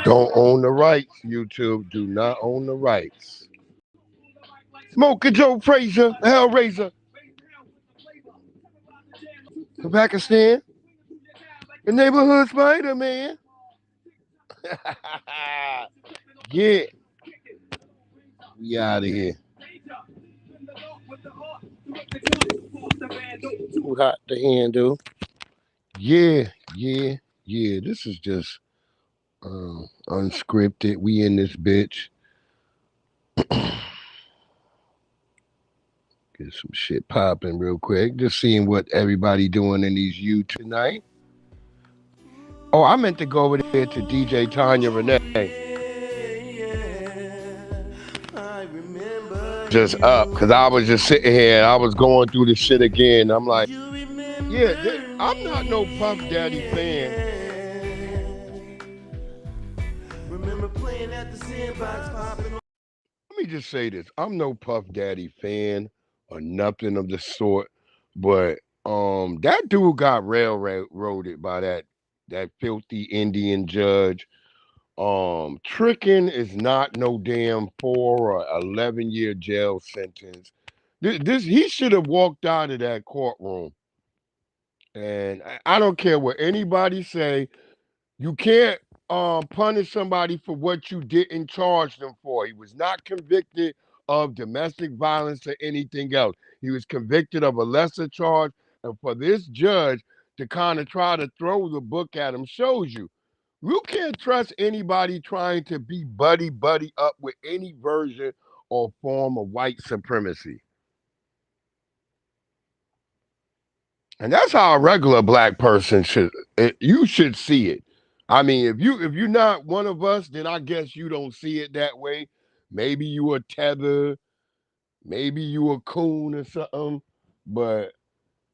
Don't own the rights, YouTube. Do not own the rights. Smoking Joe Frazier, Hellraiser, from Pakistan, the neighborhood Spider Man. Yeah, we out of here. Too hot to handle. Yeah, yeah, yeah. This is just unscripted. We in this bitch. Get some shit popping real quick. Just seeing what everybody doing in these YouTube tonight. Oh, I meant to go over there to DJ Tanya Renee. Just up because I was just sitting here and I was going through the shit again. I'm like, yeah, I'm not no Puff Daddy fan. Let me just say this: I'm no Puff Daddy fan or nothing of the sort. But that dude got railroaded by that filthy Indian judge. Tricking is not no damn 4 or 11 year jail sentence. This he should have walked out of that courtroom. And I don't care what anybody say. You can't punish somebody for what you didn't charge them for. He was not convicted of domestic violence or anything else. He was convicted of a lesser charge. And for this judge to kind of try to throw the book at him shows you can't trust anybody trying to be buddy up with any version or form of white supremacy. And that's how a regular black person you should see it. I mean, if you're not one of us, then I guess you don't see it that way. Maybe you a tether, maybe you a coon or something. But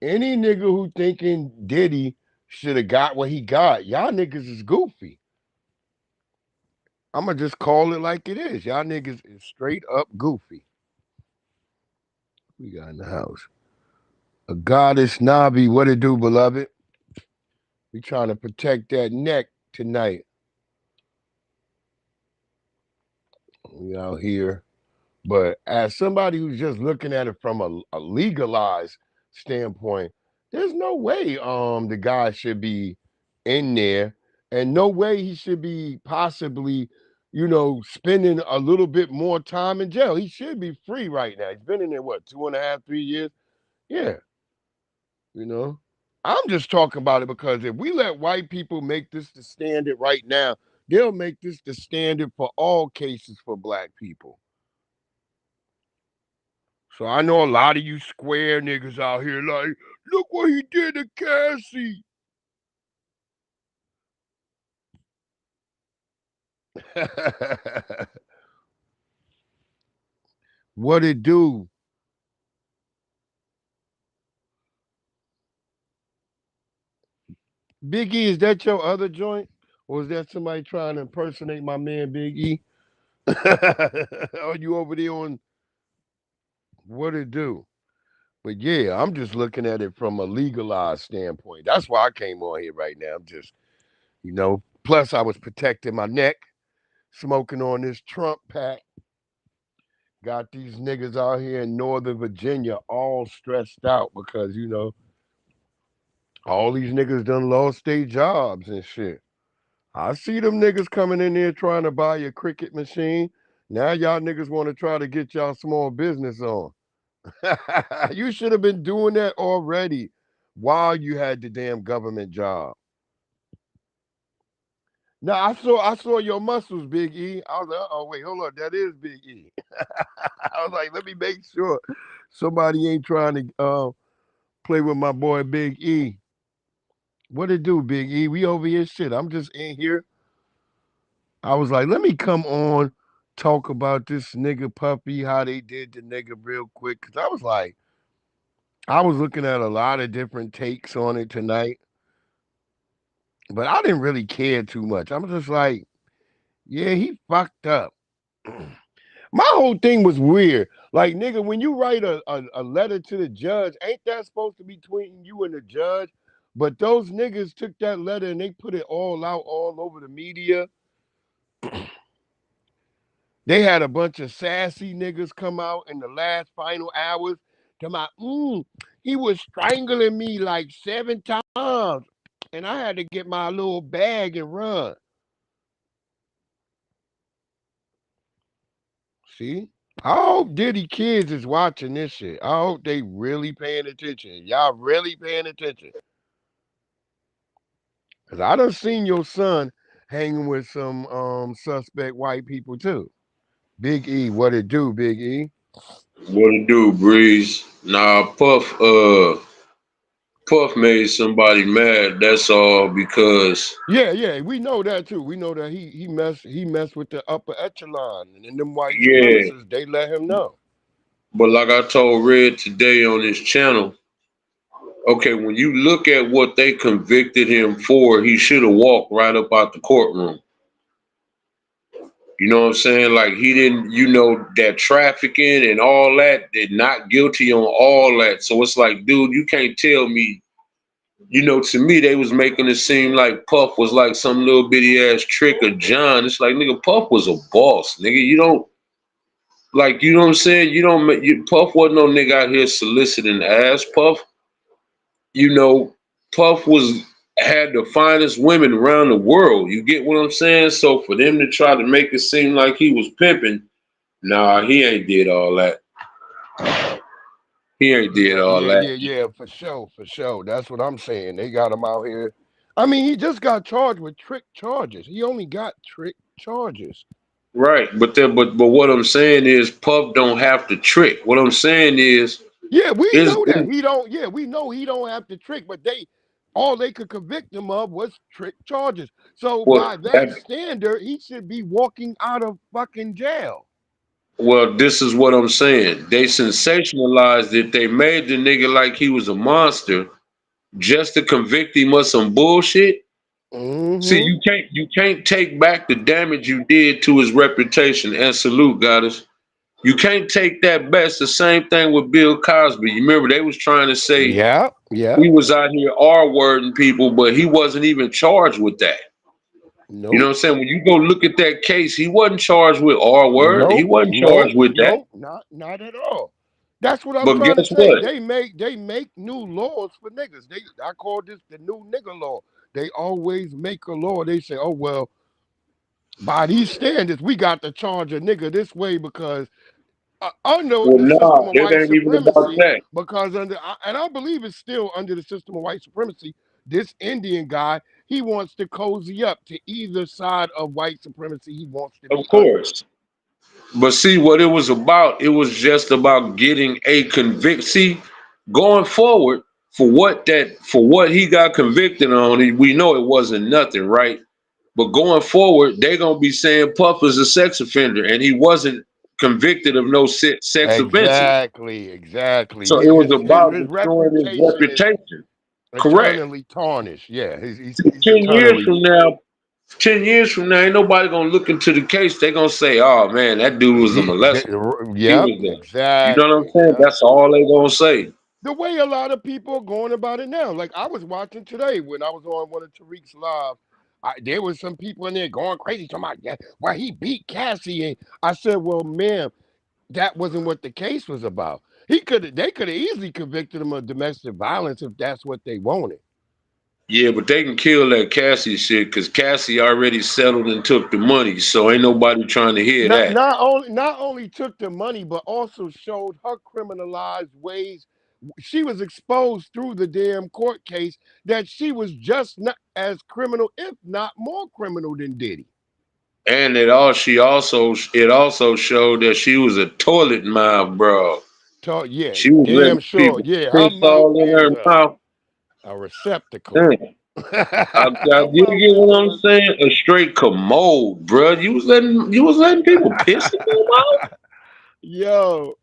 any nigga who thinking Diddy should have got what he got, y'all niggas is goofy. I'ma just call it like it is. Y'all niggas is straight up goofy. We got in the house. A goddess Nabi, what it do, beloved? We trying to protect that neck tonight. We out here. But as somebody who's just looking at it from a legalized standpoint, there's no way the guy should be in there, and no way he should be possibly, spending a little bit more time in jail. He should be free right now. He's been in there what, 2.5, 3 years? Yeah, you know. I'm just talking about it because if we let white people make this the standard right now, they'll make this the standard for all cases for black people. So I know a lot of you square niggas out here like, look what he did to Cassie. What it do? Big E, is that your other joint? Or is that somebody trying to impersonate my man Big E? Are you over there on what it do? But yeah, I'm just looking at it from a legalized standpoint. That's why I came on here right now. I'm just, plus I was protecting my neck, smoking on this Trump pack. Got these niggas out here in Northern Virginia all stressed out because, all these niggas done lost their jobs and shit. I see them niggas coming in there trying to buy your cricket machine. Now y'all niggas want to try to get y'all small business on. You should have been doing that already while you had the damn government job. Now I saw your muscles, Big E. I was like, oh wait, hold on, that is Big E. I was like, let me make sure somebody ain't trying to play with my boy Big E. What it do, Big E? We over here shit. I'm just in here. I was like, let me come on, talk about this nigga Puppy, how they did the nigga real quick. Cause I was looking at a lot of different takes on it tonight. But I didn't really care too much. I'm just like, yeah, he fucked up. My whole thing was weird. Like, nigga, when you write a letter to the judge, ain't that supposed to be between you and the judge? But those niggas took that letter and they put it all out all over the media. They had a bunch of sassy niggas come out in the last final hours. Come out, he was strangling me like 7 times. And I had to get my little bag and run. See? I hope Diddy kids is watching this shit. I hope they really paying attention. Y'all really paying attention. Cause I done seen your son hanging with some suspect white people too. Big E, what it do, Big E? What it do, Breeze? Nah, Puff made somebody mad. That's all because Yeah, yeah, we know that too. We know that he messed with the upper echelon, and then them white yeah. supremacists they let him know. But like I told Red today on his channel, okay, when you look at what they convicted him for, he should have walked right up out the courtroom. You know what I'm saying? Like he didn't, that trafficking and all that, they're not guilty on all that. So it's like, dude, you can't tell me, to me, they was making it seem like Puff was like some little bitty ass trick of John. It's like, nigga, Puff was a boss, nigga. You don't, like, you know what I'm saying? Puff wasn't no nigga out here soliciting ass. You know, Puff had the finest women around the world. You get what I'm saying? So for them to try to make it seem like he was pimping, nah, he ain't did all that. He ain't did Yeah, all yeah, that. yeah, yeah, for sure, for sure. That's what I'm saying. They got him out here. I mean, he just got charged with trick charges. He only got trick charges. Right. But what I'm saying is Puff don't have to trick. What I'm saying Yeah, we is know that he don't. Yeah, we know he don't have to trick, but all they could convict him of was trick charges. So well by that that standard, he should be walking out of fucking jail. well, this is what I'm saying. They sensationalized it. They made the nigga like he was a monster just to convict him of some bullshit. See, Mm-hmm. you can't take back the damage you did to his reputation. And salute, goddess. You can't take that back. It's the same thing with Bill Cosby. You remember they was trying to say Yeah, yeah. he was out here R-wording people, but he wasn't even charged with that. You know what Nope. I'm saying? When you go look at that case, he wasn't charged with R-word. He Nope. wasn't charged Nope. with that. Nope. Not at all. That's what I'm But trying to guess say. what? They make new laws for niggas. I call this the new nigga law. They always make a law. They say, oh well, by these standards, we got to charge a nigga this way because under Well, the nah, system of it white ain't even about supremacy, that. because and I believe it's still under the system of white supremacy, this Indian guy, he wants to cozy up to either side of white supremacy he wants to Of be under. course. But see what it was about, it was just about getting a convict. See, going forward for what he got convicted on, we know it wasn't nothing, right? But going forward, they're gonna be saying Puff is a sex offender and he wasn't convicted of no sex offenses. Exactly, exactly. So it was about His destroying his reputation is reputation. Correct. eternally tarnished. Yeah, See, he's eternally. 10 years from now, ain't nobody gonna look into the case. They gonna say, "Oh man, that dude was a molester. He Yep, was there." You know what I'm exactly. saying? Yep. That's all they gonna say. The way a lot of people are going about it now. Like I was watching today when I was on one of Tariq's live. There was some people in there going crazy talking about yeah, why he beat Cassie. And I said, well, man, that wasn't what the case was about. They could have easily convicted him of domestic violence if that's what they wanted. Yeah, but they can kill that Cassie shit because Cassie already settled and took the money. So ain't nobody trying to hear Not that. not only took the money, but also showed her criminalized ways. She was exposed through the damn court case that she was just not as criminal, if not more criminal than Diddy. And it also showed that she was a toilet mouth, bro. So yeah, She was damn letting sure. people Yeah, her piss mouth all in is her mouth. a receptacle. Damn. Her You mouth get is what a I'm saying? A straight commode, bro. You was letting people piss in your mouth. yo.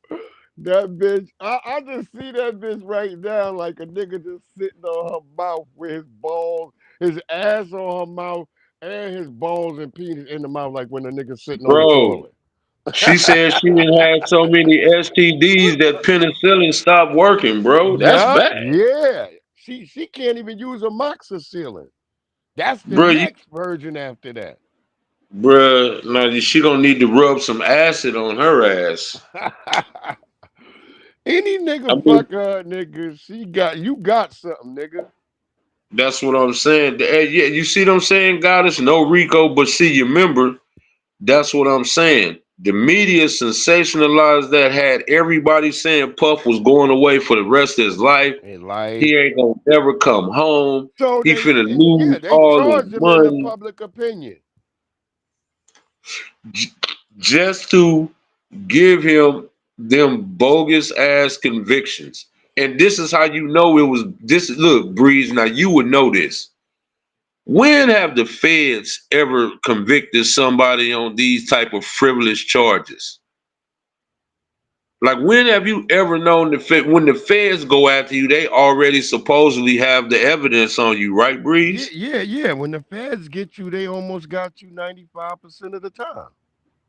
That bitch, I just see that bitch right now like a nigga just sitting on her mouth with his balls, his ass on her mouth, and his balls and penis in the mouth, like when a nigga sitting on the Bro, toilet. she said she didn't have so many STDs that penicillin stopped working, bro. That's Yeah, bad. yeah. She can't even use amoxicillin. That's the Bro, you, next version after that. bruh, now she gonna need to rub some acid on her ass. Any I nigga mean, fuck her, nigga. She got you got something, nigga. that's what I'm saying. Yeah, you see what I'm saying, Goddess? No Rico, but see, you remember, that's what I'm saying. The media sensationalized that, had everybody saying Puff was going away for the rest of his life. In life. He ain't gonna never come home. So He they finna yeah, lose they all his charged him in the money public opinion. j- just to give him them bogus ass convictions. And this is how you know it was this. Look, Breeze, now you would know this. When have the feds ever convicted somebody on these type of frivolous charges? Like, when have you ever known when the feds go after you, they already supposedly have the evidence on you, right, Yeah, Breeze? yeah, yeah. When the feds get you, they almost got you 95% of the time.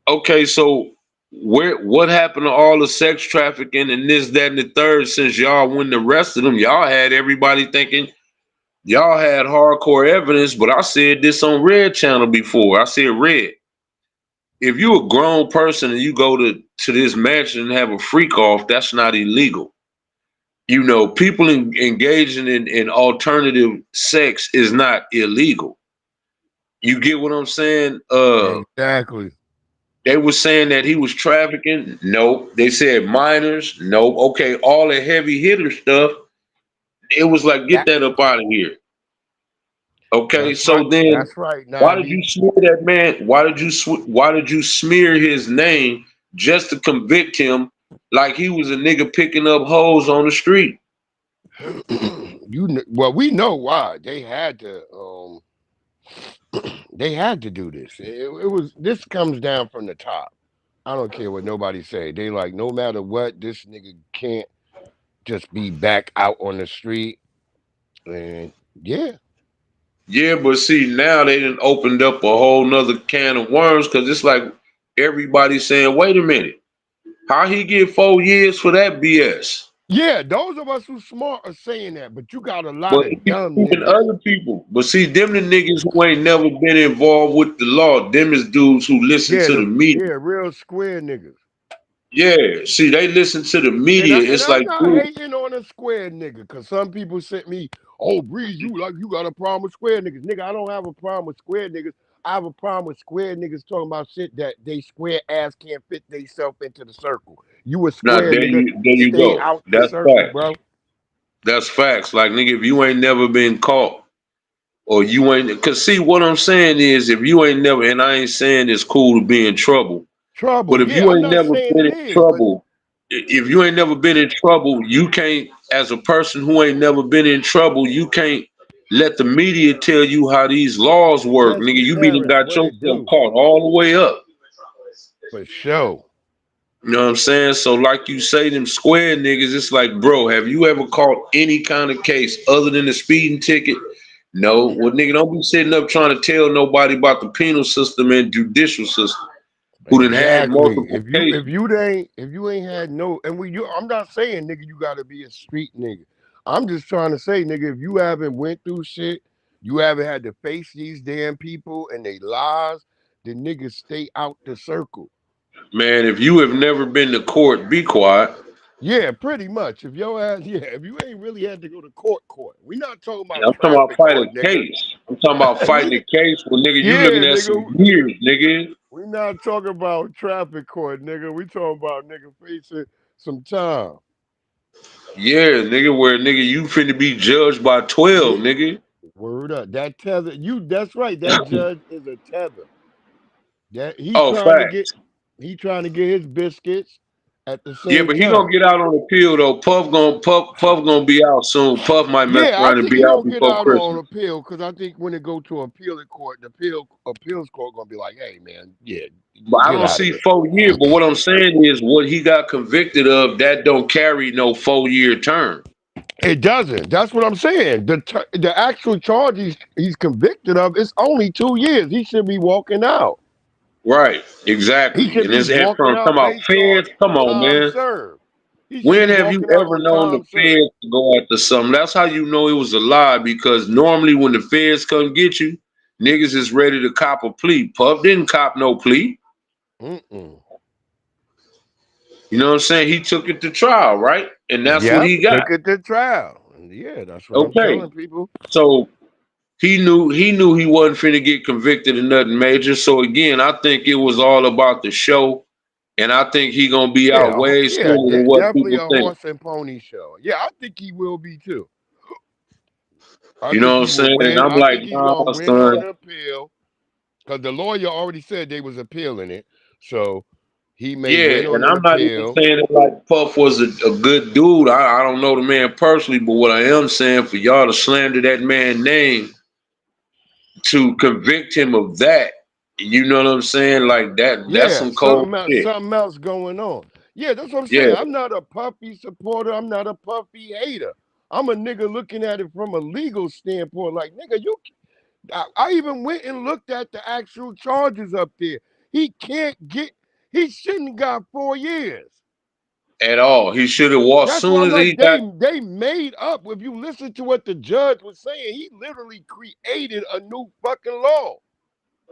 Okay, so what happened to all the sex trafficking and this, that, and the third? Since y'all wouldn't arrested them, y'all had everybody thinking y'all had hardcore evidence. But I said this on Red Channel before. I said, Red, if you a grown person and you go to this mansion and have a freak off, that's not illegal. You know, people engaging in alternative sex is not illegal. You get what I'm saying? Exactly. They were saying that he was trafficking. Nope. They said minors. Nope. Okay, all the heavy hitter stuff. It was like, get That that up out of here. Okay, that's right. so then That's right, why did you 90. smear that man? Why did you smear his name just to convict him like he was a nigga picking up hoes on the street? Well, we know why. They had to do this. It was this comes down from the top. I don't care what nobody say. They like no matter what, this nigga can't just be back out on the street. And yeah, Yeah, but see, now they done opened up a whole nother can of worms, because it's like everybody saying, wait a minute, how he get 4 years for that BS? yeah, those of us who smart are saying that, but you got a lot But of dumb even niggas. other people. But see, them the niggas who ain't never been involved with the law. Them is dudes who listen Yeah, to the media. real square niggas. Yeah, see, they listen to the media. And It's I'm like, not dude, hating on a square nigga, cause some people sent me, oh Breeze, you got a problem with square niggas. Nigga, I don't have a problem with square niggas. I have a problem with square niggas talking about shit that they square ass can't fit themselves into the circle. You a now square nigga, there you stay go. out the That's circle, facts. bro. That's facts. Like, nigga, if you ain't never been caught, or you ain't, cause see, what I'm saying is, if you ain't never, and I ain't saying it's cool to be in trouble, but Trouble. if Yeah, you I'm ain't not never saying been it in is, but trouble, if you ain't never been in trouble, you can't, as a person who ain't never been in trouble, you can't let the media tell you how these laws work, let's nigga. You be done Terrence, got what it yourself do? caught all the way up. For sure. You know what I'm saying? So, like you say, them square niggas, it's like, bro, have you ever caught any kind of case other than the speeding ticket? No. Well, nigga, don't be sitting up trying to tell nobody about the penal system and judicial system who done had Exactly. multiple cases. If you ain't had no and we you I'm not saying nigga you gotta be a street nigga. I'm just trying to say, nigga, if you haven't went through shit, you haven't had to face these damn people and they lies, then niggas stay out the circle. Man, if you have never been to court, be quiet. Yeah, pretty much. If your ass, yeah, if you ain't really had to go to court, we not talking Yeah, about I'm talking about traffic fighting court, a nigga. case. I'm talking about fighting a case where, nigga, you Yeah, looking at some nigga. years, nigga. We not talking about traffic court, nigga. We talking about nigga facing some time. Yeah, nigga, where, nigga, you finna be judged by 12, Yeah. nigga. Word up. That tether, that's right. That judge is a tether. That Oh, facts. he trying to get his biscuits at the Yeah, same but he gonna time. get out on appeal though. Puff gonna be out soon. Puff might mess Yeah, I around and think be he out gonna get before out on Christmas. appeal because I think when it go to appeal court, the appeals court gonna be like, hey man, yeah, But I get don't out of see here. 4 years. But what I'm saying is, what he got convicted of, that don't carry no 4 year term. It doesn't. That's what I'm saying. The actual charge he's convicted of is only 2 years. He should be walking out. Right, He exactly. should And be it's and walking from talking out about based on feds. Come on, time man. served. He should When be have you walking out ever on known the time served. feds to go after something? That's how you know it was a lie, because normally when the feds come get you, niggas is ready to cop a plea. Puff didn't cop no plea. Mm-mm. You know what I'm saying? He took it to trial, right? And that's what Yep, he got. took it to trial. Yeah, that's what I'm Okay. telling people. So he knew he wasn't finna get convicted of nothing major. So again, I think it was all about the show, and I think he gonna be out way Yeah, sooner than what definitely people a think. horse and pony show. Yeah, I think he will be too. I You know think what I'm he will saying? win. I'm I like, think he's nah, gonna win on son. appeal because the lawyer already said they was appealing it, so he may Yeah, win on and the I'm not even appeal. saying it like Puff was a good dude. I don't know the man personally, but what I am saying, for y'all to slander that man's name, to convict him of that, you know what I'm saying? Like that's Yeah, some cold shit. something else going on. Yeah, that's what I'm saying. Yeah, I'm not a Puffy supporter. I'm not a Puffy hater. I'm a nigga looking at it from a legal standpoint. Like, nigga, I even went and looked at the actual charges up there. He can't get. He shouldn't got 4 years. at all. He should have walked That's why soon I'm as he like got they made up. If you listen to what the judge was saying, he literally created a new fucking law.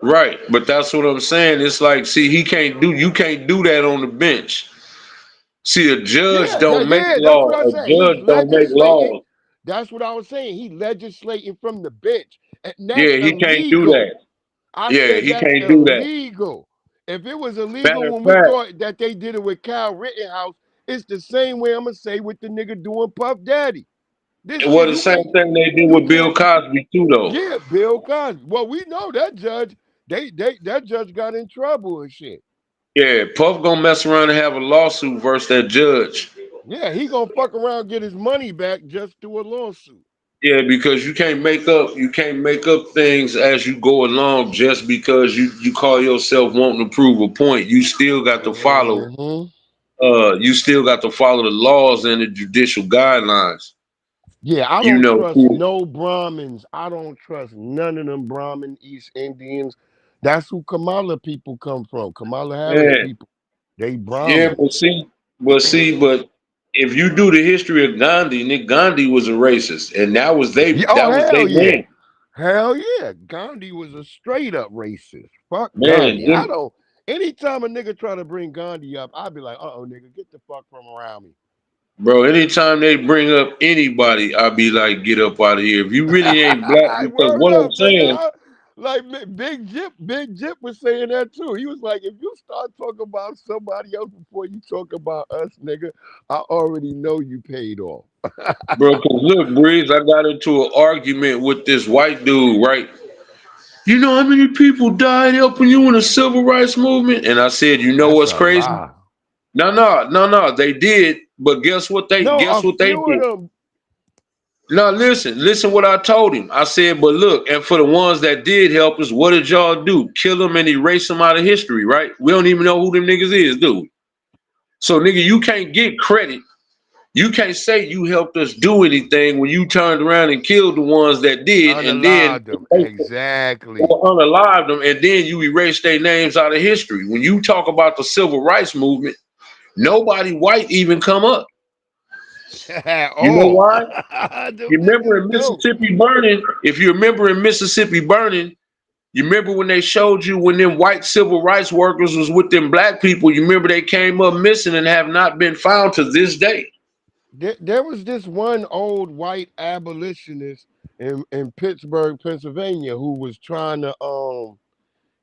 right. But that's what I'm saying. It's like, see, you can't do that on the bench. See, a judge don't make That's what law. I A said. He's judge don't make legislating. laws. That's what I was saying. He legislating from the bench, and that's Yeah, he can't do illegal. that. I Yeah, said he that's can't do that. illegal. If it was illegal Matter of when we fact, thought that they did it with Kyle Rittenhouse, it's the same way I'm gonna say with the nigga doing Puff Daddy. This it was shit, the same thing they did with Bill Cosby too, though. yeah, Bill Cosby. Well, we know that judge. That judge got in trouble and shit. Yeah, Puff gonna mess around and have a lawsuit versus that judge. Yeah, he gonna fuck around and get his money back just through a lawsuit. Yeah, because you can't make up things as you go along just because you call yourself wanting to prove a point. Hmm. You still got to follow the laws and the judicial guidelines. Yeah, I You don't know, trust no Brahmins. I don't trust none of them Brahmin East Indians. That's who Kamala people come from. Kamala Harris man. people. They Yeah, Brahmin. but if you do the history of Gandhi, Nick Gandhi was a racist, and Yeah, oh that was hell their yeah. man. Hell yeah. Gandhi was a straight up racist. Fuck Man, Gandhi. I them, don't anytime a nigga try to bring Gandhi up, I'd be like, nigga, get the fuck from around me. bro. Anytime they bring up anybody, I'll be like, get up out of here. If you really ain't black, because Word what I'm up, nigga. saying, Like Big Jip was saying that too. He was like, if you start talking about somebody else before you talk about us, nigga, I already know you paid off. bro. Cause look, Breeze, I got into an argument with this white dude, right? You know how many people died helping you in the civil rights movement? And I said, you know That's what's a crazy? lie. No, they did. But No, guess a what they few of did? them. Now listen what I told him. I said, but look, and for the ones that did help us, what did y'all do? Kill them and erase them out of history, right? We don't even know who them niggas is, do we? So nigga, you can't get credit. You can't say you helped us do anything when you turned around and killed the ones that did, and then Unalive them. erased them Exactly. or unalived them, and then you erase their names out of history. When you talk about the civil rights movement, nobody white even come up. You know Oh, why? them You remember niggas in don't. Mississippi burning? If you remember in Mississippi burning, you remember when they showed you when them white civil rights workers was with them black people. You remember they came up missing and have not been found to this day. There was this one old white abolitionist in Pittsburgh, Pennsylvania, who was trying to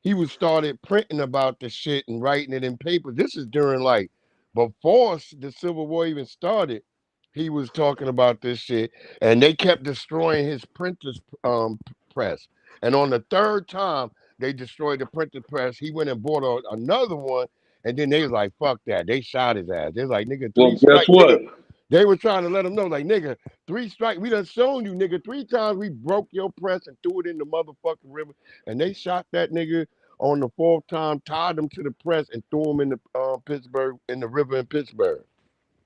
he was started printing about the shit and writing it in paper. This is during like before the Civil War even started. He was talking about this shit, and they kept destroying his printer's press. And on the third time they destroyed the printer press, he went and bought another one. And then they was like, "Fuck that!" They shot his ass. They was like, "Nigga, Well, three guess strike, what? nigga." They were trying to let him know, like, nigga, three strike. We done shown you, nigga, 3 times we broke your press and threw it in the motherfucking river. And they shot that nigga on the fourth time, tied him to the press, and threw him in the Pittsburgh in the river in Pittsburgh.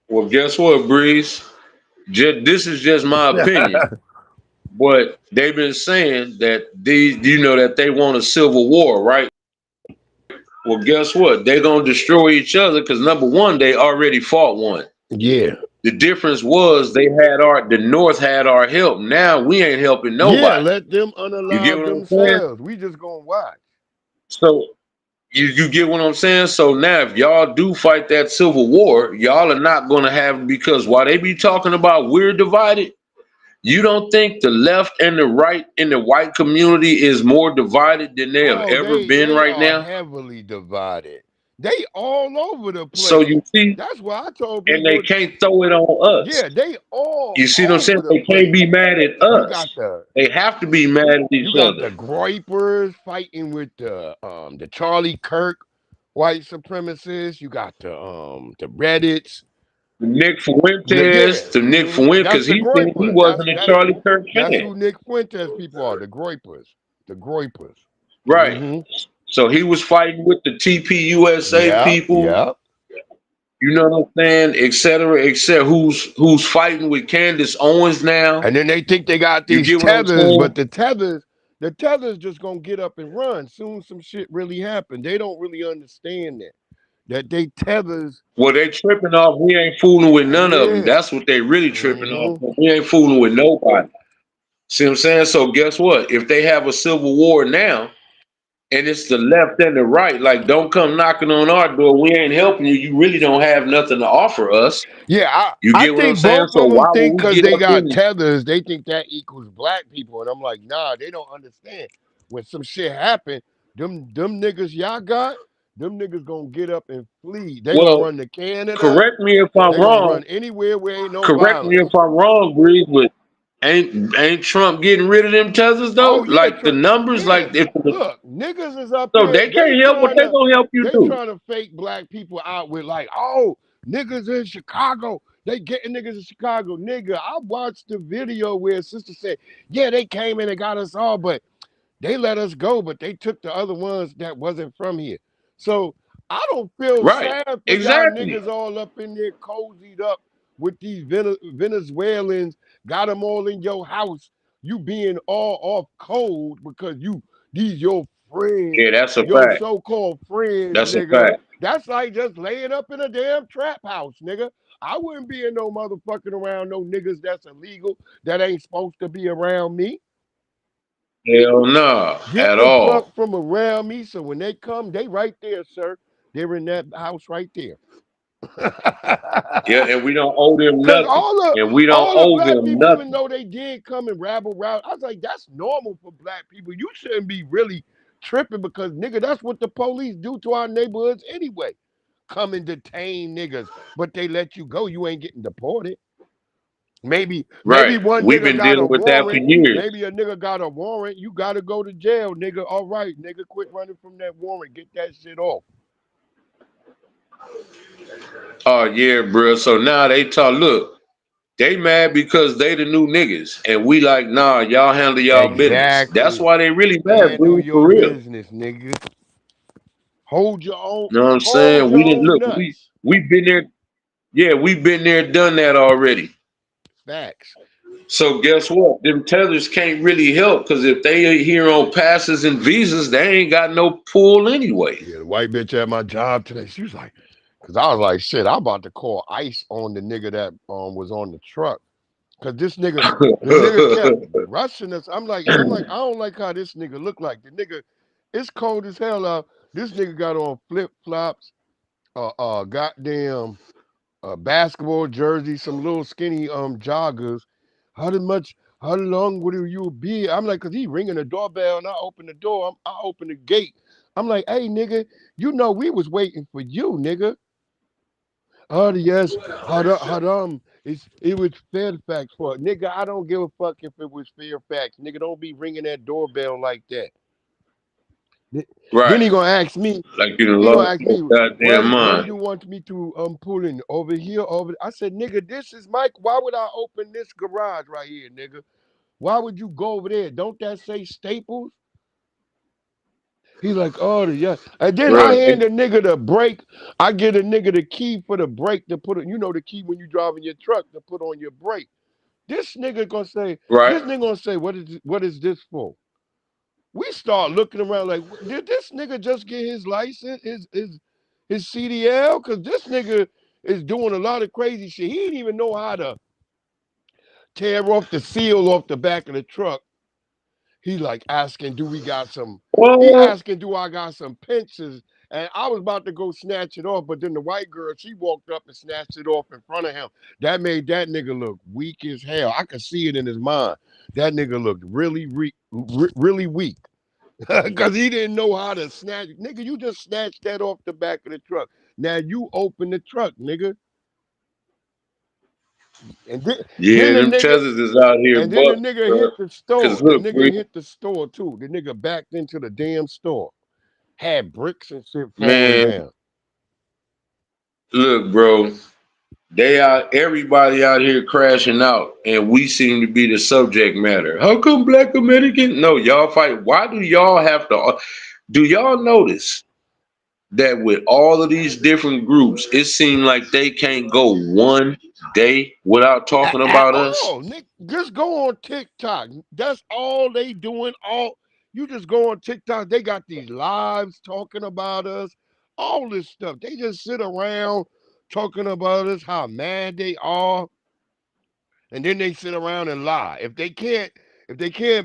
Well, guess what, Breeze? This is just my opinion, but they've been saying that that they want a civil war, right? Well, guess what? They're gonna destroy each other because number one, they already fought one. Yeah. The difference was the North had our help. Now we ain't helping Yeah, nobody. let them You get unalive what I'm saying? themselves. We just gonna watch. So you get what I'm saying? So now if y'all do fight that civil war, y'all are not gonna have, because while they be talking about we're divided, you don't think the left and the right in the white community is more divided than they have Oh, ever been they right are now? heavily divided. They all over the So place. you see, That's why I told and they people, can't throw it on us. yeah, they all You see what I'm saying? over the They can't place. be mad at You us. got the They have to be mad at you each got the other. Groypers fighting with the Charlie Kirk white supremacists. You got the Reddits. Nick Yeah, Fuentes to Nick Fuentes, that's because the he said he Groypers. wasn't a Charlie Kirk That's fan. who Nick Fuentes people are. The Groypers. The Groypers. Right. Mm-hmm. So he was fighting with the TPUSA Yep. people, Yep. you know what I'm saying, et cetera, et cetera. Who's fighting with Candace Owens now? And then they think they got You these get what I'm tethers, but saying? the tethers just gonna get up and run. Soon some shit really happen. They don't really understand that. That they tethers, Well, they tripping off. We ain't fooling with none of them. yeah. That's what they really tripping off. Mm-hmm. We ain't fooling with nobody. See what I'm saying? So guess what? If they have a civil war now, and it's the left and the right, like, don't come knocking on our door. We ain't helping you. You really don't have nothing to offer us. Yeah, You I get what I'm think saying? both So of them why would think we because get they up in got it? tethers, they think that equals black people. And I'm like, nah, they don't understand. When some shit happen, them niggas y'all got, them niggas gonna get up and flee. They gonna Well, run to Canada. correct me if I'm They gonna wrong. run anywhere where ain't no Correct me if violence. I'm wrong, Breeze, but ain't Trump getting rid of them tethers Oh though? yeah, Like the numbers, yeah. like if Look, niggas is up so here. they can't help. What they gonna help you They do? trying to fake black people out with like, oh, niggas in Chicago. They getting niggas in Chicago, nigga. I watched the video where sister said, yeah, they came in and got us all, but they let us go, but they took the other ones that wasn't from here. So I don't feel Right. sad for y'all Exactly. niggas all up in there cozied up with these Venezuelans, got them all in your house. You being all off cold because these your friends, Yeah, that's a your fact. so-called friends, That's a nigga. fact. That's like just laying up in a damn trap house, nigga. I wouldn't be in no motherfucking around no niggas that's illegal that ain't supposed to be around me. Hell no, Get at the fuck all. from around me. So when they come, they right there, sir. They're in that house right there. Yeah, and we don't owe them Cause nothing. And we don't all the owe black them people, even nothing. though they did come and rabble route, I was like, that's normal for black people. You shouldn't be really tripping because nigga, that's what the police do to our neighborhoods anyway. Come and detain niggas, but they let you go. You ain't getting deported. Maybe Right. one We've nigga been got a dealing with that for warrant. years. Maybe a nigga got a warrant. You gotta go to jail, nigga. All right, nigga, quit running from that warrant. Get that shit off. Oh yeah, bro. So now they talk. Look, they mad because they the new niggas, and we like, nah, y'all handle y'all business. That's Exactly. why they really mad, Handle bro. For your real. business, nigga. Hold your own. You know what I'm Hold saying? your We didn't own look. nuts. We been there. Yeah, we've been there, done that already. Facts. So guess what? Them tethers can't really help because if they are here on passes and visas, they ain't got no pull anyway. Yeah, the white bitch at my job today. She was like, because I was like, shit, I'm about to call ICE on the nigga that was on the truck. Cause the nigga kept rushing us. I don't like how this nigga look like. The nigga, it's cold as hell out. This nigga got on flip flops, goddamn basketball jersey, some little skinny joggers. How long would you be? I'm like, cause he ringing the doorbell and I open the door. I open the gate. I'm like, hey nigga, you know we was waiting for you, nigga. Oh yes, haram. It was Fairfax for nigga. I don't give a fuck if it was Fairfax, nigga. Don't be ringing that doorbell like that. Then Right. he gonna ask me. Like you done He gonna lost ask your me goddamn where mind. you want me to pull in over here over. I said, nigga, this is Mike. Why would I open this garage right here, nigga? Why would you go over there? Don't that say Staples? He's like, oh yeah. And then I Bro, hand the nigga the brake. I get a nigga the key for the brake to put it. You know the key when you driving your truck to put on your brake. right, This nigga gonna say, what is this for? We start looking around like, did this nigga just get his license, his CDL? Cause this nigga is doing a lot of crazy shit. He didn't even know how to tear off the seal off the back of the truck. He like asking, do we got some? He Well, asking, do I got some pincers? And I was about to go snatch it off, but then the white girl, she walked up and snatched it off in front of him. That made that nigga look weak as hell. I could see it in his mind. That nigga looked really weak. Because he didn't know how to snatch. Nigga, you just snatched that off the back of the truck. Now you open the truck, nigga. And then yeah, the them nigga Tezers is out here, And then the but nigga hit the cause store. The look, nigga hit the store too. The nigga backed into the damn store. Had bricks and shit falling man, down. look, bro. They out, everybody out here crashing out, and we seem to be the subject matter. How come Black American? No, y'all fight. Why do y'all have to? Do y'all notice that with all of these different groups, it seems like they can't go one day without talking At about us? all. Nick, just go on TikTok. That's all they doing. All you just go on TikTok. They got these lives talking about us. All this stuff. They just sit around talking about us, how mad they are, and then they sit around and lie. If they can't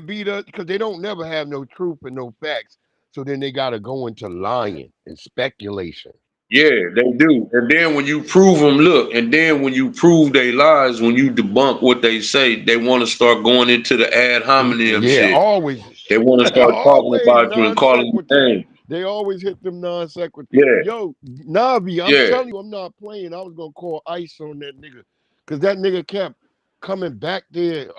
beat us, because they don't never have no truth and no facts, so then they gotta go into lying and speculation. Yeah, they do. And then when you prove them, look, and then when you prove they lies, when you debunk what they say, they want to start going into the ad hominem Yeah, shit. always, They want to start talking always about you and non calling you sequitur. names. They always hit them non sequitur. Yeah, Yo, Navi, I'm yeah. telling you, I'm not playing. I was gonna call ice on that nigga, cause that nigga kept coming back there,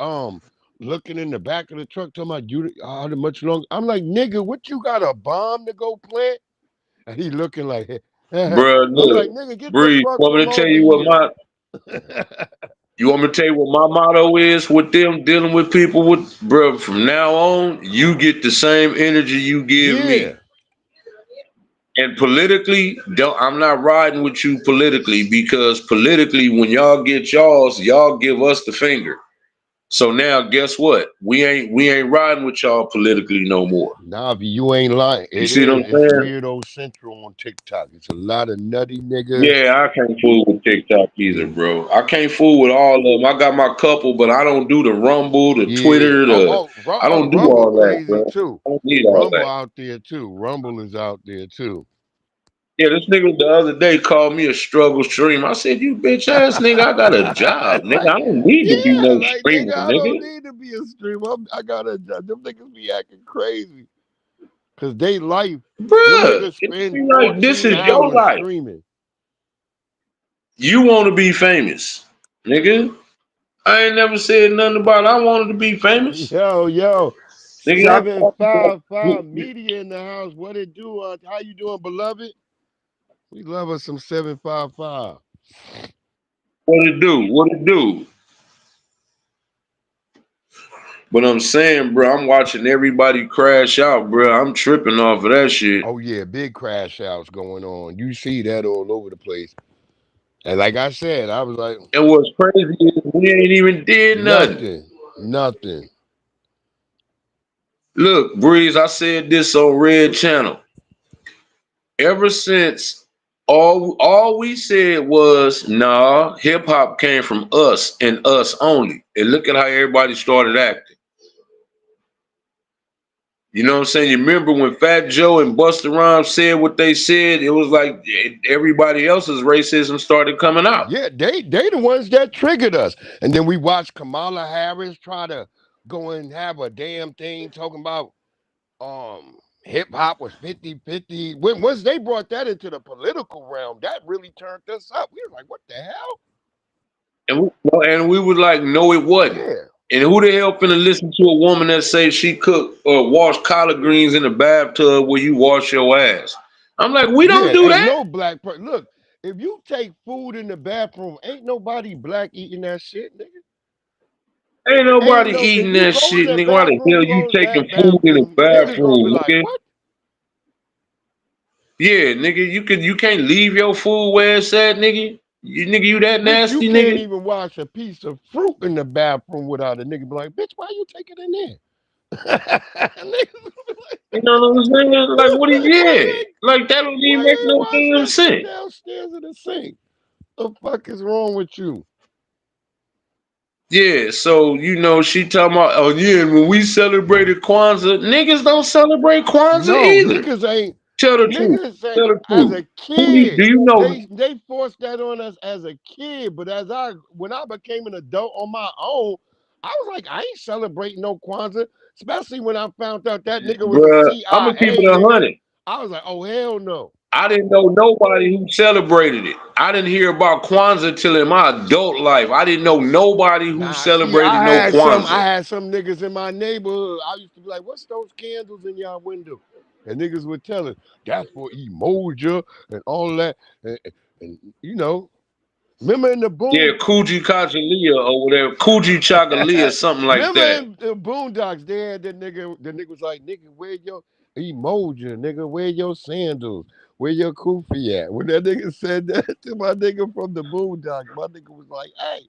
looking in the back of the truck, talking about you how much longer. I'm like, nigga, what you got a bomb to go plant? And he looking like, Bruh, I'm like, look, nigga, get the Breeze, fuck want from me to tell over you what here. my you want me to tell you what my motto is with them dealing with people with bruh, from now on, you get the same energy you give me. Yeah. And politically, don't I'm not riding with you politically because politically, when y'all get y'all's, y'all give us the finger. So now, guess what? We ain't riding with y'all politically no more. Navi, you ain't lying. You It see what is. I'm It's saying? weirdo central on TikTok. It's a lot of nutty niggas. Yeah, I can't fool with TikTok either, Yeah. bro. I can't fool with all of them. I got my couple, but I don't do the Rumble, the Yeah. Twitter, I don't do Rumble all that, crazy bro. too. I don't need all Rumble that. out there too. Rumble is out there too. Yeah, this nigga the other day called me a struggle stream. I said, "You bitch ass nigga, I got a job, nigga. Like, I don't need to be yeah, no like streamer, nigga, I don't nigga." need to be a streamer. I got a job. Them niggas be acting crazy. Cause they life, them Bruh, niggas it spend be like this 14 is your hours life. streaming. You want to be famous, nigga. I ain't never said nothing about I wanted to be famous. Yo, Nigga, I thought 755 media in the house. What it do? How you doing, beloved? We love us some 755. what it do, what it do. But I'm saying, bro, I'm watching everybody crash out, bro. I'm tripping off of that shit. Oh yeah, big crash outs going on. You see that all over the place. And like I said, I was like, And what's crazy is we ain't even did nothing. nothing. Look, Breeze, I said this on Red Channel. Ever since all we said was, nah, hip hop came from us and us only. And look at how everybody started acting. You know what I'm saying? You remember when Fat Joe and Busta Rhymes said what they said? It was like everybody else's racism started coming out. Yeah, they the ones that triggered us. And then we watched Kamala Harris try to go and have a damn thing talking about hip hop was 50-50. Once they brought that into the political realm, that really turned us up. We were like, what the hell? And we would like, no, it wasn't. Yeah. And who the hell finna listen to a woman that say she cooked or wash collard greens in the bathtub where you wash your ass? I'm like, we don't Yeah, do ain't that. no black person. Look, if you take food in the bathroom, ain't nobody black eating that shit, nigga. Ain't Ain't nobody no. If eating you that go in shit, the nigga. Why the bathroom, hell you close taking that food in the bathroom, niggas gonna be bathroom, like, nigga? what? Yeah, nigga, you can't leave your food where it's at, nigga. Nigga, you that Bitch, you nasty, can't nigga. even wash a piece of fruit in the bathroom without a nigga be like, bitch, why you take it in there? Niggas be like, You know what I'm saying? Like, what he like, did? Like, that don't even why make you ain't no wash damn that shit sense. downstairs in the sink? The fuck is wrong with you? Yeah, so she talking about, oh yeah, and when we celebrated Kwanzaa, niggas don't celebrate Kwanzaa No, either. niggas ain't. Tell the truth. Niggas say Tell the as truth. a Do kid, you know? they forced that on us as a kid. But when I became an adult on my own, I was like, I ain't celebrating no Kwanzaa. Especially when I found out that nigga was a Bruh, I'm gonna keep it CIA nigga. 100. I was like, oh hell no. I didn't know nobody who celebrated it. I didn't hear about Kwanzaa till in my adult life. I didn't know nobody who Nah, see, celebrated no I Kwanzaa. had some niggas in my neighborhood. I used to be like, "What's those candles in your window?" And niggas would tell us that's for Emoja and all that. And remember in the Yeah, boom, Coogee Kajalia or whatever, Coogee Chagalia, something like remember that. in the Boondocks, they had that nigga. The nigga was like, "Nigga, where your Emoja? Nigga, where your sandals? Where your kufi at?" When that nigga said that to my nigga from the Boondocks, my nigga was like, "Hey."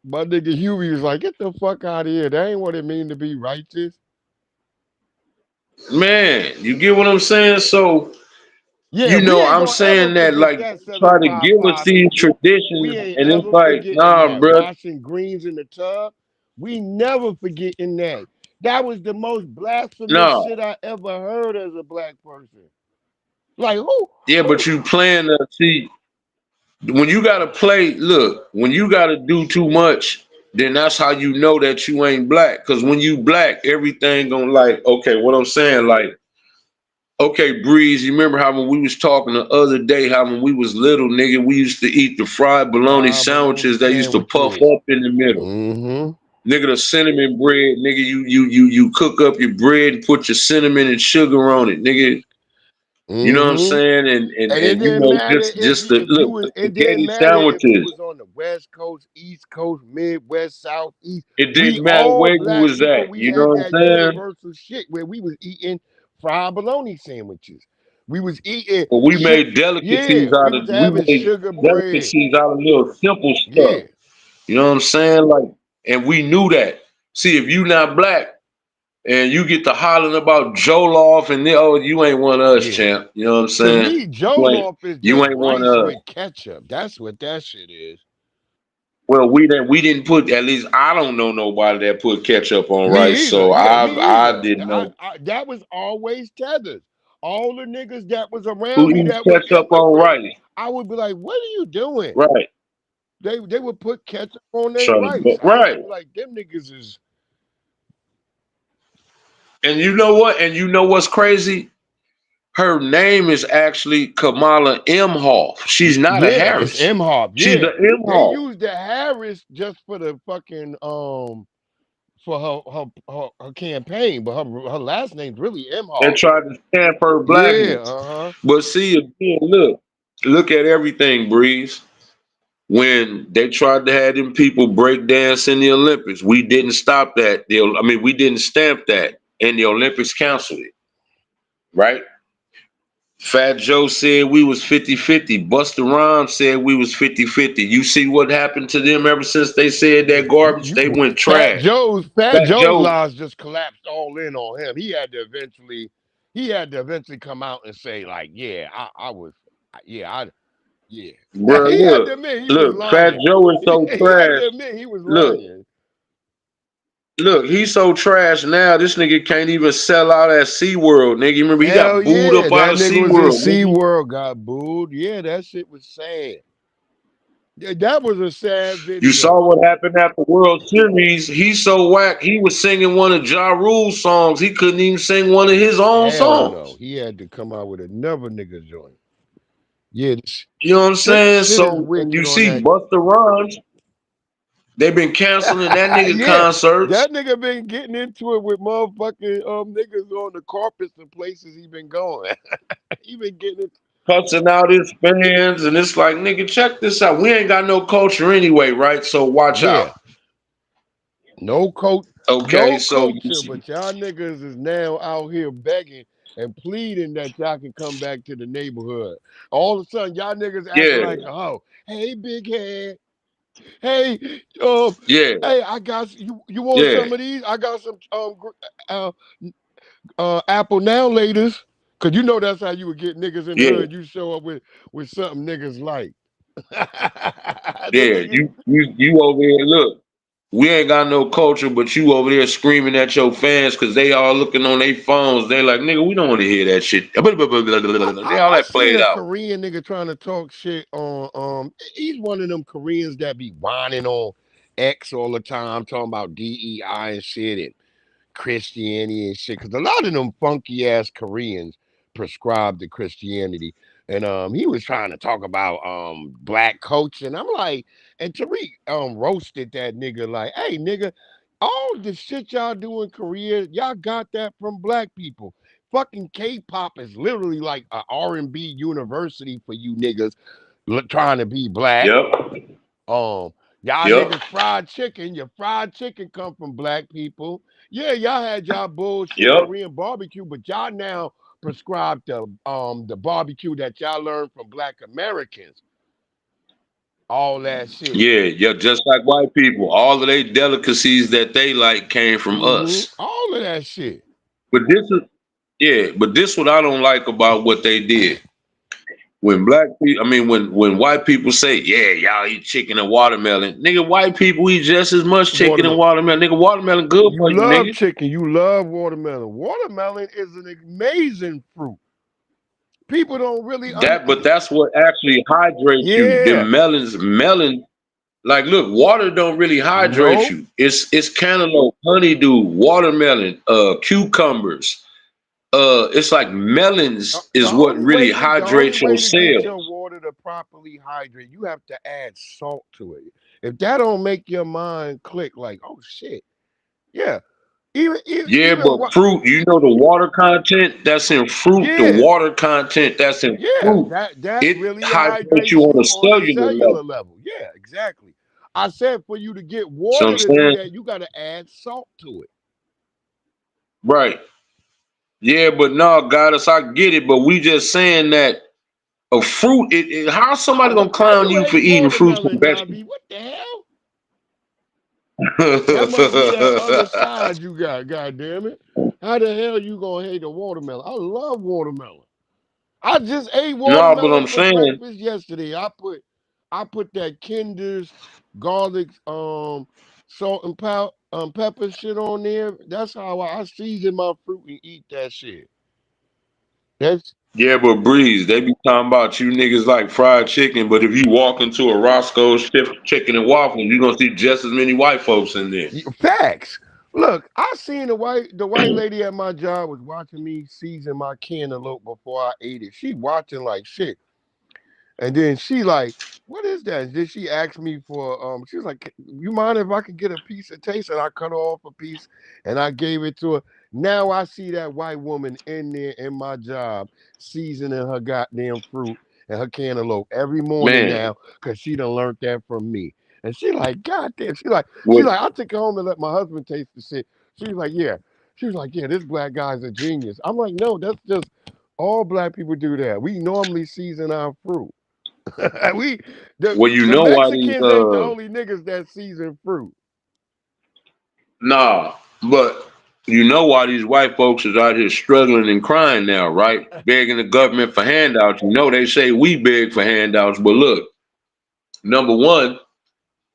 My nigga Huey was like, "Get the fuck out of here. That ain't what it mean to be righteous." Man, you get what I'm saying? So, Yeah, we ain't I'm gonna ever saying that forget like that try to give us 755 these incident. We traditions, ain't and it's ever like, forgetting nah, that. bro, Washing greens in the tub. We never forgetting that. That was the most blasphemous nah. shit I ever heard as a black person. Like who Yeah, who but you playing to see when you gotta play, look, when you gotta do too much, then that's how you know that you ain't black. Cause when you black, everything gonna like, okay, what I'm saying, like, okay, Breeze, you remember how when we was talking the other day, how when we was little, nigga, we used to eat the fried bologna fried bologna sandwiches that used to puff sandwiches? up in the middle. Mm-hmm. Nigga, the cinnamon bread, nigga, you cook up your bread and put your cinnamon and sugar on it, nigga. You know what I'm Mm-hmm. saying? And and And it and you didn't know, matter just the if you look, was the it didn't spaghetti matter if you sandwiches. was on the West Coast, East Coast, Midwest, Southeast. It We didn't matter all where you black was people, at. we You know had what I'm that saying? universal shit where we was eating fried bologna sandwiches. We was eating But we sugar. made delicacies Yeah, we out of was having sugar bread. little simple stuff. Yeah, You know what I'm saying? Like, and we knew that. See, if you not black and you get to hollering about Jollof and oh, you ain't one of us, yeah. champ. You know what I'm To saying? me, You ain't jollof is you just ain't one rice of us. with ketchup. That's what that shit is. Well, we didn't put, at least I don't know nobody that put ketchup on rice, Me either. so Yeah, me I either. didn't know That was always tethered. All the niggas that was who around me eats that was ketchup on immigrants, rice. I would be like, "What are you doing?" Right. They would put ketchup on their Try to rice. I used to right. be like, "Them niggas is And you know what? And you know what's crazy? Her name is actually Kamala Imhoff. She's not a yeah, it's Harris. M Hop. She's Yeah, an they Imhoff. used the Harris just for the fucking for her campaign, but her last name's really M They Hop. tried to stamp her Yeah, blackness. uh huh. But see again, look at everything, Breeze. When they tried to have them people break dance in the Olympics, we didn't stop that. We didn't stamp that, and the Olympics canceled it, right? Fat Joe said we was 50-50. Busta Rhymes said we was 50-50. You see what happened to them ever since they said that garbage? They went trash. Fat Fat Joe's Joe, lies just collapsed all in on him. He had to eventually come out and say like, yeah, I was, yeah, yeah. bro, He had to admit he was Fat lying. Joe is so He had trash. to admit he was Look, lying. he's so trash now. This nigga can't even sell out at SeaWorld, nigga. You remember he Hell got booed yeah, up out that of nigga was in SeaWorld, nigga. SeaWorld, got booed. Yeah, that shit was sad. Yeah, that was a sad You video. saw what happened at the World Series. He's so whack. He was singing one of Ja Rule's songs. He couldn't even sing one of his own Hell no, songs. he had to come out with another nigga joint. Yeah, You know what I'm saying? shit is So, and you wicked on see that. Busta Rhymes, they've been canceling that nigga Yeah, concerts. that nigga been getting into it with motherfucking niggas on the carpets and places he been going. He been getting it. Cussing out his fans, and it's like, nigga, check this out. We ain't got no culture anyway, right? So watch Yeah, out. no coach, Okay, no so you culture, see, but y'all niggas is now out here begging and pleading that y'all can come back to the neighborhood. All of a sudden, y'all niggas acting yeah, like, oh, hey, big head, hey, yeah, hey, I got you. You want yeah, some of these? I got some uh, Apple Now laters. Cause you know that's how you would get niggas in the yeah. hood. You show up with something niggas like. Them Yeah, niggas. you over here. Look, we ain't got no culture, but you over there screaming at your fans because they all looking on their phones. They like, nigga, we don't want to hear that shit. They all I that seen played a out. Korean nigga trying to talk shit on he's one of them Koreans that be whining on X all the time, talking about DEI and shit and Christianity and shit. Cause a lot of them funky ass Koreans prescribe to Christianity. And he was trying to talk about black culture. And I'm like, and Tariq roasted that nigga like, hey nigga, all the shit y'all do in Korea, y'all got that from black people. Fucking K-pop is literally like a R&B university for you niggas trying to be black. Yep, Um, y'all yep, niggas fried chicken. Your fried chicken come from black people. Yeah, y'all had y'all bullshit yep. Korean barbecue, but y'all now prescribe the barbecue that y'all learned from black Americans. All that shit. Yeah, yeah, just like white people. All of their delicacies that they like came from us. All of that shit. But this is yeah, but this what I don't like about what they did. When black people, I mean, when white people say, "Yeah, y'all eat chicken and watermelon," nigga, white people eat just as much chicken and Watermelon. watermelon. Nigga, watermelon good You for you, love nigga. chicken. You love watermelon. Watermelon is an amazing fruit. People don't really But that's what actually hydrates you. The Yeah. melon. Like, look, water don't really hydrate No. you. It's cantaloupe, honeydew, watermelon, cucumbers. It's like melons The is what only really way hydrates your to get your cells. water to properly hydrate, you have to add salt to it. If that don't make your mind click, like, oh shit, yeah, Yeah, even but what, fruit, you know the water content that's in fruit, the yeah, water content that's in yeah, fruit, that it really hydrates you hydrates on you a on a cellular cellular level. level. Yeah, exactly. I said for you to get So water I'm to do saying, that, you got to add salt to it. right. Yeah, but no, goddess, I get it, but we just saying that a fruit, how's somebody gonna How clown you you for hate eating fruits and watermelon, vegetables? Navi? What the hell? That must be that other side you got. God damn it! How the hell you gonna hate a watermelon? I love watermelon. I just ate No, but watermelon I'm for saying, breakfast yesterday. I put that Kinder's garlic salt and pepper shit on there. That's how I season my fruit and eat that shit. That's yeah, but Breeze, they be talking about you niggas like fried chicken, but if you walk into a Roscoe's chicken and waffles, you gonna see just as many white folks in there. facts. Look, I seen the white lady at my job was watching me season my cantaloupe before I ate it. She watching like shit. And then she like, what is that? And then she asked me for she was like, you mind if I could get a piece of taste? And I cut off a piece and I gave it to her. Now I see that white woman in there in my job seasoning her goddamn fruit and her cantaloupe every morning Man, now because she done learned that from me. And she like, God damn, she what like, I took it home and let my husband taste the shit. She was like, yeah. She was like, yeah, this black guy's a genius. I'm like, no, that's just all black people do that. We normally season our fruit. we well, you the know why these Mexicans ain't the only niggas that season fruit. nah, but you know why these white folks is out here struggling and crying now, right? Begging the government for handouts. You know they say we beg for handouts, but look, number one,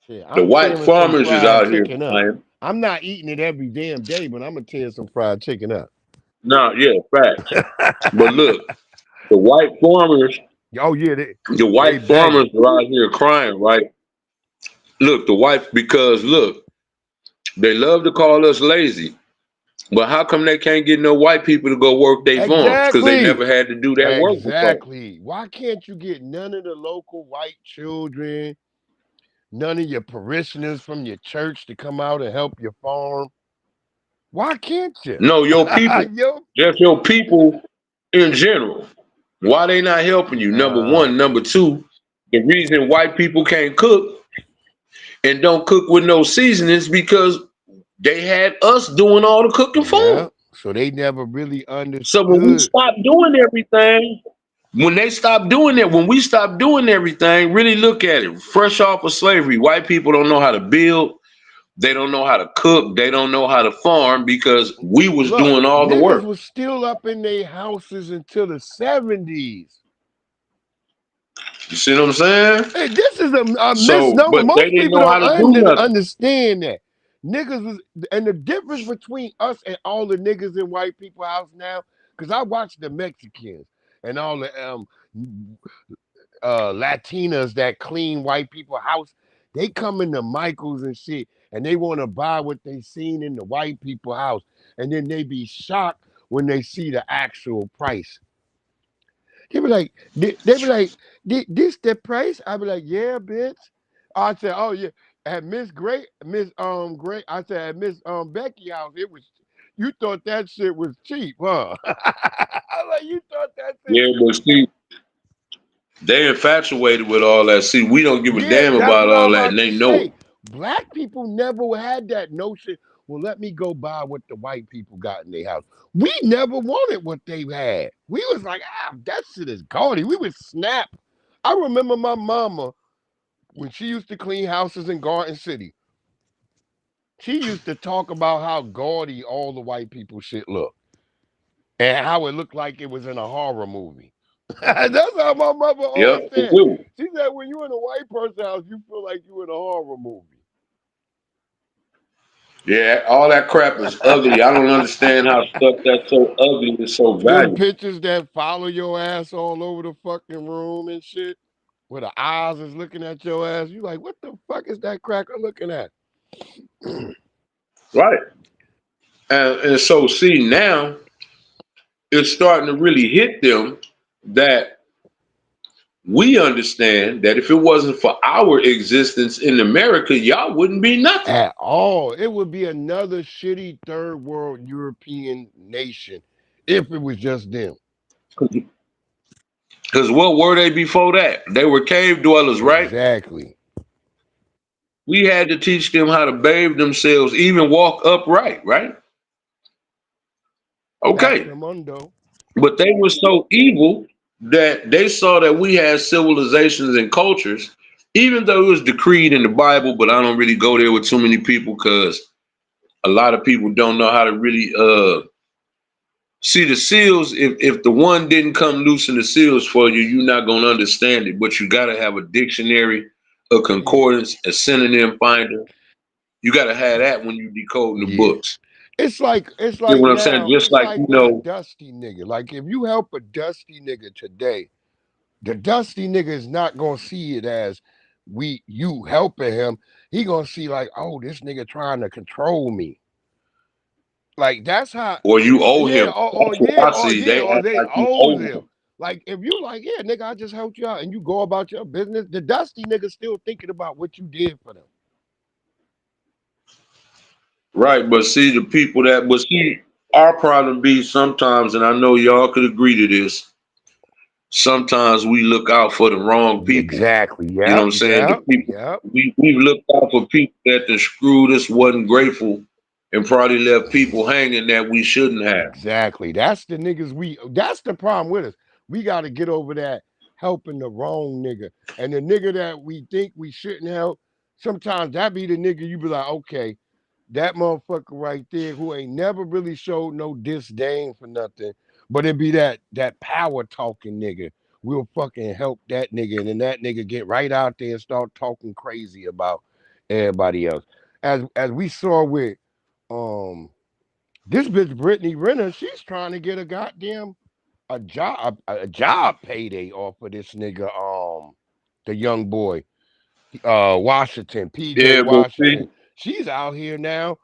Shit, the I'm white tearing some farmers is fried out here chicken up. crying. I'm not eating it every damn day, but I'm gonna tear some fried chicken up. Nah, yeah, facts. But look, the white farmers, Oh yeah, the they white farmers begging. are out here crying, right? Look, the white because look, they love to call us lazy. But how come they can't get no white people to go work their farms? Because they Exactly. never had to do that work before. Exactly. Why can't you get none of the local white children, none of your parishioners from your church to come out and help your farm? Why can't you? No, your people, Yo, just your people in general. Why they not helping you? Number uh, one, number two. The reason white people can't cook and don't cook with no seasonings because they had us doing all the cooking for yeah. them. So they never really So when we understood. stop doing everything, when they stop doing it, when we stop doing everything, really look at it. Fresh off of slavery, white people don't know how to build. They don't know how to cook. They don't know how to farm because we was Look, doing all the niggas work. was still up in their houses until the 70s. You see what I'm saying? Hey, this is a So, misnomer. but they Most didn't people know how don't to do nothing. understand that. Niggas was, and the difference between us and all the niggas in white people house now, because I watch the Mexicans and all the Latinas that clean white people house. They come into Michaels and shit, and they want to buy what they seen in the white people house, and then they be shocked when they see the actual price. They be like, this the price? I be like, yeah, bitch. I said, oh yeah. At Miss Great, I said at Miss Becky house, it was you thought that shit was cheap, huh? I like you thought that shit Yeah, but see, they infatuated with all that. See, we don't give a Yeah, damn that's about what I'm all that, and about to they know it. say. Black people never had that notion. Well, let me go buy what the white people got in their house. We never wanted what they had. We was like, that shit is gaudy. We would snap. I remember my mama when she used to clean houses in Garden City. She used to talk about how gaudy all the white people shit looked and how it looked like it was in a horror movie. That's how my mother always Yep, they said. do. She said, when you in a white person house, you feel like you in a horror movie. Yeah, all that crap is ugly. I don't understand how stuff that's so ugly is so Them valuable. pictures that follow your ass all over the fucking room and shit, where the eyes is looking at your ass. You like, what the fuck is that cracker looking at? Right. And so, see, now it's starting to really hit them that we understand that if it wasn't for our existence in America, y'all wouldn't be nothing. At all. It would be another shitty third world European nation if it was just them. Because what were they before that? They were cave dwellers, right? Exactly. We had to teach them how to bathe themselves, even walk upright, right? Back Okay. to Mundo. But they were so evil that they saw that we had civilizations and cultures, even though it was decreed in the Bible, but I don't really go there with too many people because a lot of people don't know how to really see the seals. If the one didn't come loosen the seals for you, you're not gonna understand it. But you gotta have a dictionary, a Yeah. concordance, a synonym finder. You gotta have that when you decoding the Yeah. books. It's You know like what I'm saying? now, Just it's like like with a dusty nigga. Like if you help a dusty nigga today, the dusty nigga is not gonna see it as you helping him. He gonna see like, oh, this nigga trying to control me. Like that's how or you owe him. yeah, That's what I see. They or act they like you owe owe them. him. Like if you like, yeah, nigga, I just helped you out and you go about your business, the dusty nigga still thinking about what you did for them. Right, but see the people that but see our problem be sometimes, and I know y'all could agree to this, sometimes we look out for the wrong people. Exactly. You know Yep. what I'm saying? The Yep. people Yep. we've looked out for people that done screwed us, wasn't grateful, and probably left people hanging that we shouldn't have. Exactly. That's the niggas that's the problem with us. We gotta get over that helping the wrong nigga. And the nigga that we think we shouldn't help, sometimes that be the nigga you be like, okay, that motherfucker right there who ain't never really showed no disdain for nothing, but it be that power talking nigga. We'll fucking help that nigga, and then that nigga get right out there and start talking crazy about everybody else. As we saw with um this bitch Brittany Renner, she's trying to get a goddamn a job payday off of this nigga the young boy Washington, PJ Yeah, but Washington. see, She's out here now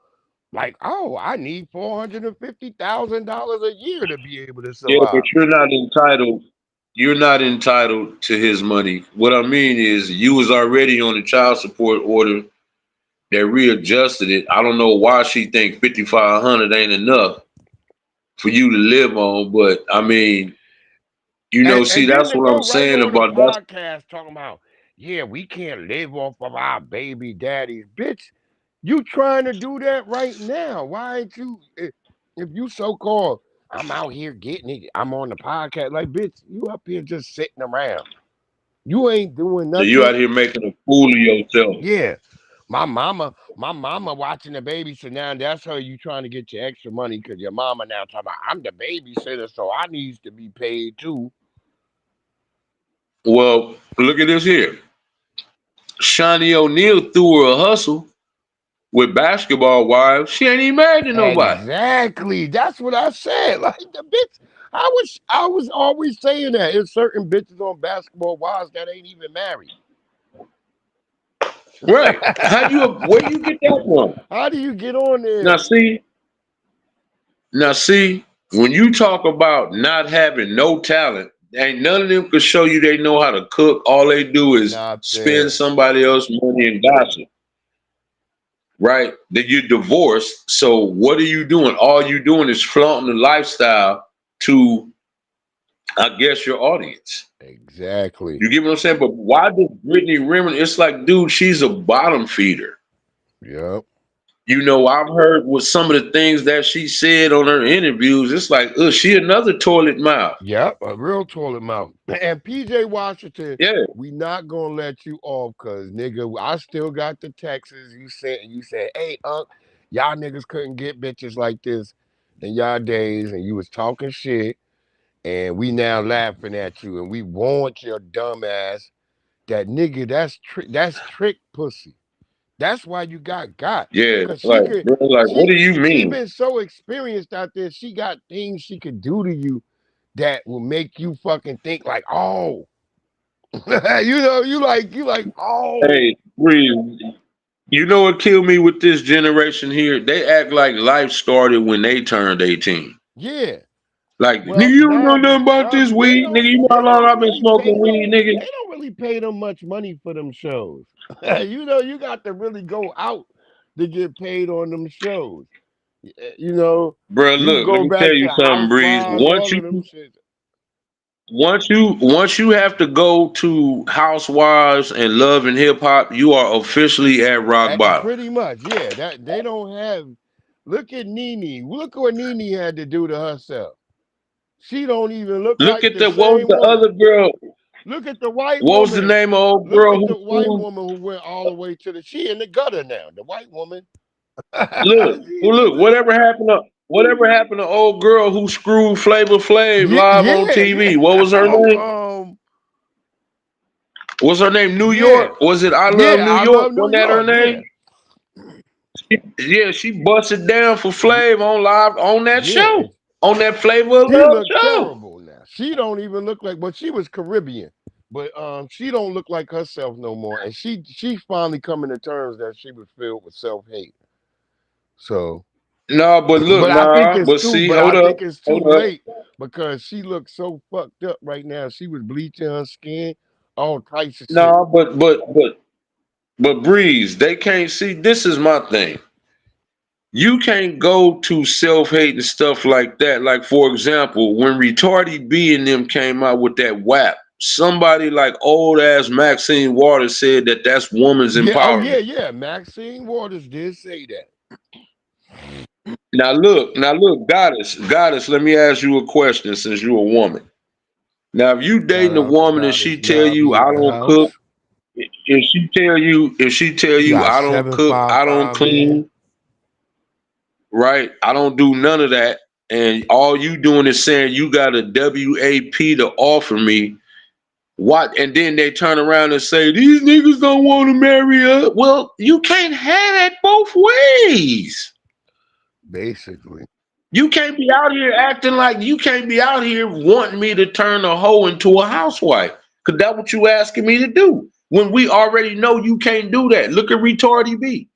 like, oh, I need $450,000 a year to be able to yeah, but survive. you're not entitled to his money. What I mean is you was already on a child support order. They readjusted it. I don't know why she think 5,500 ain't enough for you to live on, but I mean, see, And then that's to what I'm go right saying on the about that's podcast talking about, yeah, we can't live off of our baby daddies. Bitch, you trying to do that right now. Why ain't you if you so called I'm out here getting it, I'm on the podcast, like bitch, you up here just sitting around. You ain't doing you nothing. out here making a fool of yourself. Yeah. My mama watching the babysitter now. That's her. You trying to get your extra money because your mama now talking about I'm the babysitter, so I needs to be paid too. Well, look at this here. Shawnee O'Neal threw her a hustle with basketball wives. She ain't even married to nobody. Exactly. That's what I said. Like the bitch, I was always saying that. There's certain bitches on basketball wives that ain't even married. Right. How you where you get that from? How do you get on Now there? see, now see, when you talk about not having no talent, ain't none of them could show you they know how to cook. All they do is spend Nothing. somebody else's money and gossip. Right? That you're divorced. So what are you doing? All you doing is flaunting the lifestyle to, I guess, your audience. Exactly. You get what I'm saying? But why does Brittany Renner? It's like, dude, she's a bottom feeder. Yep. You know, I've heard with some of the things that she said on her interviews. It's like, she another toilet mouth. Yep. A real toilet mouth. And PJ Washington, Yeah, we not gonna let you off because nigga, I still got the texts you said, hey, y'all niggas couldn't get bitches like this in y'all days, and you was talking shit, and we now laughing at you, and we want your dumb ass. That nigga, that's trick pussy. That's why you got. yeah. Cause she Like, could bro, like, what do you she mean? been so experienced out there. She got things she could do to you that will make you fucking think like, oh, you like, oh, Hey, Breeze, you know what killed me with this generation here? They act like life started when they turned 18. yeah. Like, nigga, Well, you don't know nah, nothing about nah, this weed. Nigga, you know how long I've been smoking weed, nigga? they don't really pay them much money for them shows. You got to really go out to get paid on them shows. You know, Bro, you look, let go me tell back you to something, Breeze. Housewives, all of them shit. Once you have to go to Housewives and Love and Hip Hop, you are officially at rock bottom. Pretty much, yeah. That they don't have. Look at Nene. Look what Nene had to do to herself. She don't even look Look like at the the what was same the woman. other girl? Look at the white What was the woman. name of old Look girl at who the white sued? woman who went all the way to the. She in the gutter now. The white woman. Look, She's well, in look, the, whatever happened to old girl who screwed Flavor Flav yeah, live on yeah, TV? yeah. What was her name? Was her name New Yeah, York? Was it I Love yeah. New I York? love New Wasn't that her York. name? Yeah, Yeah, she busted down for yeah, Flav on live on that yeah. show, And on that Flavor of she Love looked show. terrible now. She don't even look like. But she was Caribbean. But she don't look like herself no more. And she finally coming to terms that she was filled with self hate. So, No, but look, but I think nah, it's but too. see, But I hold up, think it's too hold up. late because she looks so fucked up right now. She was bleaching her skin, all types of shit. No, but Breeze, they can't see. This is my thing. You can't go to self hate and stuff like that. Like for example, when Retardy B and them came out with that WAP, somebody like old ass Maxine Waters said that that's woman's Yeah. Oh yeah, empowerment. yeah. Maxine Waters did say that. Now look, goddess. Let me ask you a question, since you're a woman. Now, if you Shout dating a out to woman and she Goddess tell you Nobby I in the don't cook, house. if she tell You you got I don't cook, I don't 755 in. clean, right? I don't do none of that, and all you doing is saying you got a WAP to offer me. What? And then they turn around and say these niggas don't want to marry us. Well, you can't have it both ways. Basically. You can't be out here acting like you can't be out here wanting me to turn a hoe into a housewife. Cause that's what you asking me to do. When we already know you can't do that. Look at Retardy B.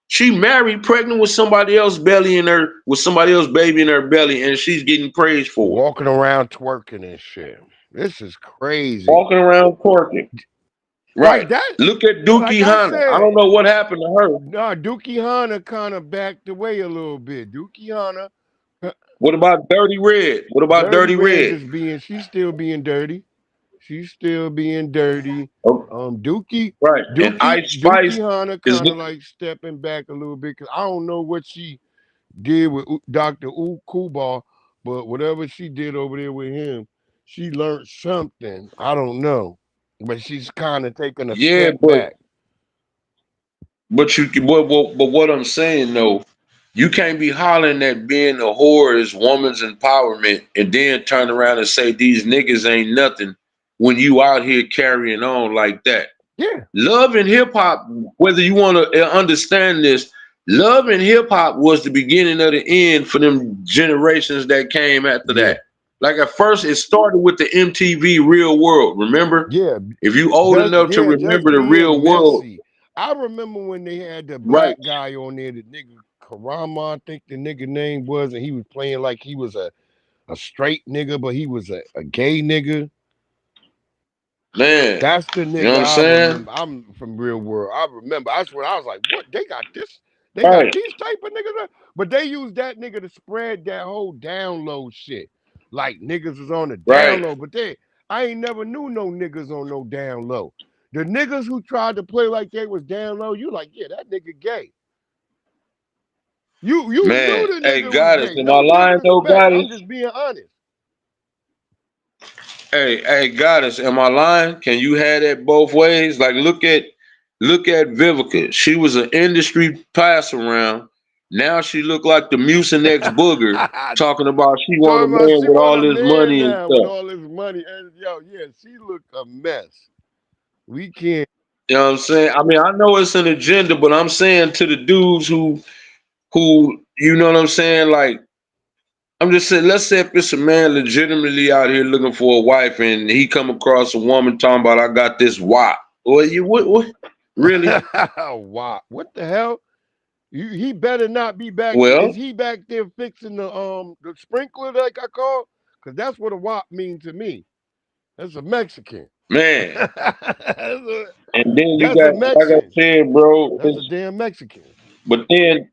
She married, pregnant with somebody else baby in her belly, and she's getting praised for it. Walking around twerking and shit. This is crazy. Walking around twerking. Like Right. that, Look at like Dookie I Hannah. I said, don't know what happened to her. nah, Dookie Hana kind of backed away a little bit. Dookie Hana, What about Dirty Red? What about Dirty Dirty Red Red? just she's still being dirty. She's still being dirty. Oh, Dookie, right. And Ice Dookie Spice Hana is kind of like stepping back a little bit because I don't know what she did with Dr. Kubar, but whatever she did over there with him, she learned something. I don't know, but she's kind of taking a yeah, step back. but what I'm saying though, you can't be hollering at being a whore is woman's empowerment and then turn around and say these niggas ain't nothing when you out here carrying on like that. Yeah, Love and hip hop, whether you want to understand this, love and hip hop was the beginning of the end for them generations that came after yeah, that. Like at first, it started with the MTV Real World. Remember, yeah. if you old enough to Just remember the Real being World, messy. I remember when they had the right? black guy on there, the nigga Karama, I think the nigga name was, and he was playing like he was a straight nigga, but he was a gay nigga. Man, That's the you know nigga what I'm I saying? remember. I'm from real world. I remember. That's when I was like, what? They got this? They got Right, these type of niggas? But they used that nigga to spread that whole download shit. Like niggas was on the right. download, but I ain't never knew no niggas on no download. The niggas who tried to play like they was download, you like, yeah, that nigga gay. You knew Man, the hey, nigga was Goddess, gay. am I No lying though, disrespect. I'm Goddess? just being honest. Hey, Goddess, am I lying? Can you have that both ways? Like, look at Vivica. She was an industry pass around. Now she look like the Mucinex booger, talking about she want a Talking about man she with want all a this man money and now with stuff. all this money. And yo, yeah, she look a mess. We can't. You know what I'm saying? I mean, I know it's an agenda, but I'm saying to the dudes who, you know what I'm saying? Like, I'm just saying, let's say if it's a man legitimately out here looking for a wife and he come across a woman talking about I got this wop. Well, you what? Really? Wow, what the hell? He better not be back there. Is Well, he back there fixing the sprinkler like I call? Because that's what a wop mean to me. That's a Mexican. man. a, And then you that's a got, like I Mexican. said, bro, That's a damn Mexican. but then,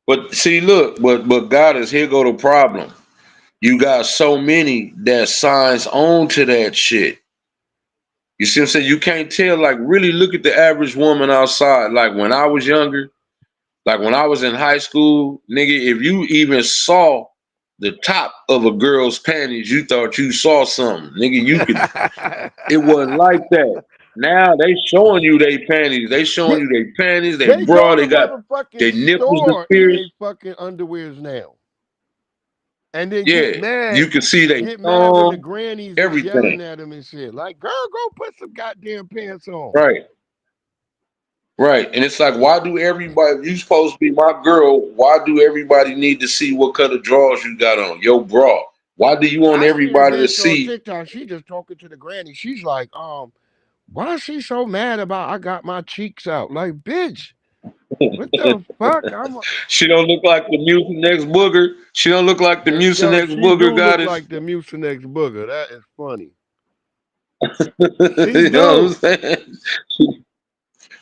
but see, look, but God is here go the problem. You got so many that signs on to that shit. You see what I'm saying? You can't tell, like, really look at the average woman outside. Like, when I was younger, like, when I was in high school, nigga, if you even saw the top of a girl's panties, you thought you saw something. Nigga, you could, it wasn't like that. Now they showing you they panties. They showing you they panties, they They bra, go they to got motherfucking their nipples and store in pierced. they fucking underwears now. And then Yeah, you can see they get mad when the thumb, grannies is everything. yelling at them and shit. Like, girl, go put some goddamn pants on. Right. Right. And it's like, why do everybody, if you supposed to be my girl, why do everybody need to see what kind of drawers you got on? Your bra. Why do you want I seen a everybody to bitch on see? TikTok. She just talking to the granny. She's like, why is she so mad about I got my cheeks out? Like, bitch, what the fuck? She don't look like the Mucinex booger. She don't look like the Yo, Mucinex she booger do look goddess. like the Mucinex booger. That is funny. She You know what I'm do. saying?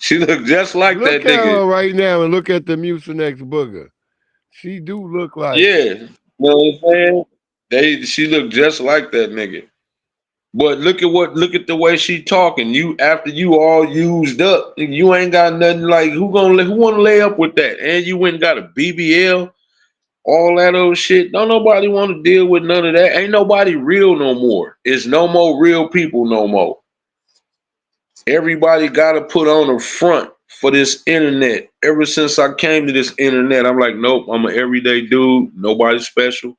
She look just like that Look at nigga. her right now and look at the Mucinex booger. She do look like Yeah. it. You know what I'm saying? She look just like that nigga. But look at the way she talking. You after you all used up, you ain't got nothing like who wanna lay up with that? And you went and got a BBL, all that old shit. Don't nobody want to deal with none of that. Ain't nobody real no more. It's no more real people no more. Everybody gotta put on a front for this internet. Ever since I came to this internet, I'm like, nope, I'm an everyday dude, nobody special.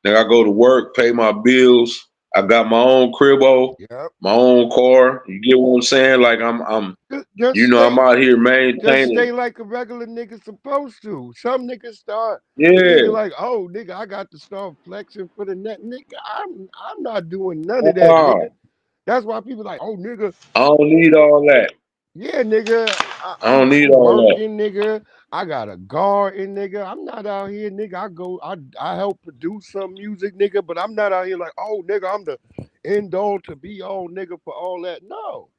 Then I go to work, pay my bills. I got my own cribbo, Yep. my own car. You get what I'm saying? Like Just I'm stay out here Just maintaining. stay like a regular nigga supposed to. Some niggas start thinking Yeah, like, oh nigga, I got to start flexing for the net. Nigga, I'm not doing none of that, nigga. nah, That's why people like, oh nigga, I don't need all that. yeah, nigga, I don't need I'm all that. working, nigga. I got a garden, nigga. I'm not out here, nigga. I help produce some music, nigga, but I'm not out here like, oh nigga, I'm the end all to be all nigga for all that. No.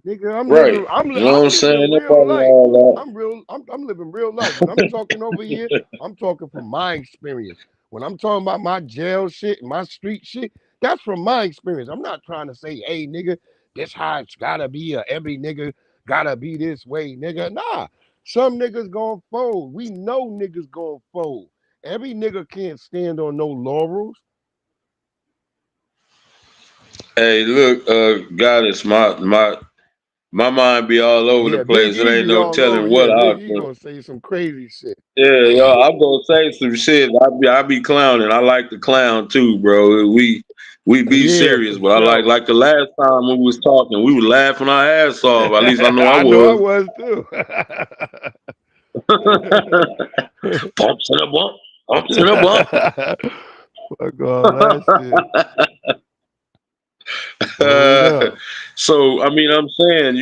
Nigga, Right. You know what I'm I'm living saying? real Nobody life. all I'm living real life. When I'm talking over here, I'm talking from my experience. When I'm talking about my jail shit, my street shit, that's from my experience. I'm not trying to say, hey nigga, this how it's gotta be, or every nigga gotta be this way, nigga. Nah. Some niggas gonna fold. We know niggas gonna fold. Every nigga can't stand on no laurels. that. Hey, look, Goddess, my mind be all over the Yeah, Big place. It ain't Easy no all over. telling Yeah, what Big I'll E do. gonna say some crazy shit. Yeah, yo, I'm gonna say some shit. I be clowning. I like to clown too, bro. We be Yeah, serious, for but I sure. like the last time when we was talking, we were laughing our ass off. At least I know I I know I was. was too. Bumps in a bump, bumps in a bump. Fuck all that shit. Word up. So I mean, I'm saying,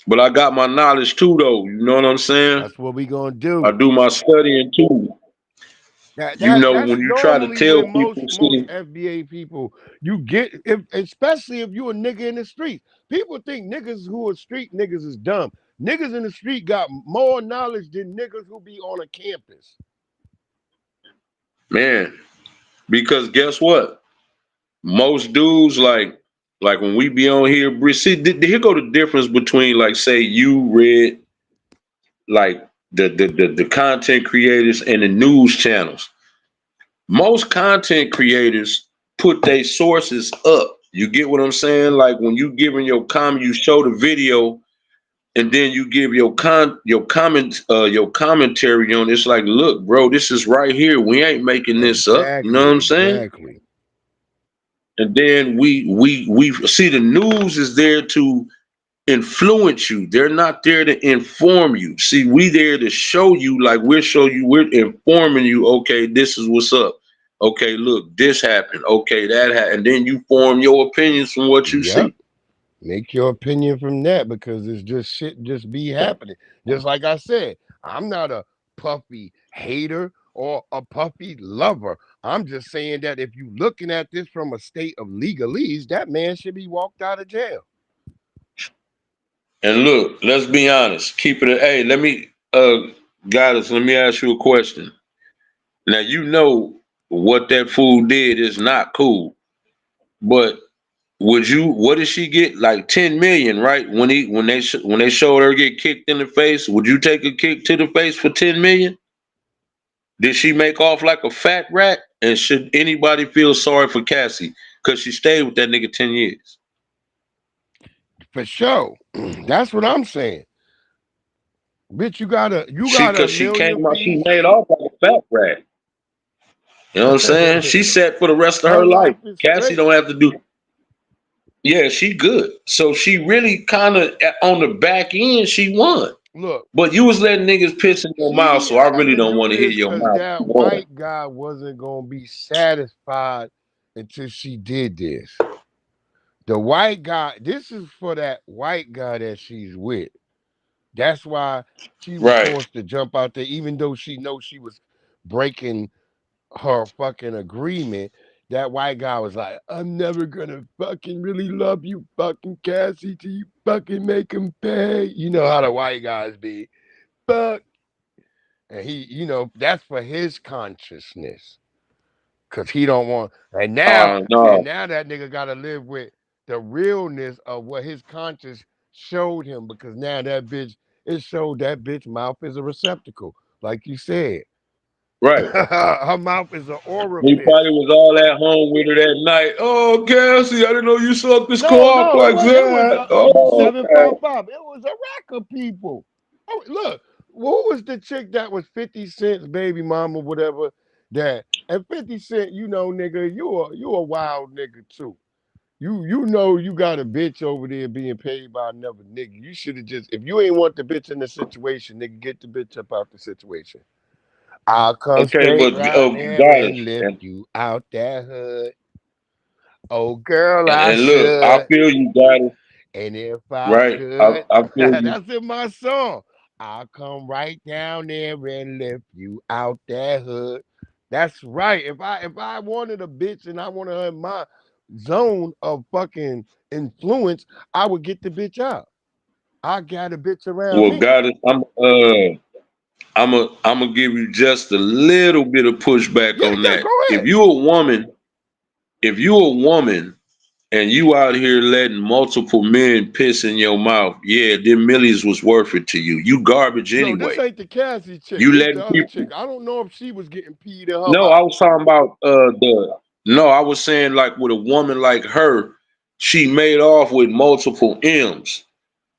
but I got my knowledge too, though. You know what I'm saying? That's what we gonna I do. do my studying too. That's When you try to normally tell when people, most see, FBA people you get if especially if you a nigga in the street. People think niggas who are street niggas is dumb. Niggas in the street got more knowledge than niggas who be on a campus. man, because guess what? Most dudes like when we be on here, see, here go the difference between like say you read like the content creators and the news channels. Most content creators put their sources up. You get what I'm saying? Like when you giving your comment, you show the video, and then you give your commentary on it. It's like, look, bro, this is right here. We ain't making this up. You know what Exactly, I'm saying? exactly. And then we see the news is there to influence you. They're not there to inform you. See, we there to show you, like we're informing you, okay, this is what's up. Okay, look, this happened. Okay, that happened. And then you form your opinions from what you Yep. see. Make your opinion from that because it's just shit just be happening. Just like I said, I'm not a puffy hater or a puffy lover. I'm just saying that if you looking at this from a state of legalese, that man should be walked out of jail. And look, let's be honest. Keep it. Hey, let me, guys, let me ask you a question. Now you know what that fool did is not cool, but what did she get? Like 10 million, right? When they showed her get kicked in the face, would you take a kick to the face for 10 million? Did she make off like a fat rat? And should anybody feel sorry for Cassie? Because she stayed with that nigga 10 years. For sure. That's what I'm saying. Bitch, you She got a cause she million came out, she piece. made off like a fat rat. You know what I'm saying? She set for the rest of Her her life. life is Cassie straight. don't have to do. Yeah, she good. So she really kind of on the back end, she won. Look, But you was letting niggas piss in your mouth, she so I had really to don't do want to hear this your because mouth. that You won. white guy wasn't gonna be satisfied until she did this. The white guy, this is for that white guy that she's with. That's why she was Right. forced to jump out there, even though she knows she was breaking her fucking agreement. That white guy was like, I'm never gonna fucking really love you, fucking Cassie, till you fucking make him pay. You know how the white guys be. Fuck. And that's for his consciousness. Cause he don't want and No. now that nigga gotta live with the realness of what his conscience showed him because now it showed that bitch mouth is a receptacle. Like you said. Right. Her mouth is an He probably orifice. was all at home with her that night. Oh, Cassie, I didn't know you sucked this No, cock no, like it was that. Oh, okay. 755. It was a rack of people. Oh, look, who was the chick that was 50 Cent's baby mama, whatever? That and 50 Cent, nigga, you a wild nigga too. You got a bitch over there being paid by another nigga. You should have just if you ain't want the bitch in the situation, nigga, get the bitch up out the situation. I'll come Okay, straight but right there got it. and lift you out that hood. Oh girl, I And look, I should. feel you got it. And if I Right. could, I feel you. that's in my song. I'll come right down there and lift you out that hood. That's right. If I wanted a bitch and I wanted her in my zone of fucking influence, I would get the bitch out. I got a bitch around Well, me. got it. I'm gonna give you just a little bit of pushback Yeah, on yeah, that. go If ahead. you a woman, if you a woman and you out here letting multiple men piss in your mouth, yeah, them millies was worth it to you. You garbage No, this anyway. ain't the Cassie chick. You This letting the other people. chick. I don't know if she was getting peed in her No, I mouth. was talking about the. No, I was saying like with a woman like her, she made off with multiple M's.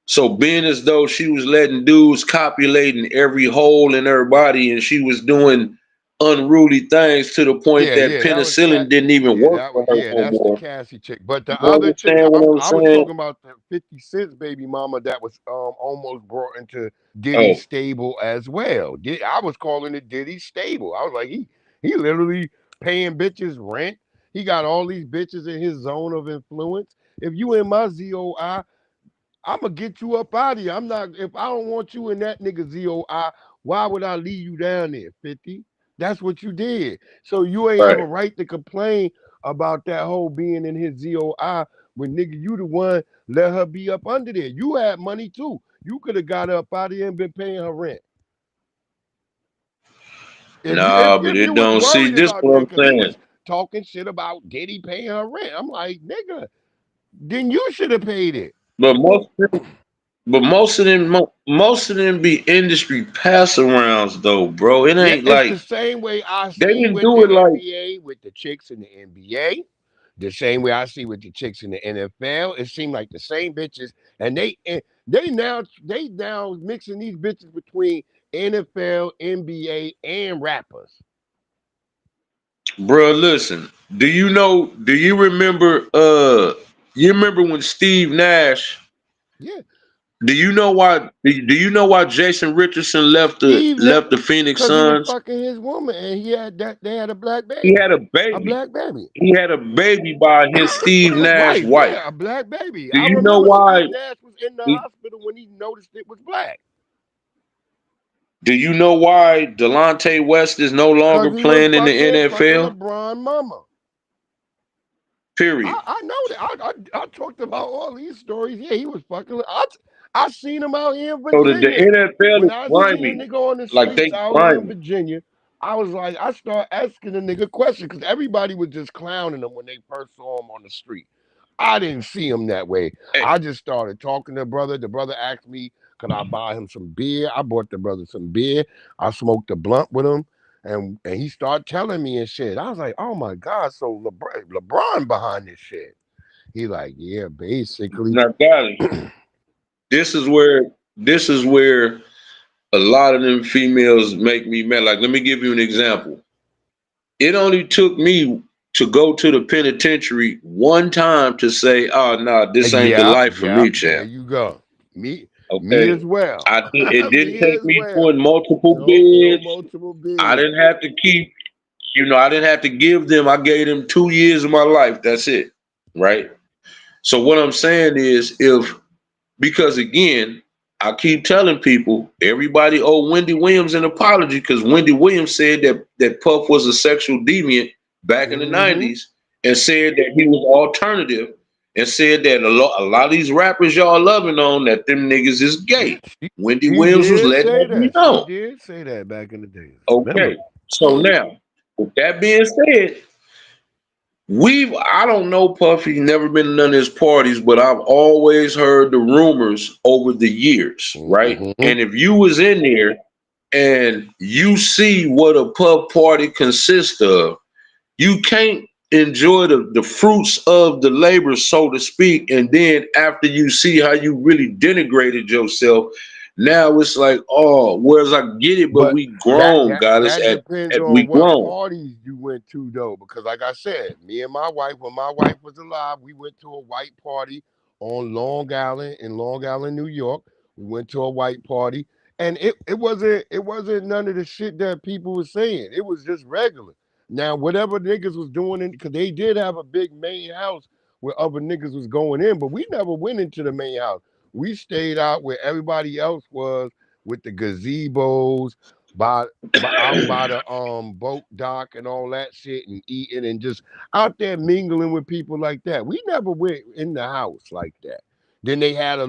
So being as though she was letting dudes copulating every hole in her body, and she was doing unruly things to the point Yeah, that yeah, that was penicillin cat. didn't even Yeah, work that for was her yeah, no that's the more. Cassie chick. But the You other chick, understand what I'm I was saying? talking about the 50 Cent's baby mama that was almost brought into Oh, Diddy's stable as well. I was calling it Diddy's stable. I was like, he literally paying bitches rent. He got all these bitches in his zone of influence. If you in my ZOI, I'm gonna get you up out of here. I'm not if I don't want you in that nigga ZOI, why would I leave you down there, 50? That's what you did. So you ain't have right. a right to complain about that whole being in his ZOI when nigga you the one let her be up under there. You had money too. You could have got up out of here and been paying her rent. If you if, Nah, but if you it was don't see worried this about what that, I'm because he saying. was talking shit about Diddy paying her rent. I'm like, nigga, then you should have paid it. But most of them be industry pass arounds though, bro. It Yeah, ain't it's the like same way I they see didn't with do the it like NBA, with the chicks in the NBA, the same way I see with the chicks in the NFL. It seemed like the same bitches, and they now mixing these bitches between NFL, NBA, and rappers. bro. Listen, do you remember you remember when Steve Nash, Yeah, do you know why Jason Richardson Steve, left the Phoenix because he was Suns? fucking his woman, and he had that they had a black He baby, had a a baby. black baby. He had a baby by his Steve Nash Wife, wife. yeah, a black baby. Do I you know remember why? Steve Nash was in the Do hospital when he noticed it was black. do you know why Delonte West is no longer Cause he was playing in the fucking NFL? LeBron mama. Period. I know that. I talked about all these stories. Yeah, he was fucking. I seen him out here in So the Virginia. NFL When is I see a grimy. nigga on the Like streets they out here in grimy. Virginia, I was like, I start asking the nigga questions because everybody was just clowning him when they first saw him on the street. I didn't see him that way. Hey, I just started talking to the brother. The brother asked me, could I buy him some beer? I bought the brother some beer. I smoked a blunt with him. And he started telling me and shit. I was like, oh my God, so LeBron behind this shit. He like, yeah, basically. now, guys, this is where a lot of them females make me mad. Like, let me give you an example. It only took me to go to the penitentiary one time to say, "Oh no, this ain't the Yeah, life for yeah, me, there champ." you go. Me Okay, as well. it didn't Me take as me well. putting multiple Nope, no bids. multiple I bids. didn't have to keep, I didn't have to give them. I gave them 2 years of my life. That's it, right? So what I'm saying is, if because again, I keep telling people, everybody owe Wendy Williams an apology because Wendy Williams said that Puff was a sexual deviant back in the Mm-hmm. '90s and said that he was alternative and said that a lot of these rappers y'all loving on that them niggas is Yeah, gay. Wendy she Williams was did letting say that be that. She known. did say that back in the days. Remember? Okay, so now with that being said, I don't know Puffy, never been to none of his parties, but I've always heard the rumors over the years, right? Mm-hmm. And if you was in there and you see what a Puff party consists of, you can't enjoy the fruits of the labor, so to speak. And then after you see how you really denigrated yourself, now it's like, oh, whereas I get it, but But we that grown, that guys. that depends At on we what grown. parties you went to though, because like I said, me and my wife, when my wife was alive, we went to a white party on Long Island in Long Island, New York. We went to a white party, and it wasn't none of the shit that people were saying. It was just regular. Now whatever niggas was doing, because they did have a big main house where other niggas was going in, but we never went into the main house. We stayed out where everybody else was with the gazebos by out by the boat dock and all that shit and eating and just out there mingling with people like that. We never went in the house like that. Then they had a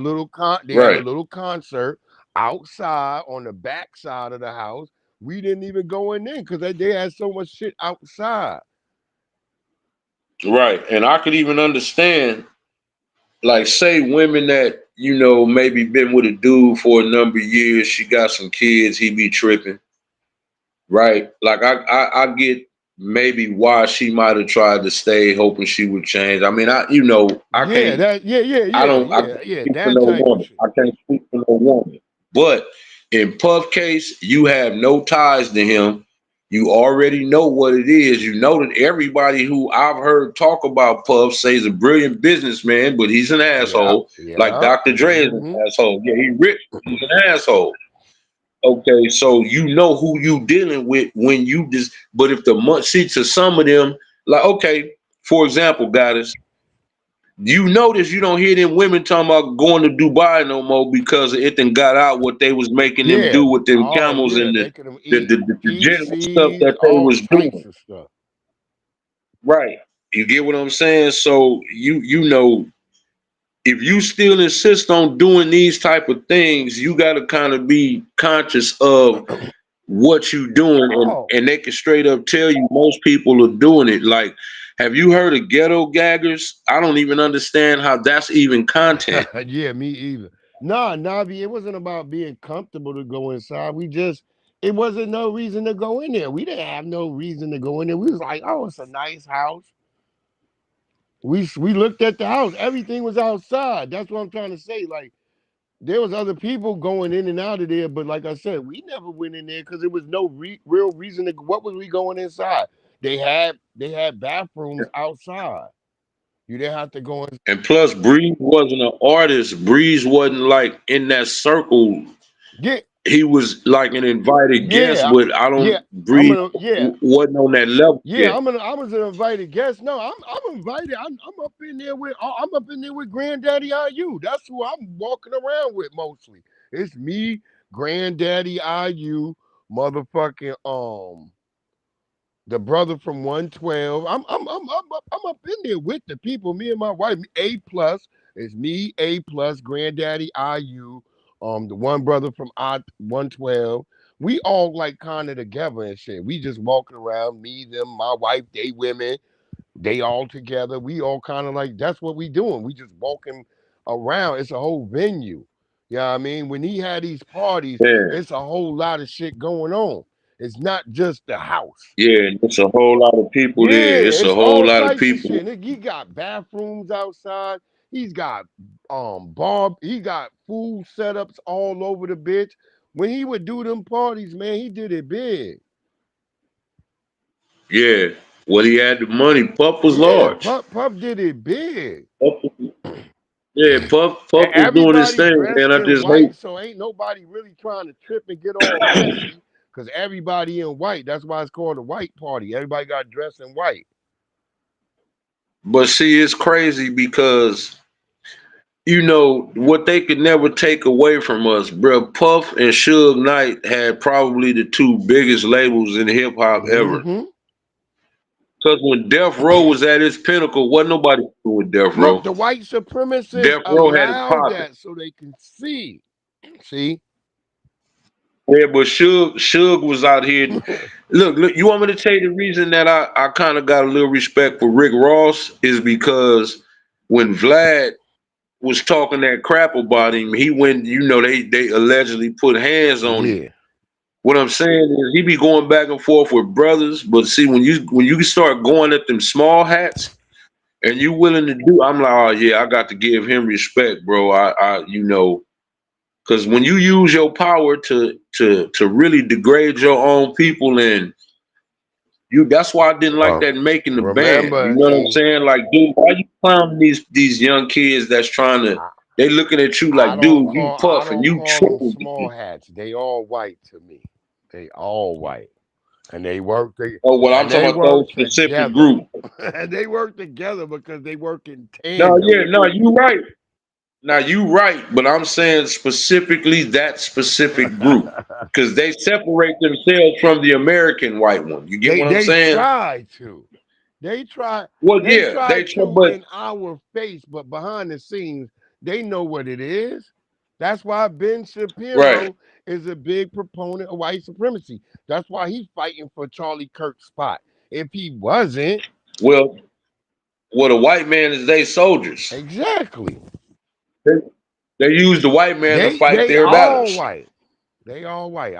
Right, little concert outside on the back side of the house. We didn't even go in there because they had so much shit outside. right. And I could even understand, like, say women that, maybe been with a dude for a number of years, she got some kids, he be tripping, right? Like I get maybe why she might have tried to stay, hoping she would change. I mean, Yeah, that I can't yeah, speak for that no type of woman. shit. I can't speak for no woman. But in Puff case, you have no ties to him. You already know what it is. You know that everybody who I've heard talk about Puff says a brilliant businessman, but he's an Yeah, asshole. Like yeah. Dr. Dre is an Mm-hmm. asshole. Yeah, he's rich. He's an asshole. Okay, so you know who you dealing with when you just. But if the see to some of them, like okay, for example, Goddess, you notice you don't hear them women talking about going to Dubai no more because it then got out what they was making them Yeah. do with them Oh camels yeah, and making them the, eat the, the degenerate stuff feces, that they all was types doing. of stuff. Right. You get what I'm saying? So you know, if you still insist on doing these type of things, you gotta kind of be conscious of what you doing Oh, and they can straight up tell you most people are doing it. Like, have you heard of ghetto gaggers? I don't even understand how that's even content. yeah, me either. Nah, Navi, it wasn't about being comfortable to go inside. It wasn't no reason to go in there. We didn't have no reason to go in there. We was like, oh, it's a nice house. We looked at the house. Everything was outside. That's what I'm trying to say. Like there was other people going in and out of there, but like I said, we never went in there because there was no real reason to. What was we going inside? They had bathrooms outside. You didn't have to go in. And plus, Breeze wasn't an artist. Breeze wasn't like in that circle. Yeah, He was like an invited guest, yeah, but I yeah. don't I'm Breeze gonna yeah. wasn't on that level Yeah, yet. I was an invited guest. No, I'm invited. I'm up in there with Granddaddy IU. That's who I'm walking around with mostly. It's me, Granddaddy IU, motherfucking the brother from 112. I'm up in there with the people. Me and my wife. A plus. It's me, A plus, Granddaddy IU, the one brother from I 112. We all like kind of together and shit. We just walking around, me, them, my wife, they women, they all together. We all kind of like that's what we doing. We just walking around. It's a whole venue. You know what I mean? When he had these parties, Yeah, it's a whole lot of shit going on. It's not just the house. yeah. And it's a whole lot of people there. Yeah, It's a it's whole all lot of types of people. shit. Nigga, he got bathrooms outside. He's got he got food setups all over the bitch. When he would do them parties, man, he did it big. Yeah. Well, he had the money. Puff was Yeah, large. Puff did it big. Puff was- yeah, Puff was doing his Everybody thing, man. dressed I in just white, hope. so ain't nobody really trying to trip and get all messy. Cause everybody in white. That's why it's called a white party. Everybody got dressed in white. But see, it's crazy because you know what they could never take away from us, bro. Puff and Suge Knight had probably the two biggest labels in hip hop ever. Mm-hmm. Because when Death Row was at its pinnacle, wasn't nobody doing with Death Look, Row. the white supremacists Death Row had it allowed popping. that so they can see. See? Yeah, but Suge was out here. Look, you want me to tell you the reason that I kind of got a little respect for Rick Ross is because when Vlad was talking that crap about him, he went, you know, they allegedly put hands on him. Yeah. What I'm saying is he be going back and forth with brothers, but see when you start going at them small hats and you willing to do, I'm like, oh yeah, I got to give him respect, bro. I you know, because when you use your power to really degrade your own people and you that's why I didn't like Well, that making the band. You remember, know what I'm saying? Like, dude, why you clowning these young kids that's trying to I, they looking at you like, dude, you I Puff and don't you call them triple. small hats. They all white to me. They all white. And Oh, well, I'm talking they about those work specific together. groups. And they work together because they work in No, tandem. yeah, no, you right. Now you right, but I'm saying specifically that specific group because they separate themselves from the American white one. You get what I'm they saying? try to. They try Well, they yeah, try they try, to but in our face, but behind the scenes, they know what it is. That's why Ben right. Shapiro is a big proponent of white supremacy. That's why he's fighting for Charlie Kirk's spot. If he wasn't, Well, the white man is they soldiers. exactly. They, they use the white man to fight They their all battles. white. They all white.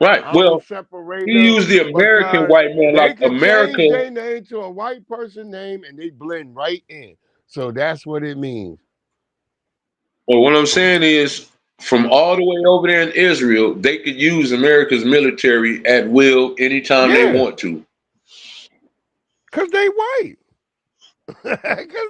Right. I don't Well, separate he them used the American because white man like they could America. change their name to a white person name and they blend right in. So that's what it means. Well, what I'm saying is from all the way over there in Israel, they could use America's military at will anytime they Yeah, want to. because they white. Because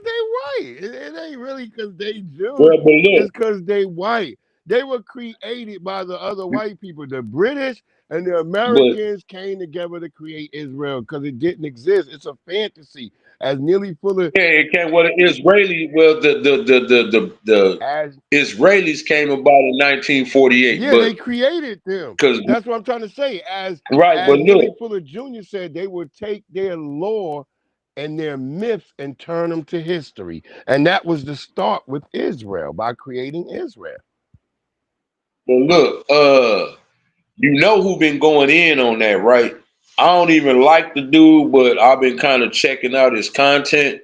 they white. It ain't really because they Jews. Well, but It's look, because they white. They were created by the other white people. The British and the but Americans came together to create Israel because it didn't exist. It's a fantasy. As nearly full of yeah, it came. Well, the Israeli, well, the as Israelis came about in 1948, yeah, but they created them. because That's what I'm trying to say. As right, but as Neely look, Fuller Jr. said, they would take their lore and their myths and turn them to history. And that was the start with Israel by creating Israel. you know who been going in on that, right? I don't even like the dude, but I've been kind of checking out his content.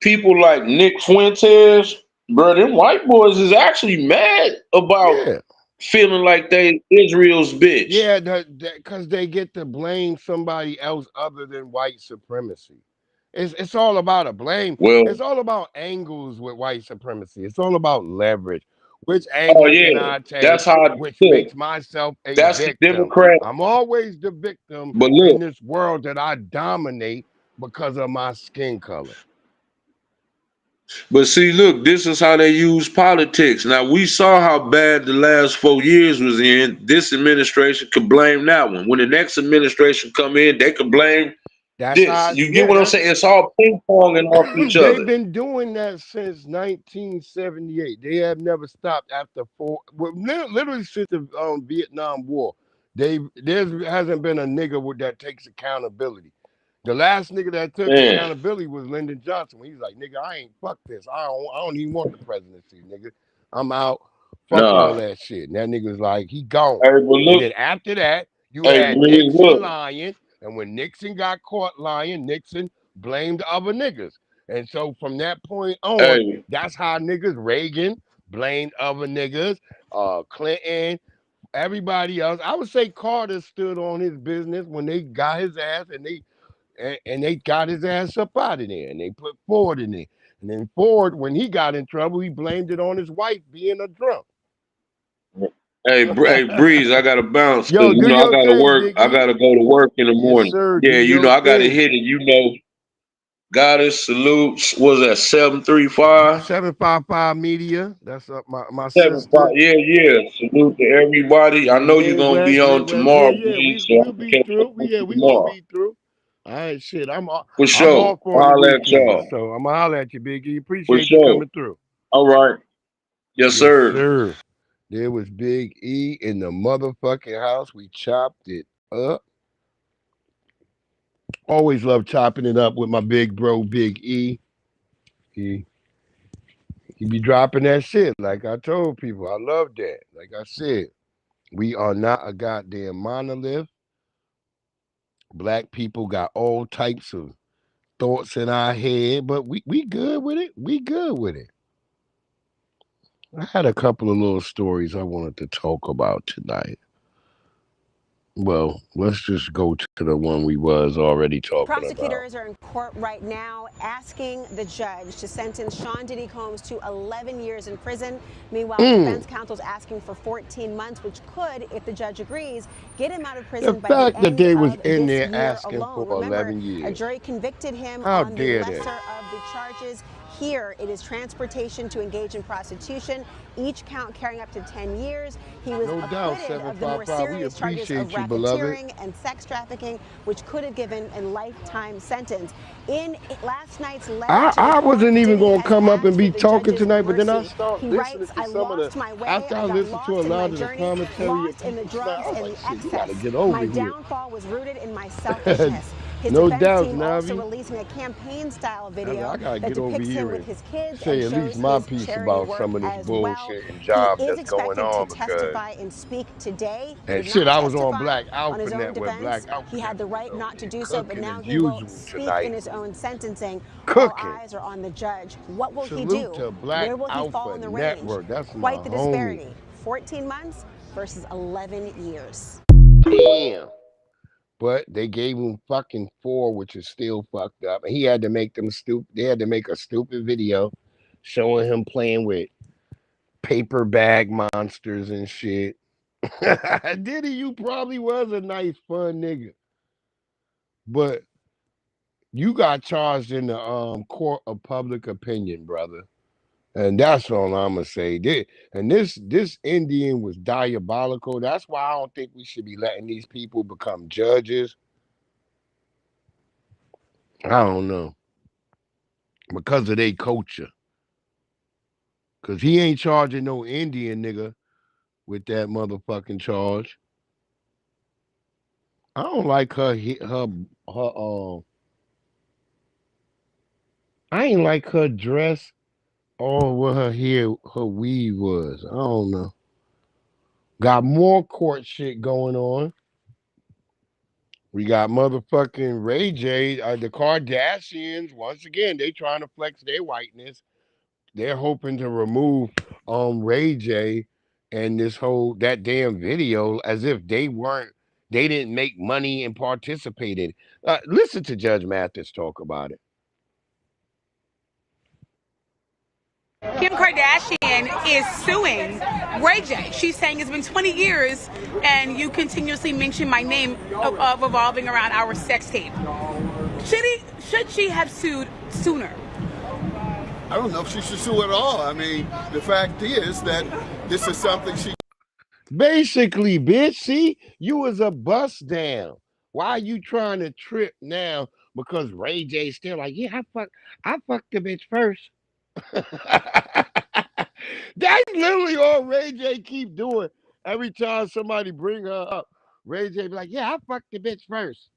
People like Nick Fuentes, bro, them white boys is actually mad about Yeah. feeling like they Israel's bitch. Yeah, because they get to blame somebody else other than white supremacy. It's all about a blame. Well, It's all about angles with white supremacy. It's all about leverage. Which oh angle can yeah, I take, that's how I which look. makes myself a That's the victim? Democrat. I'm always the victim But in look, this world that I dominate because of my skin color. but see, look, this is how they use politics. Now we saw how bad the last 4 years was in. This administration could blame that one. When the next administration come in, they could blame That's this. how, You get yeah, what I'm that's saying? It's all ping ponging off each they've other. been doing that since 1978. They have never stopped after literally since the Vietnam War. There hasn't been a nigga that takes accountability. The last nigga that took Man, accountability was Lyndon Johnson. When he's like, "Nigga, I ain't fuck this. I don't even want the presidency, nigga. I'm out. Fuck all nah. that shit." And that nigga's like, he gone. Hey, but And look, then after that, you hey, had Breeze, Nixon look. lying, and when Nixon got caught lying, Nixon blamed other niggas. And so from that point on, Hey, that's how niggas Reagan blamed other niggas, Clinton, everybody else. I would say Carter stood on his business when they got his ass and they got his ass up out of there and they put Ford in there. And then Ford, when he got in trouble, he blamed it on his wife being a drunk. hey, Breeze, I gotta bounce because Yo, do I your gotta thing, work. I Biggie. gotta go to work in the Yes, morning. sir. Do Yeah, your I gotta thing. hit it. Goddess salutes. Was that 735? 755 Media. That's up my 75. sister. Yeah, yeah. Salute to everybody. I The know you're gonna be Midwest, on Midwest. Yeah, tomorrow, yeah. Breeze, We so I we'll can be catch up through. with Yeah, you we gonna tomorrow. be through. All right, shit. For I'm sure. off on the I'll let weekend, y'all. so I'm gonna holler at you, Biggie. For Appreciate you sure. coming through. All right. Yes, Yes, sir. sir. There was Big E in the motherfucking house. We chopped it up. Always love chopping it up with my big bro, Big E. He he be dropping that shit. Like I told people, I love that. Like I said, we are not a goddamn monolith. Black people got all types of thoughts in our head, but we good with it. We good with it. I had a couple of little stories I wanted to talk about tonight. Well, let's just go to the one we was already talking about. Prosecutors are in court right now asking the judge to sentence Sean Diddy Combs to 11 years in prison. Meanwhile, Mm, defense counsel is asking for 14 months, which could, if the judge agrees, get him out of the prison by the fact that end they was of in this there year asking for alone. Remember, 11 a years. jury convicted him How on the dare they? lesser of the charges. Here, it is transportation to engage in prostitution, each count carrying up to 10 years. He was No doubt, acquitted of the more 755. We serious charges of appreciate you, beloved. racketeering and sex trafficking, which could have given a lifetime sentence. In last night's letter to the I court, wasn't even Diddy gonna has come up and asked for be the talking judge's tonight, but then I mercy. start He listening writes, to I some of the lost my way, after I I got listened to a lost in my lot of the journey, commentary of lost in the people tonight, I drugs was and like, the shit, you gotta excess. get over My here. downfall was rooted in my selfishness. His No defense doubts, team also Navi. releasing a campaign-style I video gotta that get over depicts him here with and his kids say and at least shows my his piece charity about work some of this as well. bullshit and He job is that's going expected to on because testify and speak today. He and did shit, not I was on testify Black on Alpha his own Network. defense. Black Alpha He had the Network right over not to there do so, but cooking now as he will usual speak in tonight. his own sentencing. All Cooking. eyes are on the judge. What will he Salute do? to Black Where will he fall Alpha in the range? Network. That's my Quite the homie. disparity. 14 months versus 11 years. Damn. But they gave him fucking 4, which is still fucked up. And he had to make them stupid. They had to make a stupid video showing him playing with paper bag monsters and shit. Diddy, you probably was a nice, fun nigga, but you got charged in the court of public opinion, brother. And that's all I'm gonna say. This Indian was diabolical. That's why I don't think we should be letting these people become judges. I don't know. Because of their culture. Cause he ain't charging no Indian nigga with that motherfucking charge. I don't like her I ain't like her dress or what her hair her weave was. I don't know. Got more court shit going on. We got motherfucking Ray J, the Kardashians. Once again, they trying to flex their whiteness. They're hoping to remove Ray J and that damn video as if they didn't make money and participated. Listen to Judge Mathis talk about it. Kim Kardashian is suing Ray J. She's saying it's been 20 years and you continuously mention my name of revolving around our sex tape. Should she have sued sooner? I don't know if she should sue at all. I mean, the fact is that this is something she... Basically, bitch, see, you was a bust down. Why are you trying to trip now? Because Ray J's still like, yeah, I fucked the bitch first. That's literally all Ray J keep doing. Every time somebody bring her up, Ray J be like, yeah, I fucked the bitch first.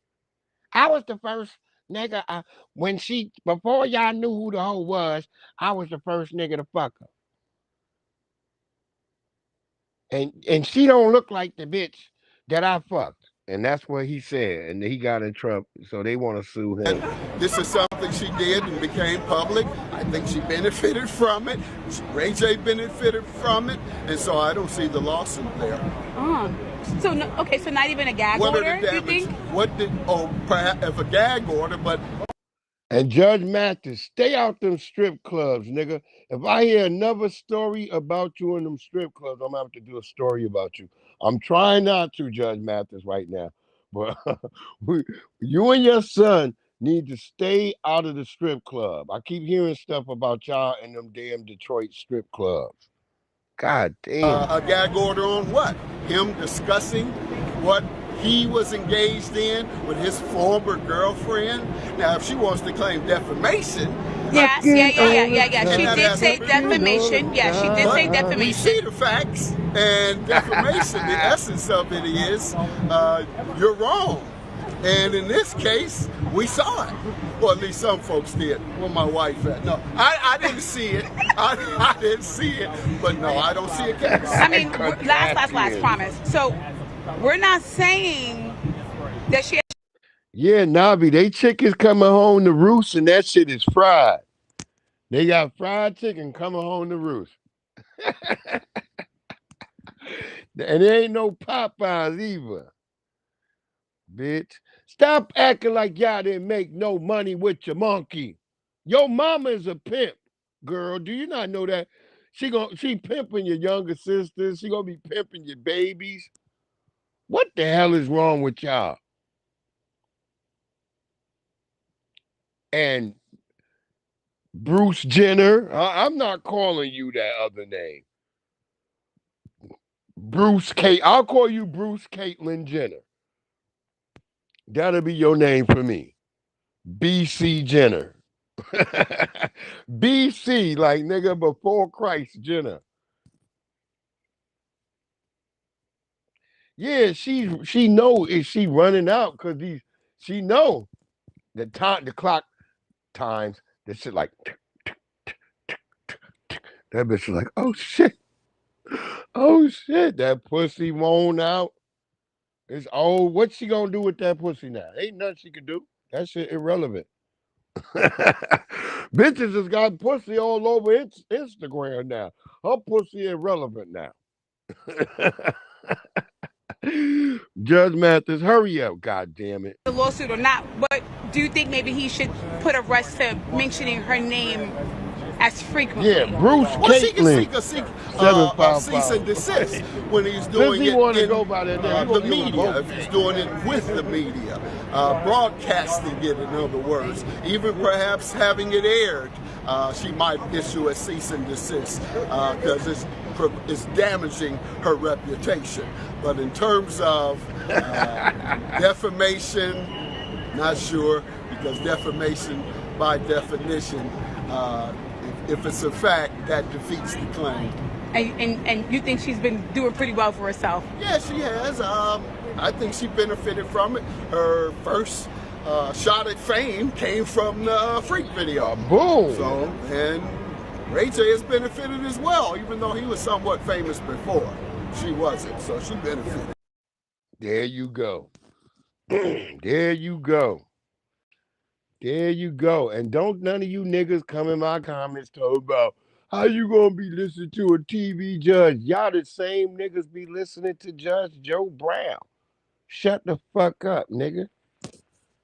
I was the first nigga. Before y'all knew who the hoe was, I was the first nigga to fuck her. And she don't look like the bitch that I fucked. And that's what he said. And he got in trouble. So they want to sue him. This is something she did and became public. I think she benefited from it. Ray J benefited from it. And so I don't see the lawsuit there. So not even a gag order, do you think? Perhaps if a gag order, but... And Judge Mathis, stay out them strip clubs, nigga. If I hear another story about you in them strip clubs, I'm gonna have to do a story about you. I'm trying not to, Judge Mathis, right now. But you and your son need to stay out of the strip club. I keep hearing stuff about y'all in them damn Detroit strip clubs. God damn. A gag order on what? Him discussing what he was engaged in with his former girlfriend. Now, if she wants to claim defamation... Yes, yeah. She did say defamation. Yeah, she did say defamation. We see the facts, and defamation, the essence of it is, you're wrong. And in this case, we saw it. Well, at least some folks did. Where my wife at? No, I didn't see it. I didn't see it. But no, I don't see a case. I mean, last promise. So, we're not saying that she... Yeah, Navi, they chickens coming home to roost and that shit is fried. They got fried chicken coming home to roost. And there ain't no Popeyes either. Bitch. Stop acting like y'all didn't make no money with your monkey. Your mama is a pimp, girl. Do you not know that? She pimping your younger sisters. She gonna be pimping your babies. What the hell is wrong with y'all? And Bruce Jenner, I'm not calling you that other name. I'll call you Bruce Caitlyn Jenner. That'll be your name for me. BC Jenner. BC, like nigga before Christ Jenner. Yeah, she know is she running out because she know the clock times that shit like that bitch is like, oh shit, that pussy won't out. It's old. What's she gonna do with that pussy now? Ain't nothing she can do. That shit irrelevant. Bitches has got pussy all over Instagram now. Her pussy irrelevant now. Judge Mathis, hurry up, god damn it. The lawsuit or not, but do you think maybe he should put a rest to mentioning her name as frequently. Yeah, Bruce Well, she can Caitlin. seek a 755. cease and desist when he's Since doing he it want to in go by that name, the media, if he's doing it with the media, broadcasting it, in other words, even perhaps having it aired, she might issue a cease and desist because it's damaging her reputation. But in terms of defamation, not sure, because defamation, by definition, if it's a fact, that defeats the claim. And you think she's been doing pretty well for herself? Yeah, she has. I think she benefited from it. Her first shot at fame came from the Freak video. Boom. So, and Ray J has benefited as well, even though he was somewhat famous before. She wasn't, so she benefited. There you go. There you go. There you go. And don't none of you niggas come in my comments talk about how you gonna be listening to a TV judge. Y'all the same niggas be listening to Judge Joe Brown. Shut the fuck up, nigga.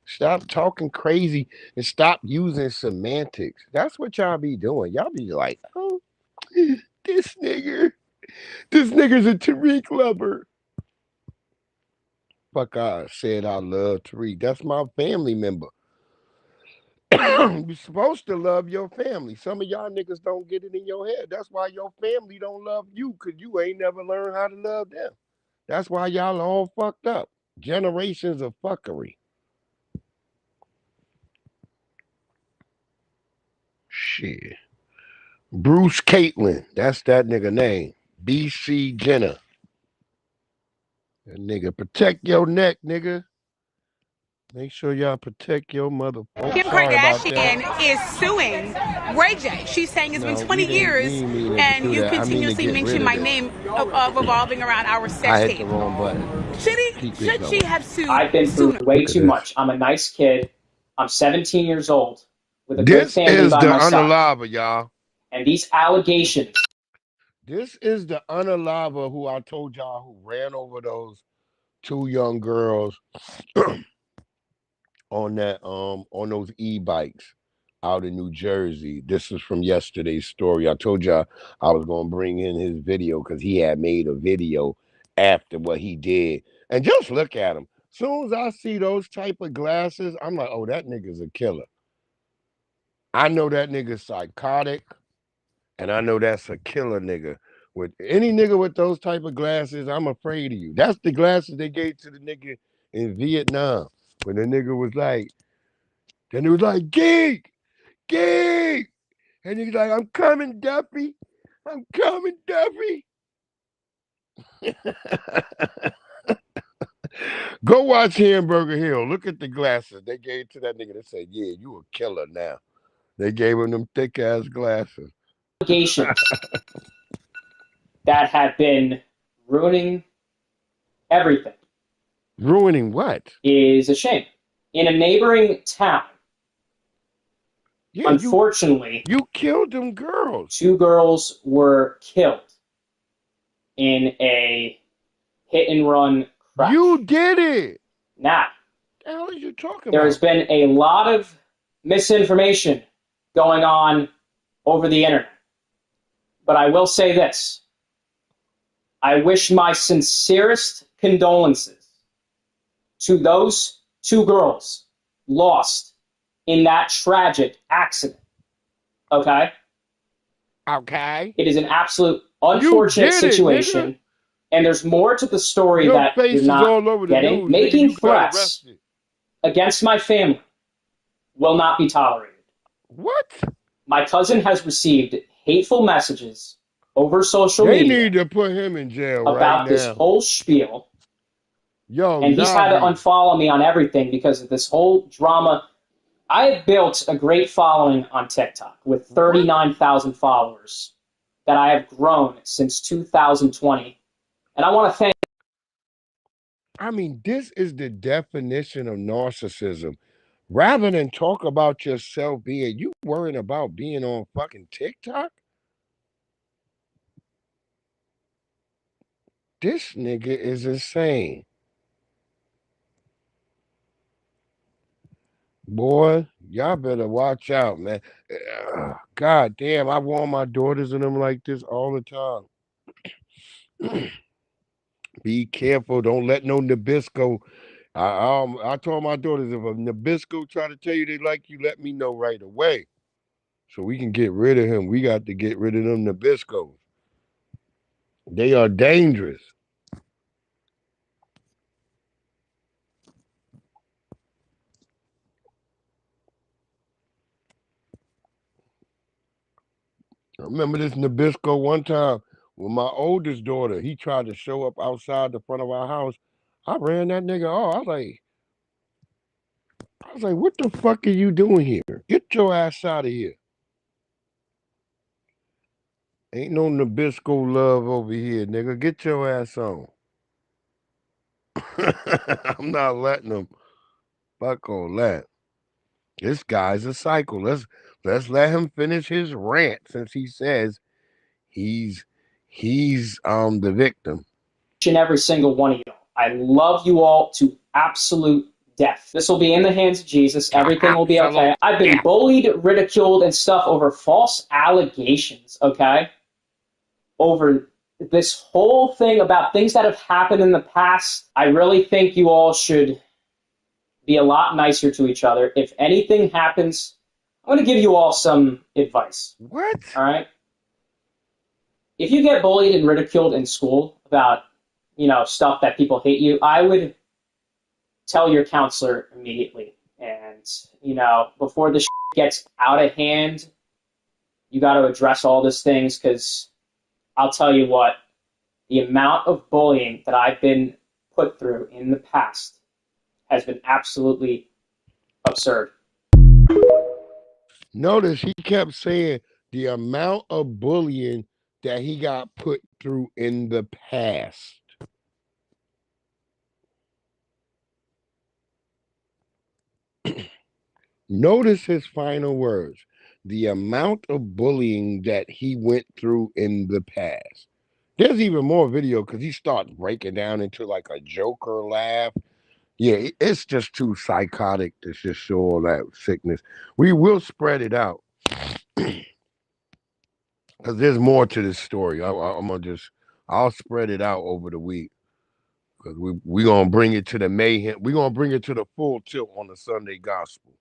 Stop talking crazy and stop using semantics. That's what y'all be doing. Y'all be like, oh, this nigga's a Tariq lover. Fuck, I said I love Tariq. That's my family member. You're supposed to love your family. Some of y'all niggas don't get it in your head. That's why your family don't love you, because you ain't never learned how to love them. That's why y'all all fucked up. Generations of fuckery. Shit. Bruce Caitlin. That's that nigga name. BC Jenner. That nigga, protect your neck, nigga. Make sure y'all protect your mother. Oh, Kim sorry about Kardashian that. is suing Ray J. She's saying it's been 20 years and you continuously mention my name of revolving around our sex I hit tape. the wrong button. Should she have sued I've been through sooner? way too much. I'm a nice kid. I'm 17 years old with a good This family is by the my side. unalava, y'all. And these allegations. This is the unalava who I told y'all who ran over those two young girls on those e-bikes out in New Jersey. This is from yesterday's story. I told y'all I was gonna bring in his video because he had made a video after what he did. And just look at him. Soon as I see those type of glasses, I'm like, oh, that nigga's a killer. I know that nigga's psychotic, and I know that's a killer nigga. With any nigga with those type of glasses, I'm afraid of you. That's the glasses they gave to the nigga in Vietnam. When the nigga was like, then it was like, geek. And he's like, I'm coming, Duffy. I'm coming, Duffy. Go watch Hamburger Hill. Look at the glasses they gave to that nigga. They said, yeah, you a killer now. They gave him them thick ass glasses. Allegations that have been ruining everything. Ruining what? Is a shame. In a neighboring town, yeah, unfortunately, you killed them girls. 2 girls were killed in a hit and run crash. You did it. Now, What the hell are you talking there about? has been a lot of misinformation going on over the internet. But I will say this. I wish my sincerest condolences to those 2 girls lost in that tragic accident. Okay? Okay. It is an absolute unfortunate situation. Nigga. And there's more to the story Your that face you're is not all over the getting. news. Making Nigga, you got threats arrested. against my family will not be tolerated. What? My cousin has received hateful messages over social They media need to put him in jail about right now. this whole spiel. Yo, And he's had to unfollow me on everything because of this whole drama. I have built a great following on TikTok with 39,000 followers that I have grown since 2020. And I want to thank. I mean, this is the definition of narcissism. Rather than talk about yourself being, you worrying about being on fucking TikTok? This nigga is insane. Boy, y'all better watch out, man. God damn, I warn my daughters and them like this all the time. Be careful. Don't let no Nabisco. I told my daughters if a Nabisco try to tell you they like you, let me know right away. So we can get rid of him. We got to get rid of them Nabiscos. They are dangerous. I remember this Nabisco one time with my oldest daughter. He tried to show up outside the front of our house. I ran that nigga off. I was like, what the fuck are you doing here? Get your ass out of here. Ain't no Nabisco love over here, nigga. Get your ass on. I'm not letting him. Fuck all that. This guy's a cycle. Let's let him finish his rant since he says he's the victim. Each and every single one of you. I love you all to absolute death. This will be in the hands of Jesus. Everything will be okay. I've been bullied, ridiculed, and stuff over false allegations, okay? Over this whole thing about things that have happened in the past. I really think you all should be a lot nicer to each other. If anything happens, I'm going to give you all some advice. What? All right? If you get bullied and ridiculed in school about, stuff that people hate you, I would tell your counselor immediately. And, before this gets out of hand, you got to address all these things, because I'll tell you what, the amount of bullying that I've been put through in the past has been absolutely absurd. Notice he kept saying the amount of bullying that he got put through in the past. Notice his final words. The amount of bullying that he went through in the past. There's even more video because he starts breaking down into like a Joker laugh. Yeah, it's just too psychotic to just show all that sickness. We will spread it out because there's more to this story. I'll spread it out over the week because we gonna bring it to the mayhem. We gonna bring it to the full tilt on the Sunday gospel.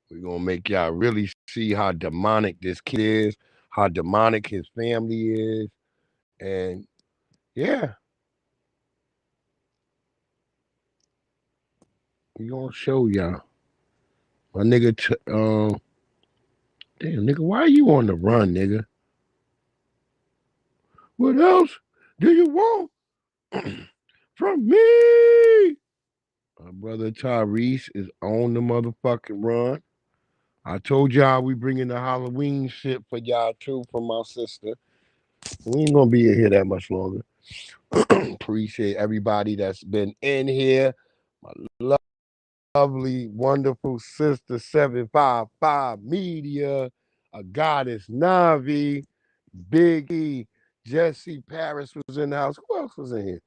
We're gonna make y'all really see how demonic this kid is, how demonic his family is, and yeah, we gonna show y'all. My nigga, damn nigga, why are you on the run, nigga? What else do you want from me? My brother Tyrese is on the motherfucking run. I told y'all we bringing the Halloween shit for y'all too from my sister. We ain't gonna be in here that much longer. Appreciate everybody that's been in here. My lovely, wonderful sister 755 Media, a goddess Navi, Big E, Jesse Paris was in the house. Who else was in here?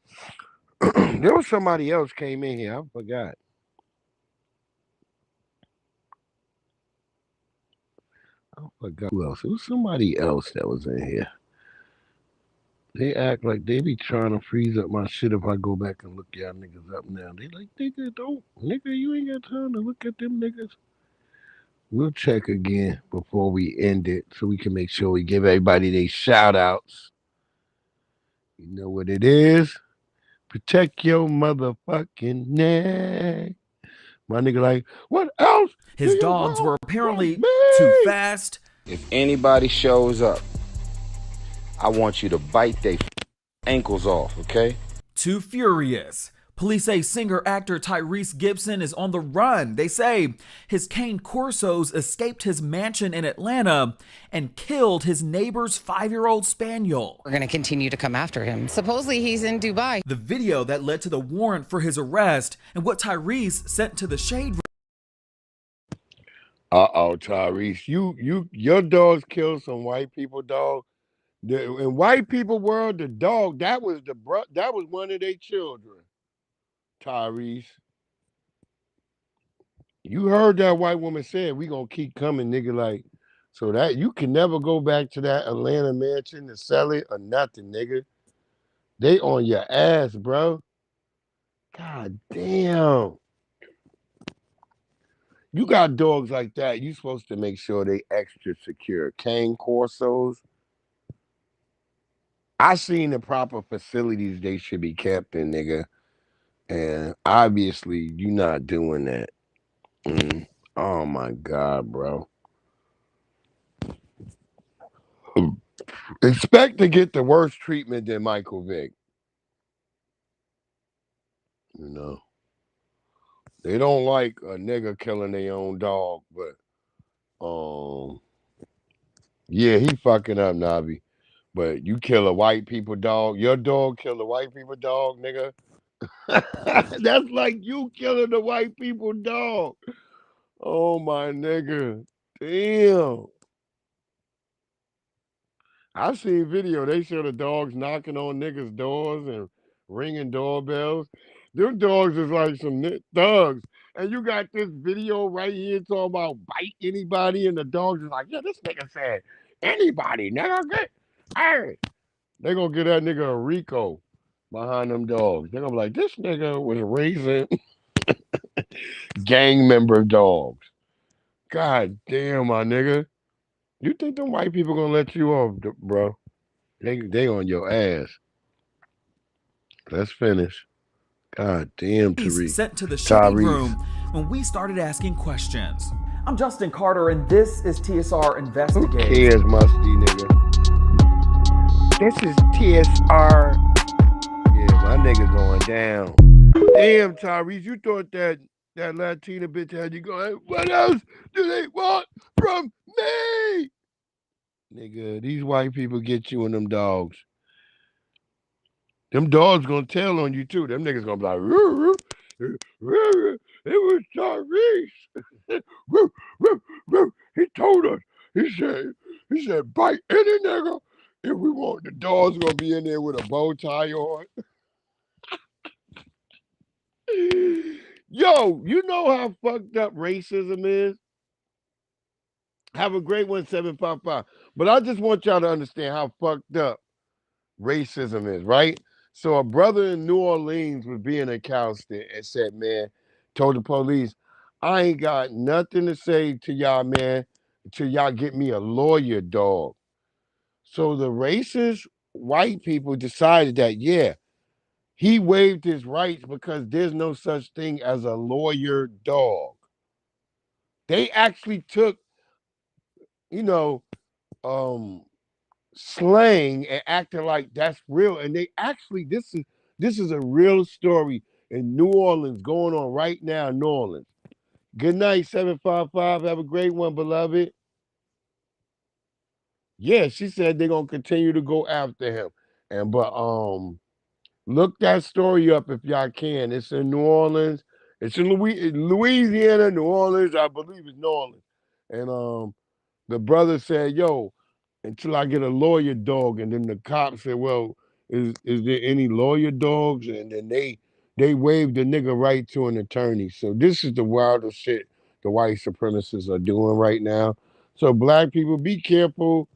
There was somebody else came in here. I forgot. I forgot who else. It was somebody else that was in here. They act like they be trying to freeze up my shit if I go back and look y'all niggas up now. They like, nigga, don't. Nigga, you ain't got time to look at them niggas. We'll check again before we end it so we can make sure we give everybody their shout outs. You know what it is? Protect your motherfucking neck. My nigga like, what else? His dogs were apparently too fast. If anybody shows up, I want you to bite their ankles off, okay? Too furious. Police say singer-actor Tyrese Gibson is on the run. They say his cane Corsos escaped his mansion in Atlanta and killed his neighbor's 5-year-old spaniel. We're going to continue to come after him. Supposedly he's in Dubai. The video that led to the warrant for his arrest and what Tyrese sent to the shade. Tyrese, your dogs killed some white people, dog. In white people world, the dog that was one of their children. Tyrese, You heard that white woman said we gonna keep coming, nigga. Like, so that you can never go back to that Atlanta mansion to sell it or nothing, nigga. They on your ass, bro. God damn. You got dogs like that. You supposed to make sure they extra secure. Cane Corsos. I seen the proper facilities they should be kept in, nigga. And obviously, you not doing that. Mm. Oh my God, bro. Expect to get the worst treatment than Michael Vick. You know, they don't like a nigga killing their own dog, but yeah, he fucking up, Navi. But you kill a white people dog, your dog kill a white people dog, nigga. That's like you killing the white people dog. Oh my nigga, damn. I seen video. They show the dogs knocking on niggas' doors and ringing doorbells. Them dogs is like some thugs. And you got this video right here talking about bite anybody, and the dogs is like, yeah, this nigga said anybody, nigga. Get, hey, they gonna get that nigga a Rico behind them dogs. They gonna be like, this nigga was raising gang member dogs. God damn, my nigga. You think them white people gonna let you off, bro? They on your ass. Let's finish. God damn, Tariq. Sent to the shipping room when we started asking questions. I'm Justin Carter, and this is TSR Investigates. Who cares, musty nigga? This is TSR. Yeah, my nigga going down. Damn, Tyrese, you thought that Latina bitch had you going, what else do they want from me? Nigga, these white people get you and them dogs. Them dogs gonna tell on you too. Them niggas gonna be like, roo, roo, roo, it was Tyrese. Roo, roo, roo. He told us. He said, bite any nigga if we want. The dog's gonna be in there with a bow tie on. Yo, you know how fucked up racism is? Have a great one, 755. But I just want y'all to understand how fucked up racism is, right? So a brother in New Orleans was being accosted and said, man, told the police, I ain't got nothing to say to y'all, man, until y'all get me a lawyer, dog. So the racist white people decided that, yeah, he waived his rights because there's no such thing as a lawyer dog. They actually took, you know, slang and acting like that's real. And they actually, this is a real story in New Orleans going on right now in New Orleans. Good night, 755. Have a great one, beloved. Yeah, she said they're gonna continue to go after him. And but look that story up if y'all can. It's in New Orleans. It's in Louisiana, New Orleans. I believe it's New Orleans. And the brother said, yo, until I get a lawyer dog. And then the cop said, well, is there any lawyer dogs? And then they waived the nigga right to an attorney. So this is the wildest shit the white supremacists are doing right now. So black people, be careful.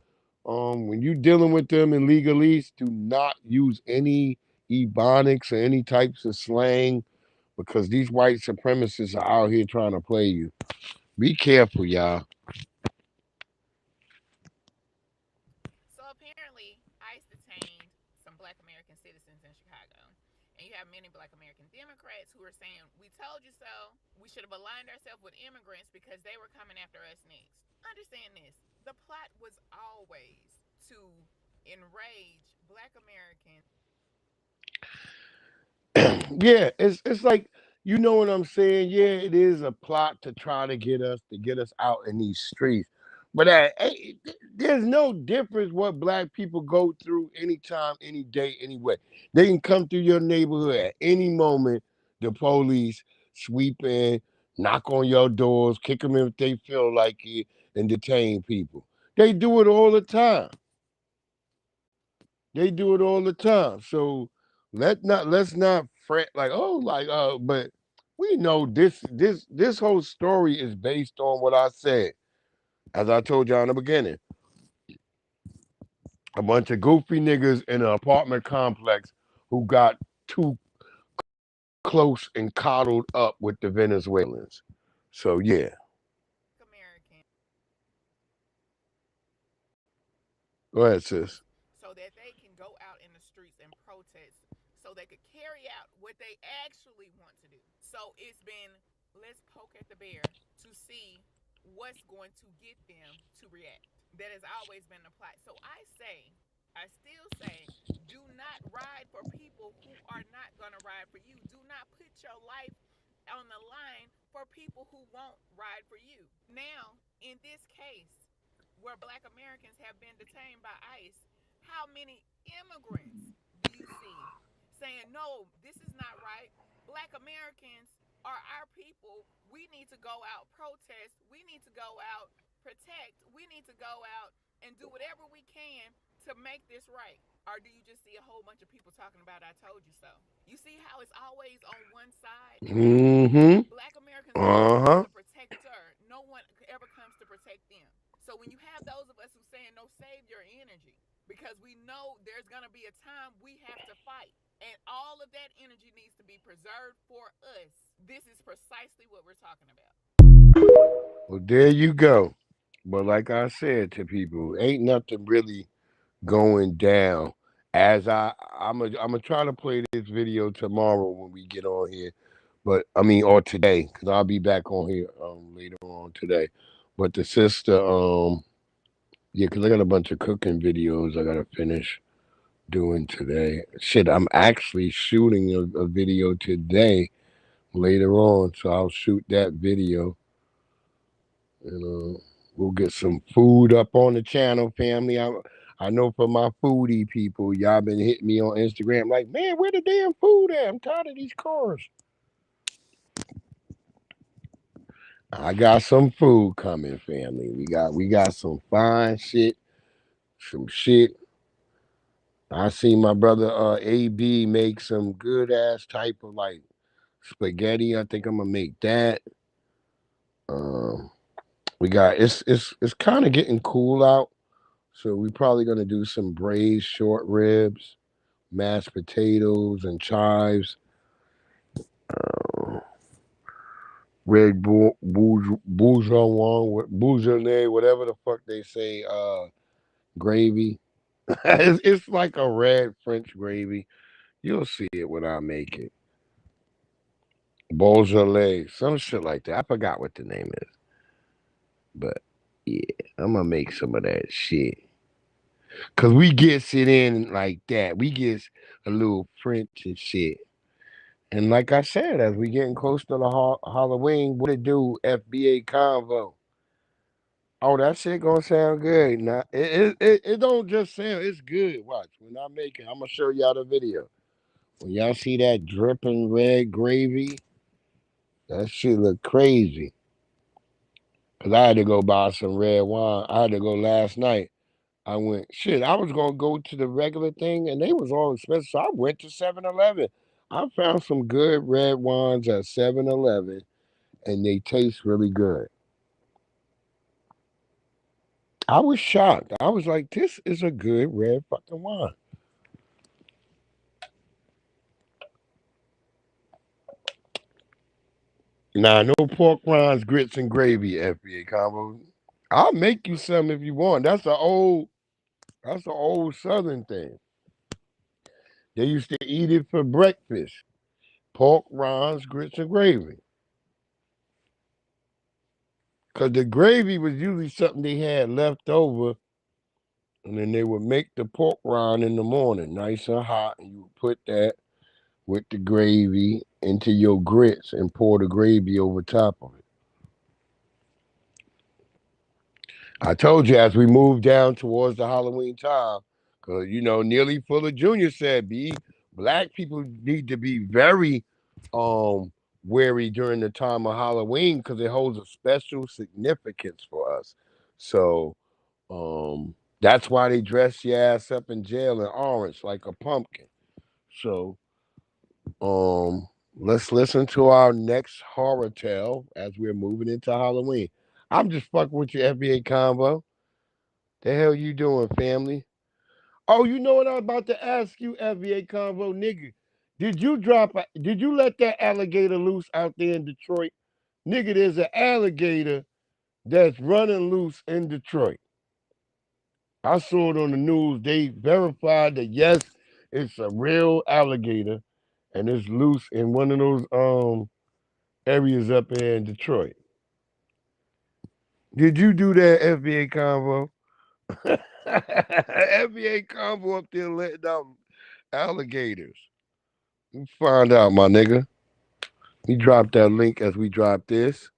When you dealing with them in legalese, do not use any ebonics or any types of slang because these white supremacists are out here trying to play you. Be careful, y'all. So apparently, ICE detained some Black American citizens in Chicago. And you have many Black American Democrats who are saying, we told you so. We should have aligned ourselves with immigrants because they were coming after us next. Understand this. The plot was always to enrage Black Americans. Yeah, it's like, you know what I'm saying? Yeah, it is a plot to try to get us out in these streets. But there's no difference what black people go through anytime, any day, anyway. They can come through your neighborhood at any moment. The police sweep in, knock on your doors, kick them if they feel like it, and detain people. They do it all the time. They do it all the time. So let's not fret like, oh, like but We know this whole story is based on what I said. As I told y'all in the beginning, a bunch of goofy niggas in an apartment complex who got too close and coddled up with the Venezuelans. So yeah, American go ahead, sis. so that they can go out in the streets and protest so they could carry out what they actually want to do. So it's been let's poke at the bear to see what's going to get them to react. That has always been the plot. So I still say, do not ride for people who are not going to ride for you. Do not put your life on the line for people who won't ride for you. Now, in this case, where black Americans have been detained by ICE, how many immigrants do you see saying, no, this is not right? Black Americans are our people. We need to go out, protest. We need to go out, protect. We need to go out and do whatever we can to make this right. Or do you just see a whole bunch of people talking about I told you so? You see how it's always on one side? Mm-hmm. Black Americans are always the protector. No one ever comes to protect them. So when you have those of us who saying no, save your energy, because we know there's gonna be a time we have to fight, and all of that energy needs to be preserved for us. This is precisely what we're talking about. Well, there you go. But like I said to people, ain't nothing really going down. As I'm gonna try to play this video tomorrow when we get on here, but I mean or today because I'll be back on here later on today. But the sister yeah, because I got a bunch of cooking videos I gotta finish doing today. Shit, I'm actually shooting a video today later on, so I'll shoot that video and we'll get some food up on the channel, family. I know for my foodie people, y'all been hitting me on Instagram like, man, where the damn food at? I'm tired of these cars. I got some food coming, family. We got some fine shit, some shit. I seen my brother AB make some good ass type of like spaghetti. I think I'm gonna make that. Um, we got it's kind of getting cool out, so we probably gonna do some braised short ribs, mashed potatoes and chives, uh, red bourgeois, whatever the fuck they say, gravy. It's like a red French gravy. You'll see it when I make it. Beaujolais, some shit like that. I forgot what the name is, but yeah, I'm gonna make some of that shit. Cause we gets it in like that. We gets a little French and shit. And like I said, as we getting close to the Halloween, what it do? FBA convo. Oh, that shit gonna sound good. Now it don't just sound. It's good. Watch when I make it. I'm gonna show y'all the video. When y'all see that dripping red gravy, that shit look crazy. Cause I had to go buy some red wine. I had to go last night. I went, shit, I was going to go to the regular thing and they was all expensive. So I went to 7-Eleven. I found some good red wines at 7-Eleven and they taste really good. I was shocked. I was like, this is a good red fucking wine. Nah, no pork rinds, grits, and gravy, FBA combo. I'll make you some if you want. That's an old Southern thing. They used to eat it for breakfast. Pork rinds, grits, and gravy. Because the gravy was usually something they had left over, and then they would make the pork rind in the morning, nice and hot, and you would put that with the gravy into your grits and pour the gravy over top of it. I told you as we move down towards the Halloween time, because Nearly Fuller Jr. said, "B, black people need to be very wary during the time of Halloween because it holds a special significance for us." So that's why they dress your ass up in jail in orange like a pumpkin. So Let's listen to our next horror tale as we're moving into Halloween. I'm just fucking with your FBA combo. The hell you doing, family? Oh, you know what I was about to ask you, FBA combo nigga? Did you let that alligator loose out there in Detroit? Nigga, there's an alligator that's running loose in Detroit. I saw it on the news. They verified that yes, it's a real alligator and it's loose in one of those areas up here in Detroit. Did you do that, FBA combo? FBA combo up there letting out alligators. You find out, my nigga. We dropped that link as we drop this.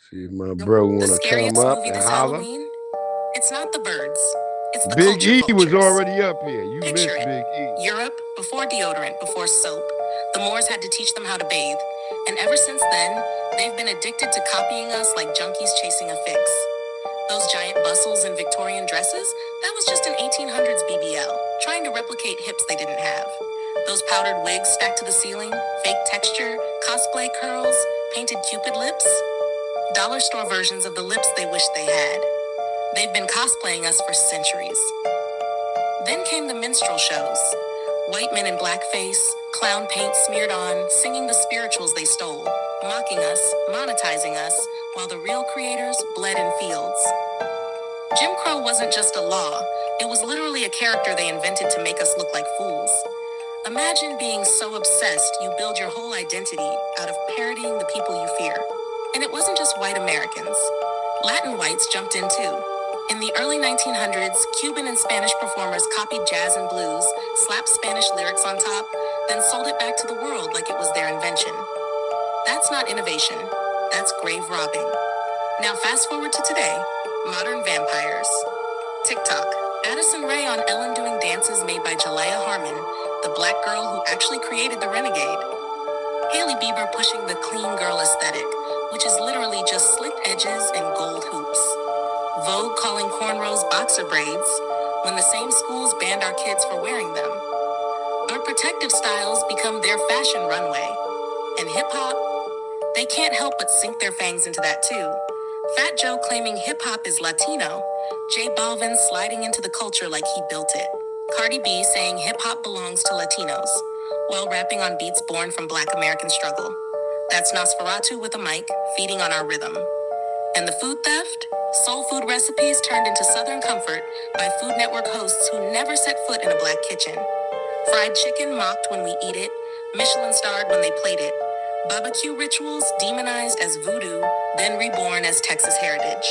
See if my bro wanna come up and holler. Halloween, it's not the birds, it's the Big culture E was vultures. already up here. You Picture missed it. Big E. Europe, before deodorant, before soap, the Moors had to teach them how to bathe. And ever since then, they've been addicted to copying us like junkies chasing a fix. Those giant bustles and Victorian dresses, that was just an 1800s BBL, trying to replicate hips they didn't have. Those powdered wigs stacked to the ceiling, fake texture, cosplay curls, painted cupid lips, dollar store versions of the lips they wished they had. They've been cosplaying us for centuries. Then came the minstrel shows. White men in blackface, clown paint smeared on, singing the spirituals they stole, mocking us, monetizing us, while the real creators bled in fields. Jim Crow wasn't just a law, it was literally a character they invented to make us look like fools. Imagine being so obsessed you build your whole identity out of parodying the people you fear. And it wasn't just white Americans. Latin whites jumped in too. In the early 1900s, Cuban and Spanish performers copied jazz and blues, slapped Spanish lyrics on top, then sold it back to the world like it was their invention. That's not innovation, that's grave robbing. Now fast forward to today, modern vampires. TikTok, Addison Rae on Ellen doing dances made by Jalaiah Harmon, the black girl who actually created the renegade. Hailey Bieber pushing the clean girl aesthetic, which is literally just slicked edges and gold hoops. Vogue calling cornrows boxer braids, when the same schools banned our kids for wearing them. Our protective styles become their fashion runway. And hip-hop, they can't help but sink their fangs into that too. Fat Joe claiming hip-hop is Latino, J Balvin sliding into the culture like he built it. Cardi B saying hip-hop belongs to Latinos, while rapping on beats born from Black American struggle. That's Nosferatu with a mic, feeding on our rhythm. And the food theft? Soul food recipes turned into Southern comfort by Food Network hosts who never set foot in a black kitchen. Fried chicken mocked when we eat it, Michelin starred when they played it. Barbecue rituals demonized as voodoo, then reborn as Texas heritage.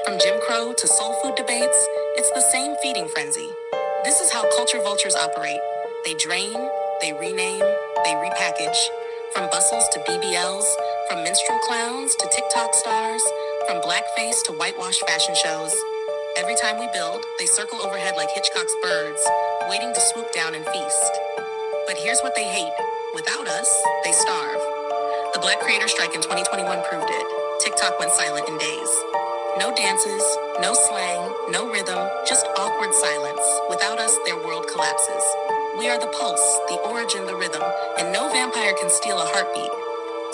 From Jim Crow to soul food debates, it's the same feeding frenzy. This is how culture vultures operate. They drain, they rename, they repackage. From bustles to BBLs, from minstrel clowns to TikTok stars, from blackface to whitewash fashion shows. Every time we build, they circle overhead like Hitchcock's birds, waiting to swoop down and feast. But here's what they hate. Without us, they starve. The Black Creator Strike in 2021 proved it. TikTok went silent in days. No dances, no slang, no rhythm, just awkward silence. Without us, their world collapses. We are the pulse, the origin, the rhythm, and no vampire can steal a heartbeat.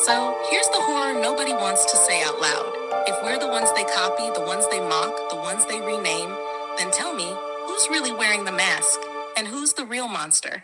So here's the horror nobody wants to say out loud. If we're the ones they copy, the ones they mock, the ones they rename, then tell me, who's really wearing the mask? And who's the real monster?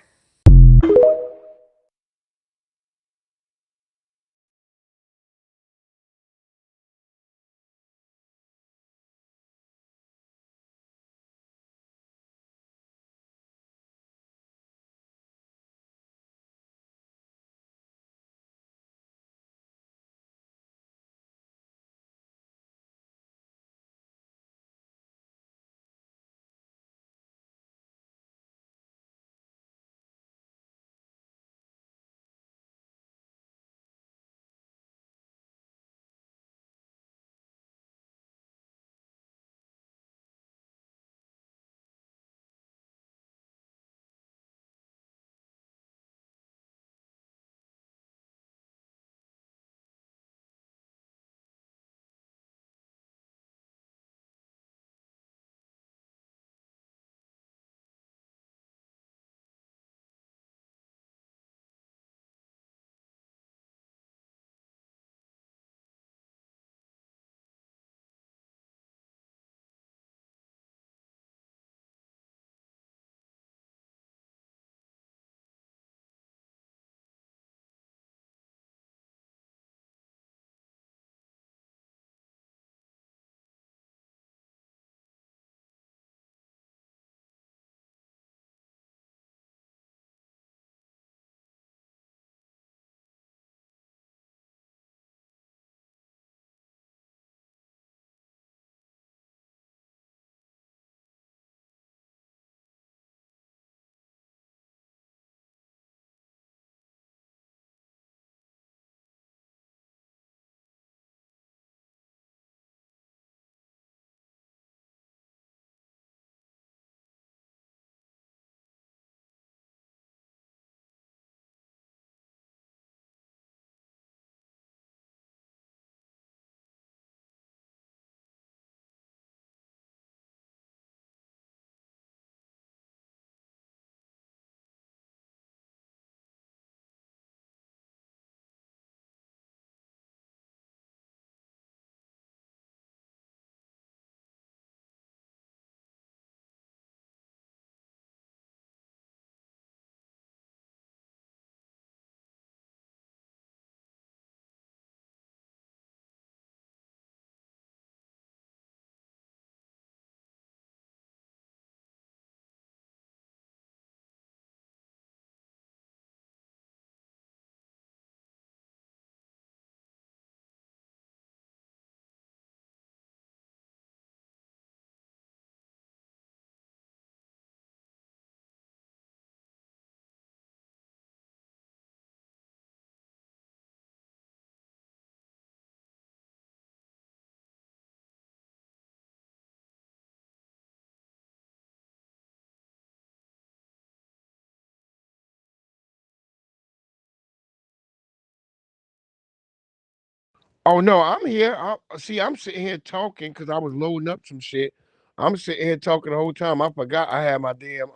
Oh no, I'm here. I'm sitting here talking because I was loading up some shit. I'm sitting here talking the whole time. I forgot I had my damn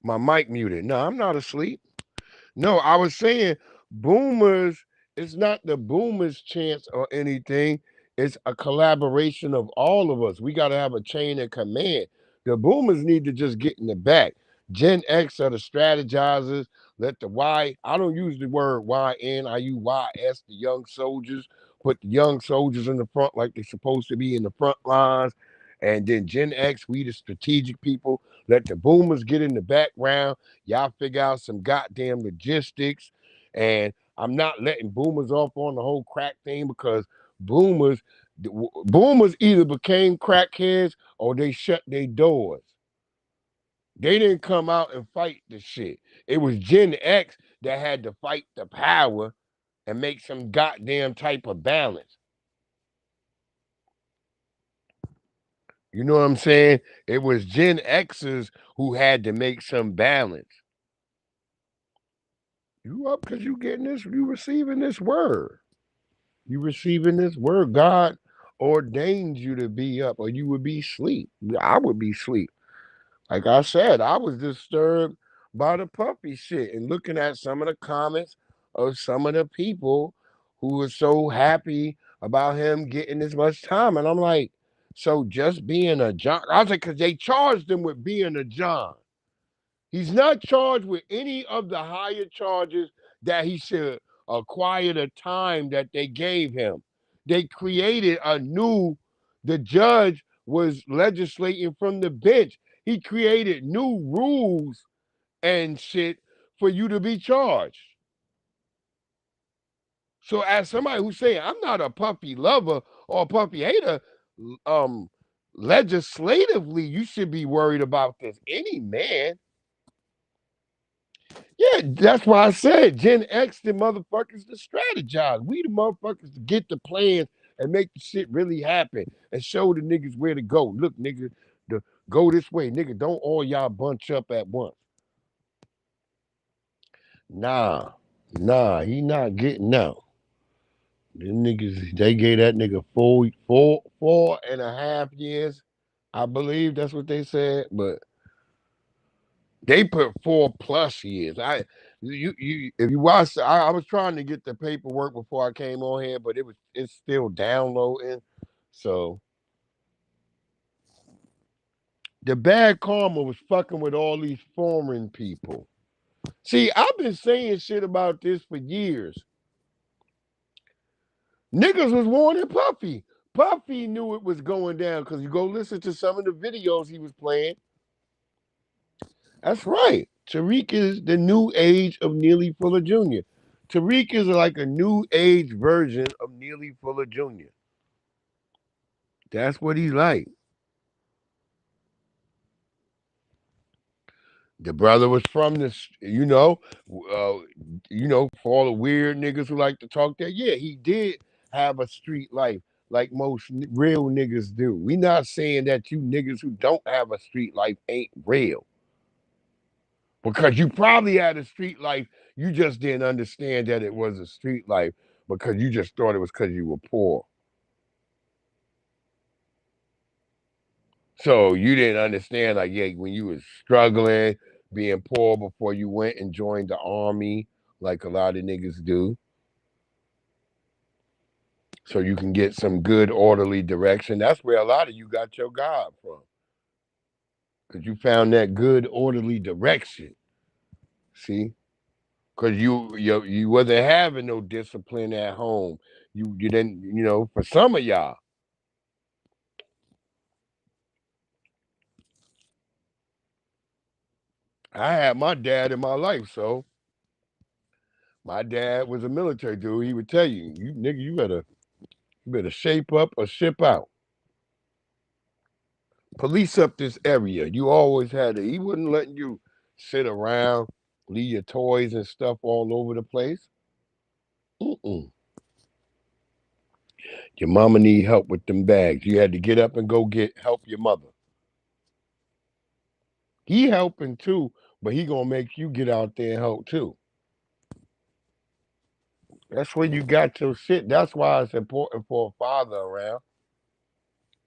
my mic muted. No, I'm not asleep. No, I was saying boomers, it's not the boomers' chance or anything. It's a collaboration of all of us. We got to have a chain of command. The boomers need to just get in the back. Gen X are the strategizers. Let the I don't use the word YN, I use YS, the young soldiers. Put the young soldiers in the front like they're supposed to be in the front lines. And then Gen X, we the strategic people. Let the boomers get in the background. Y'all figure out some goddamn logistics. And I'm not letting boomers off on the whole crack thing because boomers boomers either became crackheads or they shut their doors. They didn't come out and fight the shit. It was Gen X that had to fight the power and make some goddamn type of balance. You know what I'm saying? It was Gen Xers who had to make some balance. You up because you getting this, you receiving this word. You receiving this word. God ordained you to be up, or you would be asleep. I would be asleep. Like I said, I was disturbed by the puppy shit and looking at some of the comments of some of the people who were so happy about him getting this much time. And I'm like, so just being a John, I was like, because they charged him with being a John. He's not charged with any of the higher charges that he should acquire the time that they gave him. They created a new, the judge was legislating from the bench. He created new rules and shit for you to be charged. So as somebody who's saying I'm not a puppy lover or a puppy hater, um, legislatively you should be worried about this. Any man. Yeah, that's why I said Gen X, the motherfuckers to strategize. We the motherfuckers to get the plans and make the shit really happen and show the niggas where to go. Look, nigga, go this way. Nigga, don't all y'all bunch up at once. Nah, he not getting out. Them niggas, they gave that nigga 4.5 years. I believe that's what they said, but they put 4+ years. If you watch, I was trying to get the paperwork before I came on here, but it's still downloading. So the bad karma was fucking with all these foreign people. See, I've been saying shit about this for years. Niggas was warning Puffy. Puffy knew it was going down because you go listen to some of the videos he was playing. That's right. Tariq is the new age of Neely Fuller Jr. Tariq is like a new age version of Neely Fuller Jr. That's what he's like. The brother was from this, for all the weird niggas who like to talk that. Yeah, he did have a street life like most real niggas do. We not saying that you niggas who don't have a street life ain't real. Because you probably had a street life, you just didn't understand that it was a street life because you just thought it was because you were poor. So you didn't understand, like, yeah, when you was struggling, being poor before you went and joined the army, like a lot of niggas do. So you can get some good orderly direction. That's where a lot of you got your God from. Because you found that good orderly direction. See? Because you wasn't having no discipline at home. You didn't, for some of y'all. I had my dad in my life, so my dad was a military dude. He would tell you, nigga, you better shape up or ship out. Police up this area. You always had it. He wouldn't let you sit around, leave your toys and stuff all over the place. Mm-mm. Your mama need help with them bags. You had to get up and go help your mother. He helping too, but he gonna make you get out there and help too. That's when you got your shit. That's why it's important for a father around,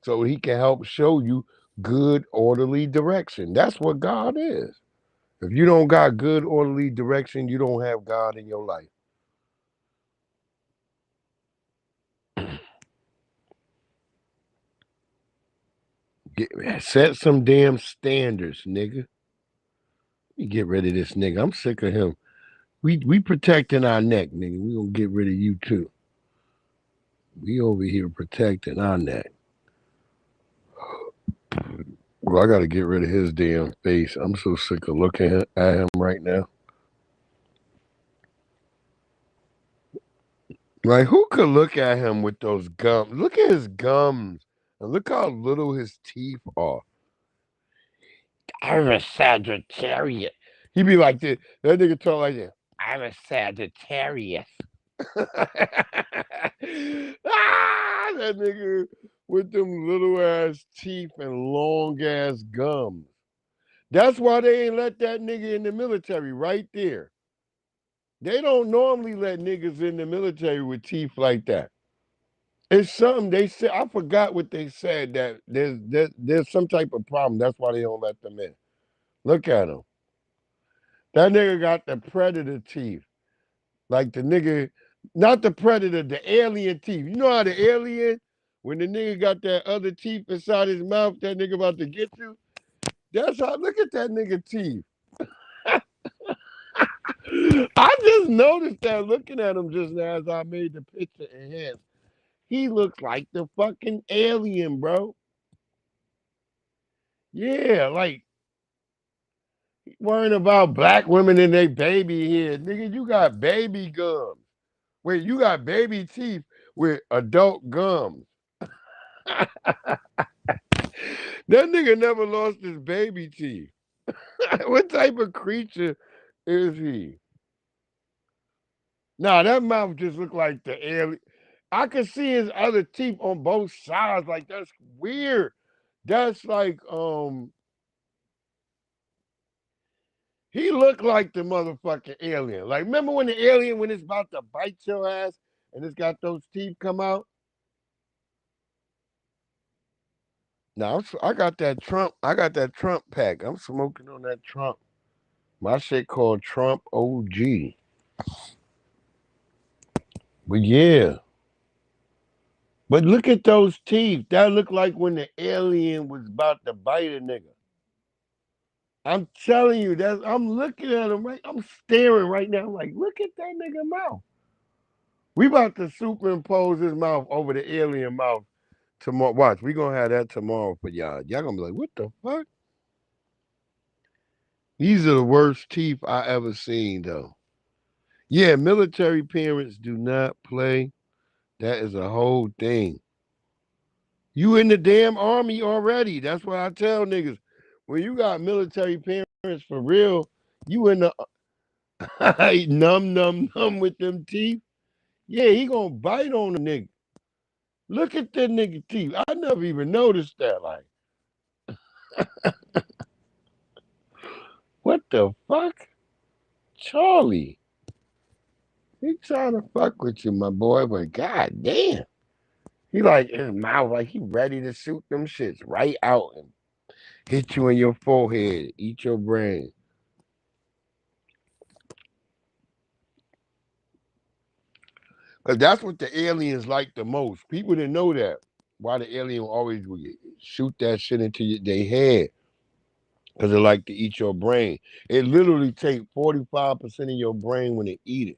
so he can help show you good, orderly direction. That's what God is. If you don't got good, orderly direction, you don't have God in your life. Set some damn standards, nigga. You get rid of this nigga. I'm sick of him. We protecting our neck, nigga. We gonna get rid of you too. We over here protecting our neck. Well, I gotta get rid of his damn face. I'm so sick of looking at him right now. Like, who could look at him with those gums? Look at his gums. And look how little his teeth are. I'm a Sagittarius. He be like this. That nigga talk like this. I'm a Sagittarius. That nigga with them little ass teeth and long ass gums. That's why they ain't let that nigga in the military right there. They don't normally let niggas in the military with teeth like that. It's something they said. I forgot what they said, that there's some type of problem. That's why they don't let them in. Look at him. That nigga got the predator teeth. Like the nigga, not the predator, the alien teeth. You know how the alien, when the nigga got that other teeth inside his mouth, that nigga about to get you? That's how, look at that nigga teeth. I just noticed that looking at him just now as I made the picture enhance. He looks like the fucking alien, bro. Yeah, like worrying about black women and they baby hair. Nigga, you got baby gums. Wait, you got baby teeth with adult gums. That nigga never lost his baby teeth. What type of creature is he? Nah, that mouth just look like the alien. I could see his other teeth on both sides. Like, that's weird. That's like, he looked like the motherfucking alien. Like, remember when the alien, when it's about to bite your ass and it's got those teeth come out? Now, I got that Trump pack. I'm smoking on that Trump. My shit called Trump OG. But yeah. But look at those teeth. That looked like when the alien was about to bite a nigga. I'm telling you, I'm looking at him right. I'm staring right now. Like, look at that nigga mouth. We about to superimpose his mouth over the alien mouth tomorrow. Watch, we gonna have that tomorrow for y'all. Y'all gonna be like, what the fuck? These are the worst teeth I ever seen, though. Yeah, military parents do not play. That is a whole thing. You in the damn army already. That's what I tell niggas. When you got military parents for real, you in the numb with them teeth. Yeah, he gonna bite on a nigga. Look at that nigga teeth. I never even noticed that. Like, what the fuck? Charlie. He trying to fuck with you, my boy, but god damn. He like his mouth, like he ready to shoot them shits right out and hit you in your forehead, eat your brain. Because that's what the aliens like the most. People didn't know that. Why the alien always would shoot that shit into their head. Because they like to eat your brain. It literally takes 45% of your brain when they eat it.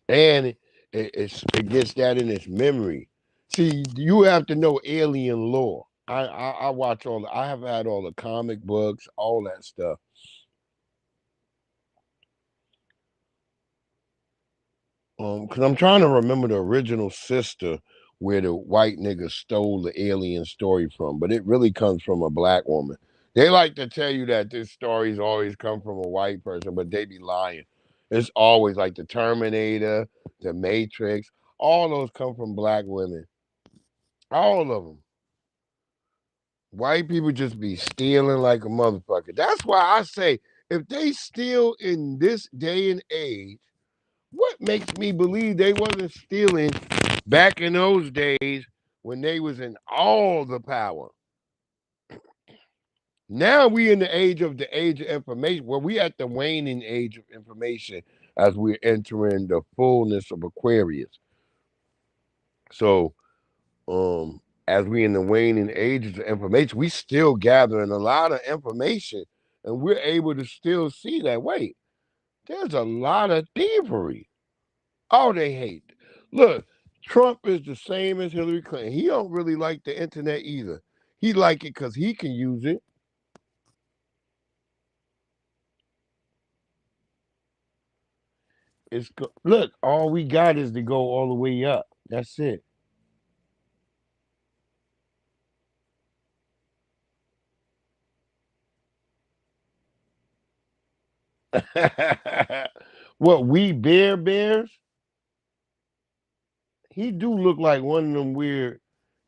And it gets that in its memory. See, you have to know alien lore. I watch I have had all the comic books, all that stuff. Because I'm trying to remember the original sister where the white nigga stole the alien story from, but it really comes from a black woman. They like to tell you that this story's always come from a white person, but they be lying. It's always like the Terminator, the Matrix, all those come from black women. All of them. White people just be stealing like a motherfucker. That's why I say, if they steal in this day and age, What makes me believe they wasn't stealing back in those days when they was in all the power? Now we in the age of information. Well, we at the waning age of information as we're entering the fullness of Aquarius. So, as we in the waning ages of information, we still gathering a lot of information, and we're able to still see that. Wait, there's a lot of thievery. Oh, they hate. Look, Trump is the same as Hillary Clinton. He don't really like the internet either. He like it because he can use it. Look, all we got is to go all the way up. That's it. What we bears? He do look like one of them weird.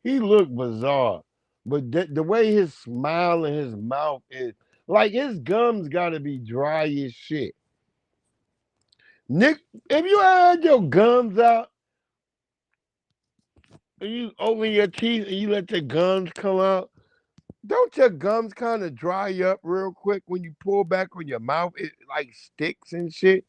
He look bizarre, but the way his smile and his mouth is, like his gums got to be dry as shit. Nick, if you had your gums out and you open your teeth and you let your gums come out, don't your gums kind of dry up real quick when you pull back on your mouth? It like sticks and shit.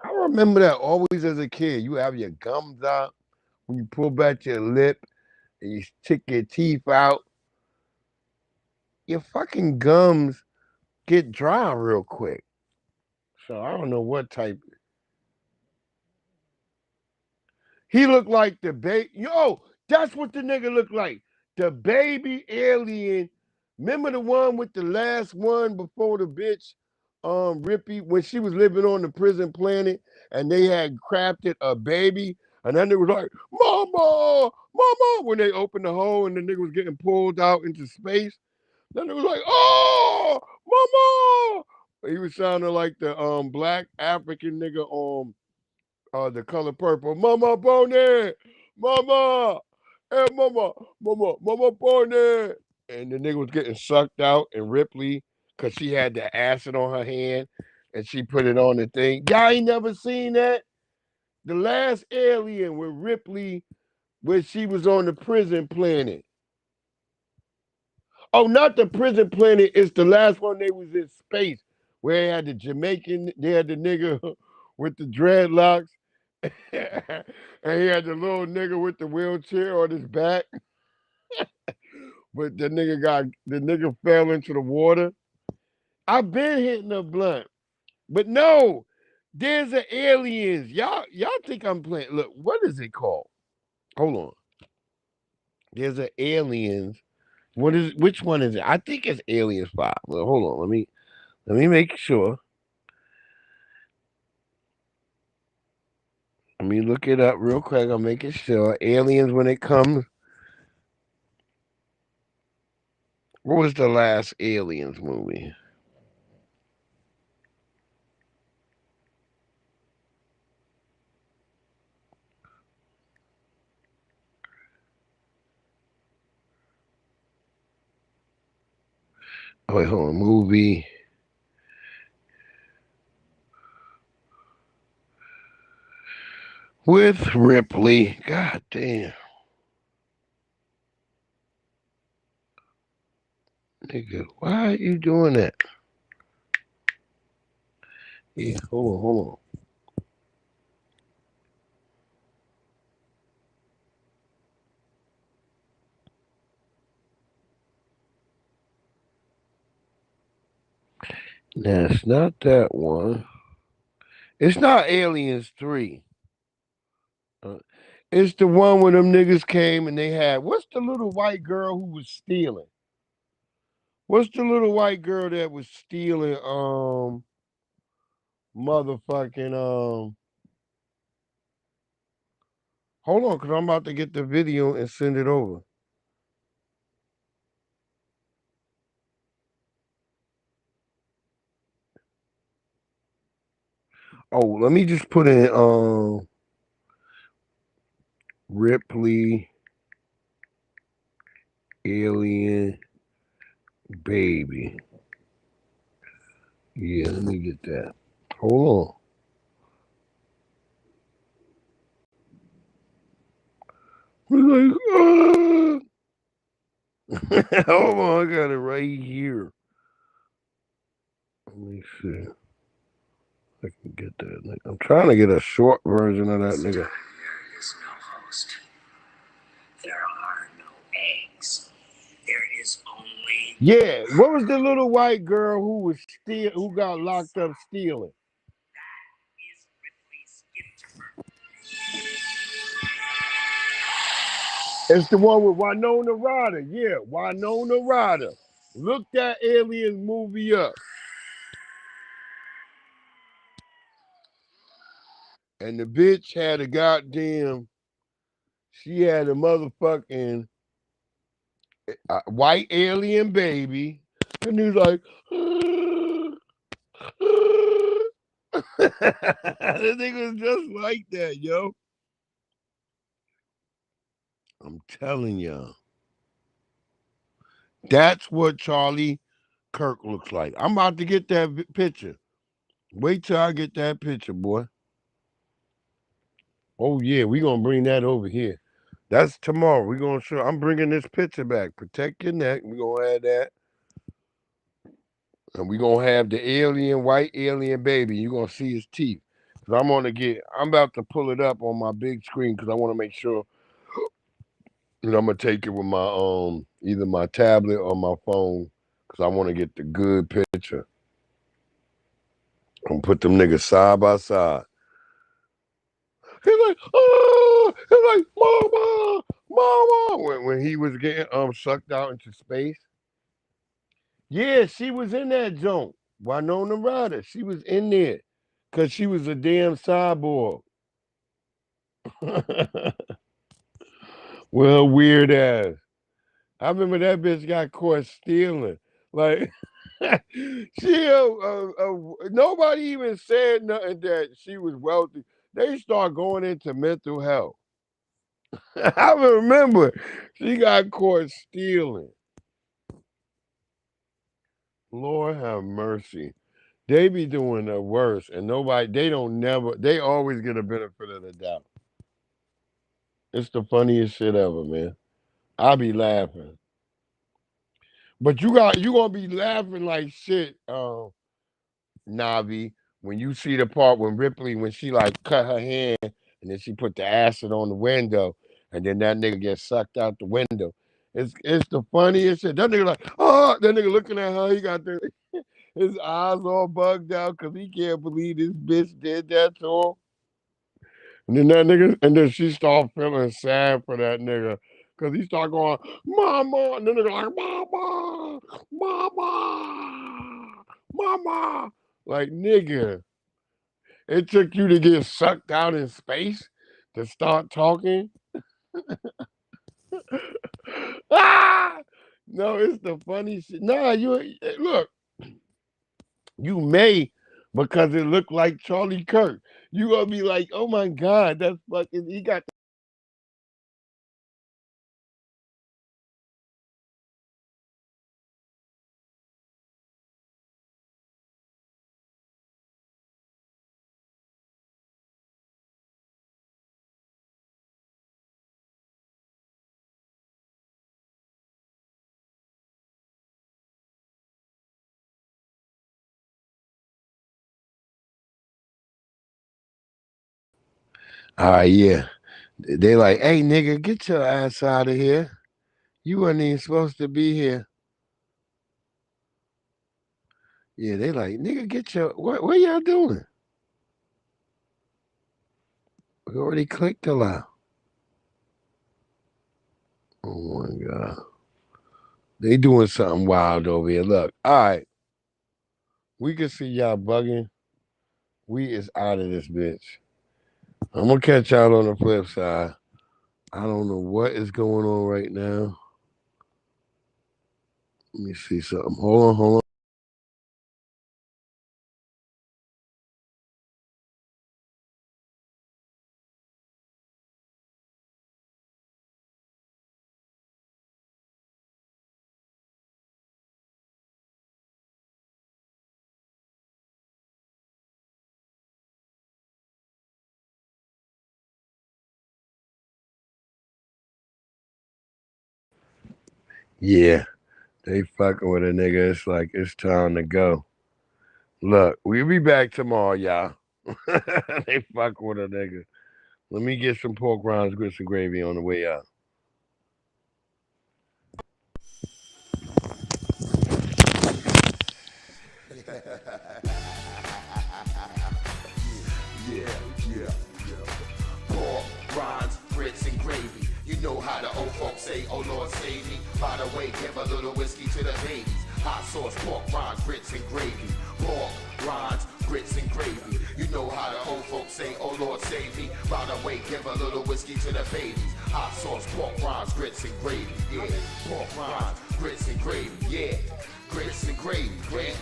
I remember that always as a kid. You have your gums out when you pull back your lip and you stick your teeth out. Your fucking gums get dry real quick. So I don't know what type. He looked like the baby. Yo, that's what the nigga looked like. The baby alien. Remember the one with the last one before the bitch, Rippy, when she was living on the prison planet and they had crafted a baby, and then it was like, Mama, Mama, when they opened the hole and the nigga was getting pulled out into space. Then it was like, oh, Mama. He was sounding like the black African nigga on the color purple. Mama Bonnet, Mama, hey Mama Bonnet. And the nigga was getting sucked out, and Ripley, cause she had the acid on her hand, and she put it on the thing. Y'all ain't never seen that? The last alien with Ripley, where she was on the prison planet. Oh, not the prison planet. It's the last one they was in space, where they had the Jamaican, they had the nigga with the dreadlocks, and he had the little nigga with the wheelchair on his back. But the nigga fell into the water. I've been hitting a blunt, but no, there's an aliens. Y'all think I'm playing? Look, what is it called? Hold on. There's an aliens. Which one is it? I think it's Aliens 5. Well, hold on. Let me make sure. Let me look it up real quick. I'm making sure. Aliens when it comes. What was the last Aliens movie? Oh, wait, hold on. Movie. With Ripley. God damn. Nigga, why are you doing that? Yeah, hold on. No, it's not that one. It's not Aliens 3. Uh, it's the one where them niggas came and they had, what's the little white girl who was stealing? What's the little white girl that was stealing motherfucking hold on, cause I'm about to get the video and send it over. Oh, let me just put in Ripley Alien Baby. Yeah, let me get that. Hold on. Like, hold on, I got it right here. Let me see. I can get that. I'm trying to get a short version of that nigga. There are no eggs. There is only. Yeah, what was the little white girl who got locked up stealing? It's the one with Winona Ryder. Yeah, Winona Ryder. Look that Alien movie up. And the bitch had she had a motherfucking white alien baby. And he's like, the nigga was just like that, yo. I'm telling y'all. That's what Charlie Kirk looks like. I'm about to get that picture. Wait till I get that picture, boy. Oh, yeah, we going to bring that over here. That's tomorrow. We're going to show. I'm bringing this picture back. Protect your neck. We're going to add that. And we're going to have the white alien baby. You're going to see his teeth. Because I'm about to pull it up on my big screen because I want to make sure. And I'm going to take it with my, either my tablet or my phone because I want to get the good picture. I'm going to put them niggas side by side. He's like, oh, he's like, mama, mama. When he was getting sucked out into space. Yeah, she was in that joint. Winona Ryder. She was in there. Cause she was a damn cyborg. Well, weird ass. I remember that bitch got caught stealing. Like nobody even said nothing that she was wealthy. They start going into mental health. I remember she got caught stealing. Lord have mercy. They be doing the worst, and they always get a benefit of the doubt. It's the funniest shit ever, man. I be laughing. But you gonna be laughing like shit, Navi, when you see the part when she like cut her hand and then she put the acid on the window and then that nigga gets sucked out the window. It's the funniest shit. That nigga like, oh, that nigga looking at her, he got his eyes all bugged out because he can't believe this bitch did that to him. And then she start feeling sad for that nigga. Cause he start going, mama, and then they're like, mama, mama, mama. Like, nigga, it took you to get sucked out in space to start talking. Ah! No, it's the funny shit. Nah, look, you may because it looked like Charlie Kirk. You gonna be like, oh my God, that's fucking, he got yeah. They like, hey nigga, get your ass out of here. You wasn't even supposed to be here. Yeah, they like, nigga, what y'all doing? We already clicked a lot. Oh my God. They doing something wild over here. Look, all right. We can see y'all bugging. We is out of this bitch. I'm gonna catch y'all on the flip side. I don't know what is going on right now. Let me see something. Hold on. Yeah, they fucking with a nigga. It's like it's time to go. Look, we'll be back tomorrow, y'all. They fuck with a nigga. Let me get some pork rinds, grits, and gravy on the way out. Yeah, yeah, yeah. Pork, rinds, grits, and gravy. You know how the old folks say, oh Lord save me. By the way, give a little whiskey to the babies. Hot sauce, pork, rinds, grits, and gravy. Pork, rinds, grits, and gravy. You know how the old folks say, oh Lord save me. By the way, give a little whiskey to the babies. Hot sauce, pork, rinds, grits, and gravy. Yeah, pork, rinds, grits, and gravy. Yeah, grits and gravy, man.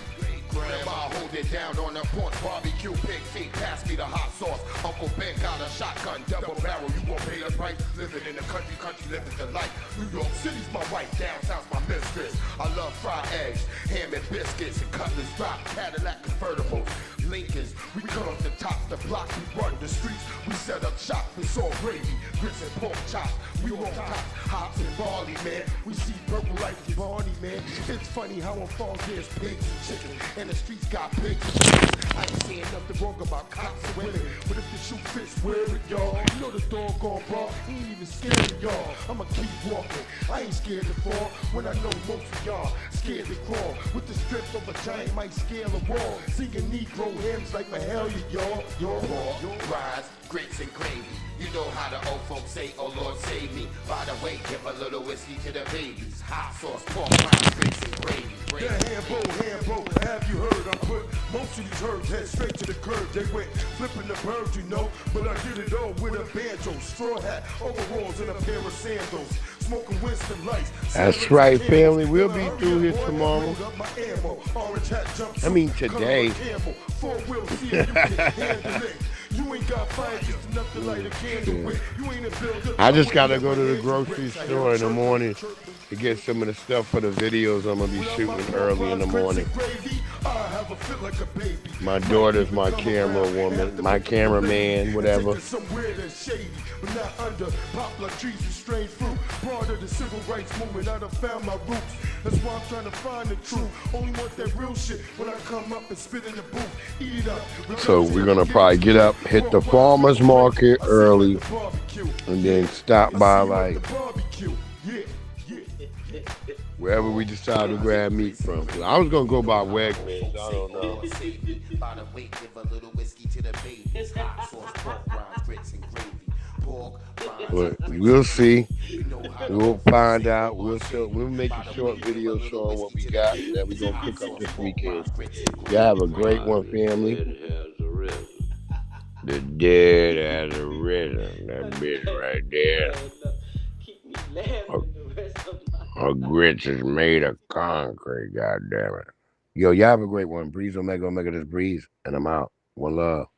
Grandma hold it down on the porch, barbecue, pig feet, pass me the hot sauce. Uncle Ben got a shotgun, double barrel, you won't pay the price. Living in the country, living the life. New York City's my wife, downtown's my mistress. I love fried eggs, ham and biscuits, and cutlass drop, Cadillac convertibles, Lincolns. We cut off the top, the block, we run the streets. We set up shop, it's all gravy, grits and pork chops. We on top, hops and barley, man. We see purple like Barney, man. It's funny how on farms there's pigs and chicken, and the streets got pigs and chickens. I ain't saying nothing wrong about cops and women, but if the shoe fits, wear it, y'all. You know the doggone bra, he ain't even scared of y'all. I'ma keep walking, I ain't scared to fall. When I know most of y'all scared to crawl. With the strength of a giant might scale a wall. Singing Negro hymns like Mahalia, y'all. Pork, rinds, grits, and gravy. You know how the old folks say, oh Lord save me. By the way, give a little whiskey to the babies. Hot sauce, pork, rinds, grits, and gravy. The Hambo, have you heard? I put most of these herbs head straight to the curb. They went flipping the birds, you know, but I did it all with a banjo, straw hat, overalls, and a pair of sandals. Smoking Winston lights. That's right, family. We'll be through here tomorrow. I mean, today. I just gotta go to the grocery store in the morning to get some of the stuff for the videos I'm gonna be shooting early in the morning. My daughter's my camera woman, my cameraman, whatever. But not under popular trees and strange fruit. Part of the civil rights movement, I done found my roots. That's why I'm trying to find the truth. Only want that real shit when I come up and spit in the booth. Eat it up. So we're gonna probably get up, hit the farmer's market early, and then stop by like wherever we decide to grab meat from. I was gonna go by Wegmans, I don't know. By the way, give a little whiskey to the babies. Hot sauce, pork rinds, grits, and gravy. But we'll see. We'll find out. We'll make a short video showing what we got that we're gonna pick up this weekend. Y'all have a great one, family. The dead has arisen. That bitch right there. Her grits is made of concrete. God damn it. Yo, y'all have a great one. Breeze Omega, Omega this Breeze, and I'm out. One love.